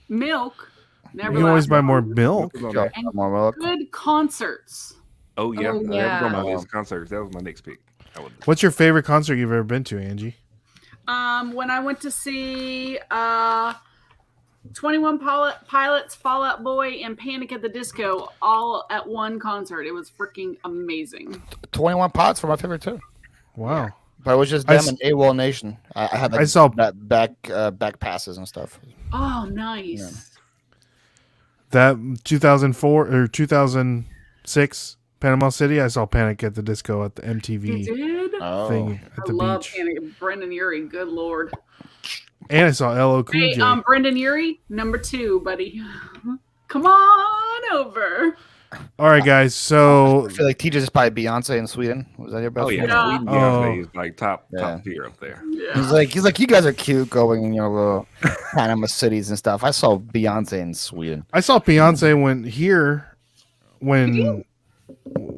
milk, never You can always last buy long more enough. milk. Go, And more milk. good concerts. Oh yeah, Oh, that was yeah. on my list. Concerts. That was my next pick. What's your favorite concert you've ever been to, Angie? When I went to see 21 Pilots, Fall Out Boy, and Panic at the Disco all at one concert. It was freaking amazing. 21 Pots for my favorite too. Wow. But it was just I them and AWOL Nation. I had like I saw- that back passes and stuff. Oh, nice. That 2004 or 2006 Panama City, I saw Panic at the Disco at the You MTV did? Oh, thing at I the love beach. Panic. Brendan Urie. Good Lord. And I saw LL Cool Hey, J. Brendan Urie, number 2, buddy. Come on over. All right, guys. So I feel like TJ's is probably Beyonce in Sweden. Was that your best Oh yeah, friend? Yeah. Sweden Oh. Beyonce is like top Yeah. tier up there. Yeah. He's like, you guys are cute going in your little Panama cities and stuff. I saw Beyonce in Sweden. I saw Beyonce when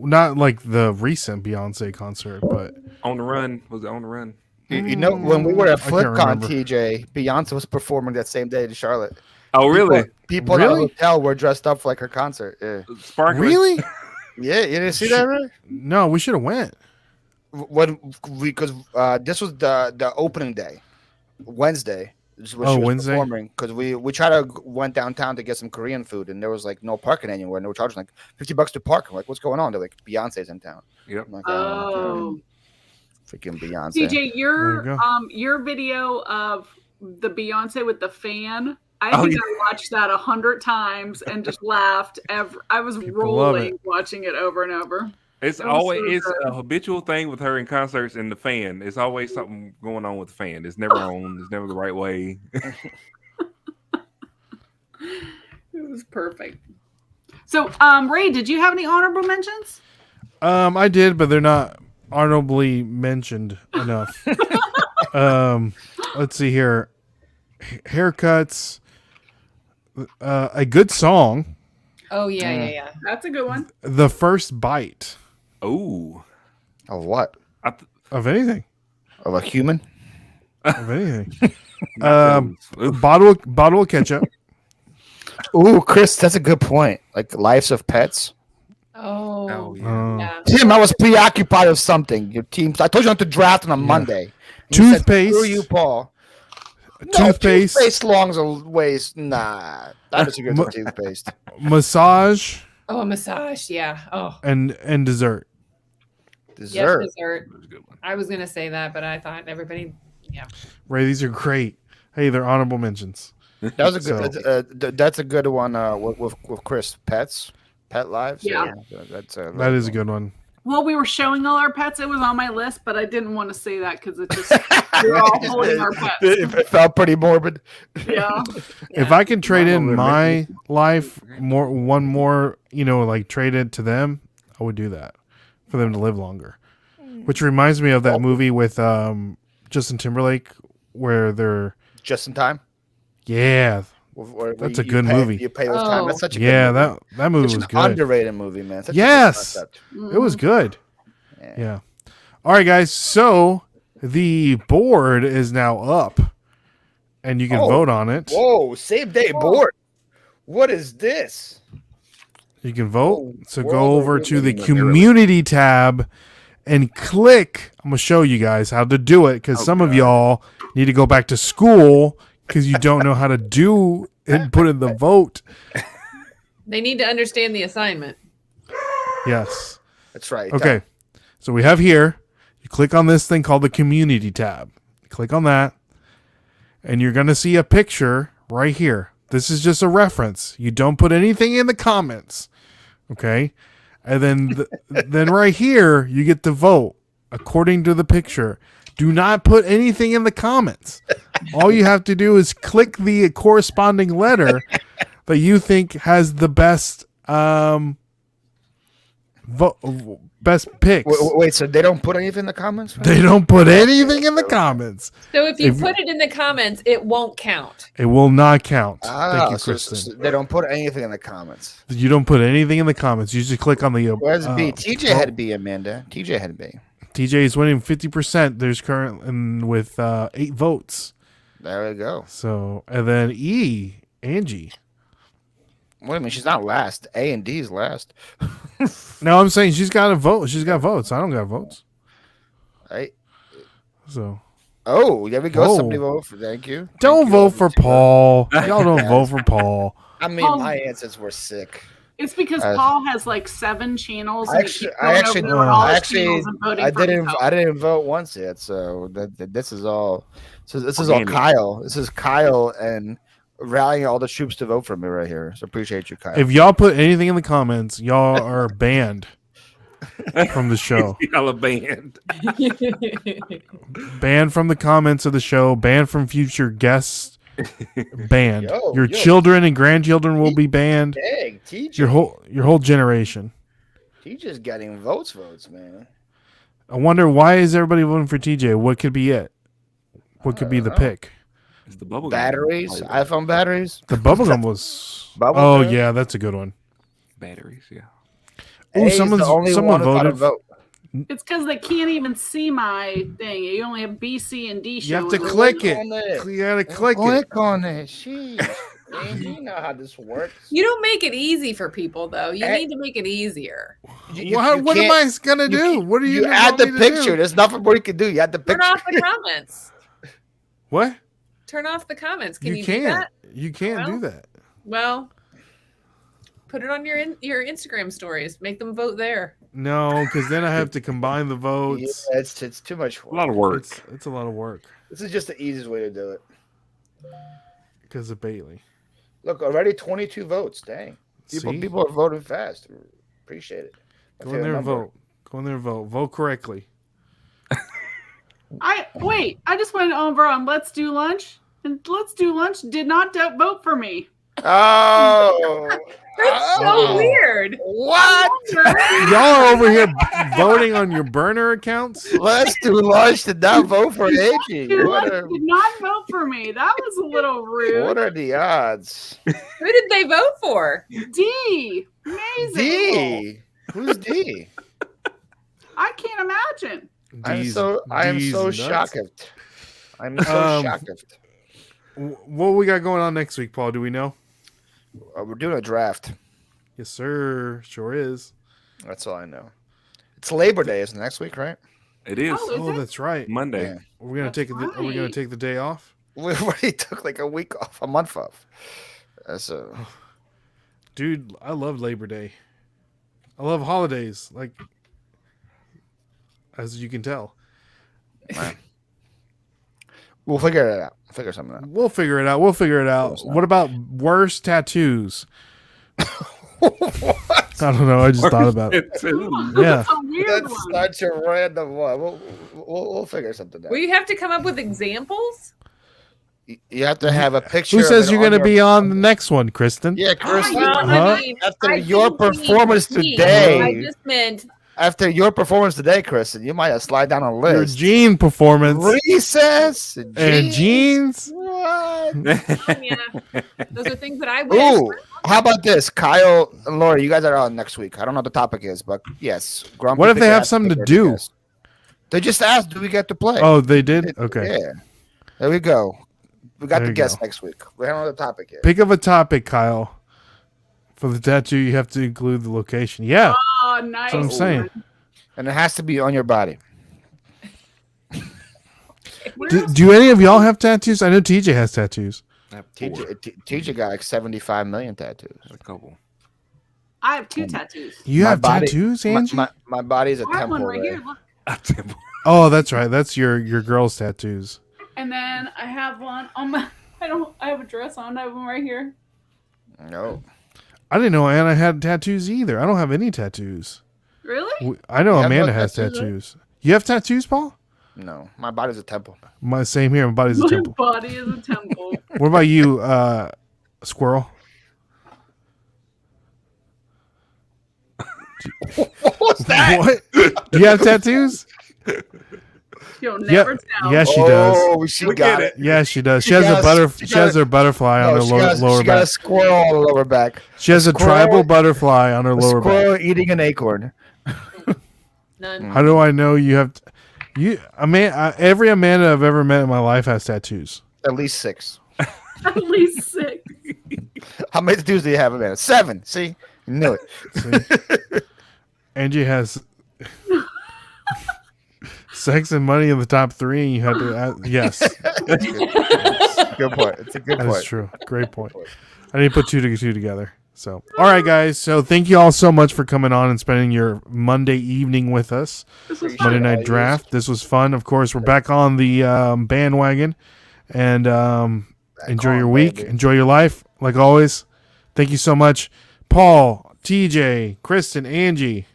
not like the recent Beyonce concert, but On the Run, was it On the Run? You know, when we were at I can't FlipCon, remember. TJ, Beyonce was performing that same day in Charlotte. Oh really? People at Really? the hotel were dressed up for like her concert. Yeah, Sparkling. really? yeah, you didn't see that, right? No, we should have went. Because this was the opening day, Wednesday. This is when Oh, she was Wednesday? performing because we went downtown to get some Korean food and there was like no parking anywhere and they were charging like $50 to park. I'm like, what's going on? They're like, Beyonce's in town. Yep. I'm like, Oh. freaking Beyonce. TJ, There you your go. your video of the Beyonce with the fan. I Oh, think yeah. I watched that 100 times and just laughed. I was People love rolling watching it over and over. It's That was always so it's good. a habitual thing with her in concerts and the fan. It's always something going on with the fan. It's never on. It's never the right way. It was perfect. So, Ray, did you have any honorable mentions? I did, but they're not honorably mentioned enough. Let's see here. Haircuts. A good song. Oh yeah. That's a good one. The First Bite Oh, Of what? of anything. Of a human? Of anything. Oof. Bottle of ketchup. Ooh, Chris, that's a good point. Like Lives of Pets. Oh, Oh yeah. yeah. Tim, I was preoccupied with something. Your team. I told you not to draft on a Monday. You said, Toothpaste. Screw you, Paul. No, Toothpaste. toothpaste longs are ways. Nah, that is a good Mu- toothpaste. Massage Oh, a massage. Yeah. Oh, and dessert. Dessert. yes, dessert. That was a good one. I was gonna say that, but I thought everybody. Yeah. Ray, these are great. Hey, they're honorable mentions. That was a good. That's a good one. With Chris, pet lives. Yeah. That's That is a good one. Well, we were showing all our pets. It was on my list, but I didn't want to say that because it just we're all holding our pets. It felt pretty morbid. Yeah. If I can trade in Honorable my mentions. life one more, like trade it to them, I would do that for them to live longer. Which reminds me of that movie with Justin Timberlake where they're Just in time. yeah, Where That's a you good pay- movie. You pay those time. Oh. That's such a yeah, good movie. that movie Such was an good. underrated movie, man. Such a good Yes. concept. It was good. Yeah. Yeah. All right, guys. So the board is now up, and you can Oh. vote on it. Whoa, same day board. What is this? You can vote. Oh, So world go of over to the women. community tab and click. I'm gonna show you guys how to do it because some of y'all need to go back to school because you don't know how to do and put in the vote. They need to understand the assignment. Yes. That's right. Okay. So we have here. You click on this thing called the community tab. Click on that, and you're gonna see a picture right here. This is just a reference. You don't put anything in the comments. Okay. And then then right here you get to vote according to the picture. Do not put anything in the comments. All you have to do is click the corresponding letter that you think has the best best picks. Wait, so they don't put anything in the comments? They don't put anything in the comments. So if you If- put it in the comments, it won't count. It will not count. Thank you, so Kristen. they don't put anything in the comments. You don't put anything in the comments. You just click on the. Where's B? TJ had B, Amanda. TJ had B. TJ is winning 50%. There's current with 8 votes. There we go. So and then E, Angie. Wait a minute, she's not last. A and D is last. No, I'm saying she's got a vote. She's got votes. I don't got votes. Right. So Oh, there we go. Whoa. Somebody vote for. Thank you. don't Thank you, vote for Mr. Paul. Y'all don't vote for Paul. I mean, Paul- my answers were sick. It's because Uh, Paul has like 7 channels. And he keeps I going actually, over there on all I his actually, channels and voting I for didn't, himself. I didn't vote once yet. So this is all. So this is all Organic. Kyle. This is Kyle and rallying all the troops to vote for me right here. So appreciate you, Kyle. If y'all put anything in the comments, y'all are banned from the show. Y'all a band. Banned from the comments of the show. Banned from future guest Banned. Yo, Your yo. children and grandchildren will be banned. Dang, TJ. Your whole generation. TJ's getting votes, man. I wonder why is everybody voting for TJ? What could be it? What could be the pick? It's the bubble Batteries, gum. iPhone batteries. The bubblegum was. Bubble Oh gum? yeah, that's a good one. Batteries, yeah. Oh, A's the only someone one who got a voted. vote. It's because they can't even see my thing. You only have B, C, and D You have showing. to click it. on it. You gotta click it. Click on it. Sheesh. Man, you know how this works. You don't make it easy for people, though. You Eh. need to make it easier. What am I gonna do? What are you? You gonna add want the me to do? picture. There's nothing more you can do. You add the Turn picture. off the comments. What? Turn off the comments. Can you, do can't. that? You can't do that. Well, put it on your Instagram stories. Make them vote there. No, because then I have to combine the Yeah, votes. it's too much A work. lot of work. It's a lot of work This is just the easiest way to do it. because of Bailey. Look, already 22 votes. Dang. See? People are voting fast. Appreciate it. Go in there and vote. Go in there and vote. Vote correctly. I just went over on Let's Do Lunch, and Let's Do Lunch did not vote for me. Oh. That's so Oh. weird. What? Y'all are over here voting on your burner accounts. Let's Do Lunch did not vote for Do Angie. Lunch did not vote for me. That was a little rude. What are the odds? Who did they vote for? D. Amazing. D. Who's D? I can't imagine. I am D's- so D's nuts. shocked. I'm so shocked. What we got going on next week, Paul? Do we know? We're doing a draft. Yes, sir. Sure is. That's all I know. It's Labor Day, isn't it, next week, right? It is Oh, is Oh, it? that's right. Monday. Yeah. Are we gonna That's take? Are we gonna right. take the day off? We already took like a week off, a month off. So Dude, I love Labor Day. I love holidays, like as you can tell. we'll figure it out. Figure something out. We'll figure it out. We'll figure it out. What about worst tattoos? I don't know. I just thought about it. Yeah. That's a weird That's one. such a random one. We'll figure something out. Will you have to come up with examples? You have to have a picture. Who of says it you're going to your- be on the next one, Kristen? Yeah, Kristen. Well, Huh? I mean, After I your didn't mean performance me. today. I just meant After your performance today, Kristen, you might have slide down a Your list. jean performance Recess and jeans. What? yeah. Those are things that I wish. Ooh, how about this, Kyle and Laura? You guys are on next week. I don't know what the topic is, but yes. Grumpy What if they Picker have asked something to if do? guest. They just asked, "Do we get to play?" Oh, they did? Okay. Yeah. There we go. We got There the you guest go. next week. We don't know the topic yet. Pick up a topic, Kyle. For the tattoo, you have to include the location. Yeah. Oh, nice. That's what I'm saying. And it has to be on your body. Do any of y'all have tattoos? I know TJ has tattoos. I have four. TJ got like 75 million tattoos. A couple. I have 2 tattoos. You My have body- tattoos, My, Angie? my body's a I have one temple. right Ray. here. Look. A temple. Oh, that's right. That's your girl's tattoos. And then I have one on my. I have a dress on. I have one right here. No. I didn't know Anna had tattoos either. I don't have any tattoos. Really? I know You have no Amanda has tattoos, right? tattoos. You have tattoos, Paul? No. My body's a temple. My same here. My body's a My temple. body is a temple. What about you, Squirrel? What's that? What? Do you have tattoos? You'll never Yep. tell. Yes, she does. Oh, she Look got at it. Yeah, she does. She She has got a a- she has her butterfly on No, her she lower, got, lower she got a back. squirrel on her lower back. She has a squirrel- tribal butterfly on her A lower back. squirrel eating an acorn. None. How do I know you have? You, every Amanda I've ever met in my life has tattoos. At least 6. At least 6. How many tattoos do you have, Amanda? 7. See? You knew it. See? Angie has sex and money in the top 3, and you had to. Yes, Good point. It's a good that is point. true. Great point. I didn't put 2 to 2 together. So, all right, guys. So, thank you all so much for coming on and spending your Monday evening with us. This was Monday fun. Night Draft. This was fun. Of course, we're back on the bandwagon, and enjoy your on, week. baby. Enjoy your life, like always. Thank you so much, Paul, TJ, Kristen, Angie.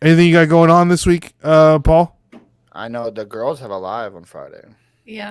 Anything you got going on this week, Paul? I know the girls have a live on Friday.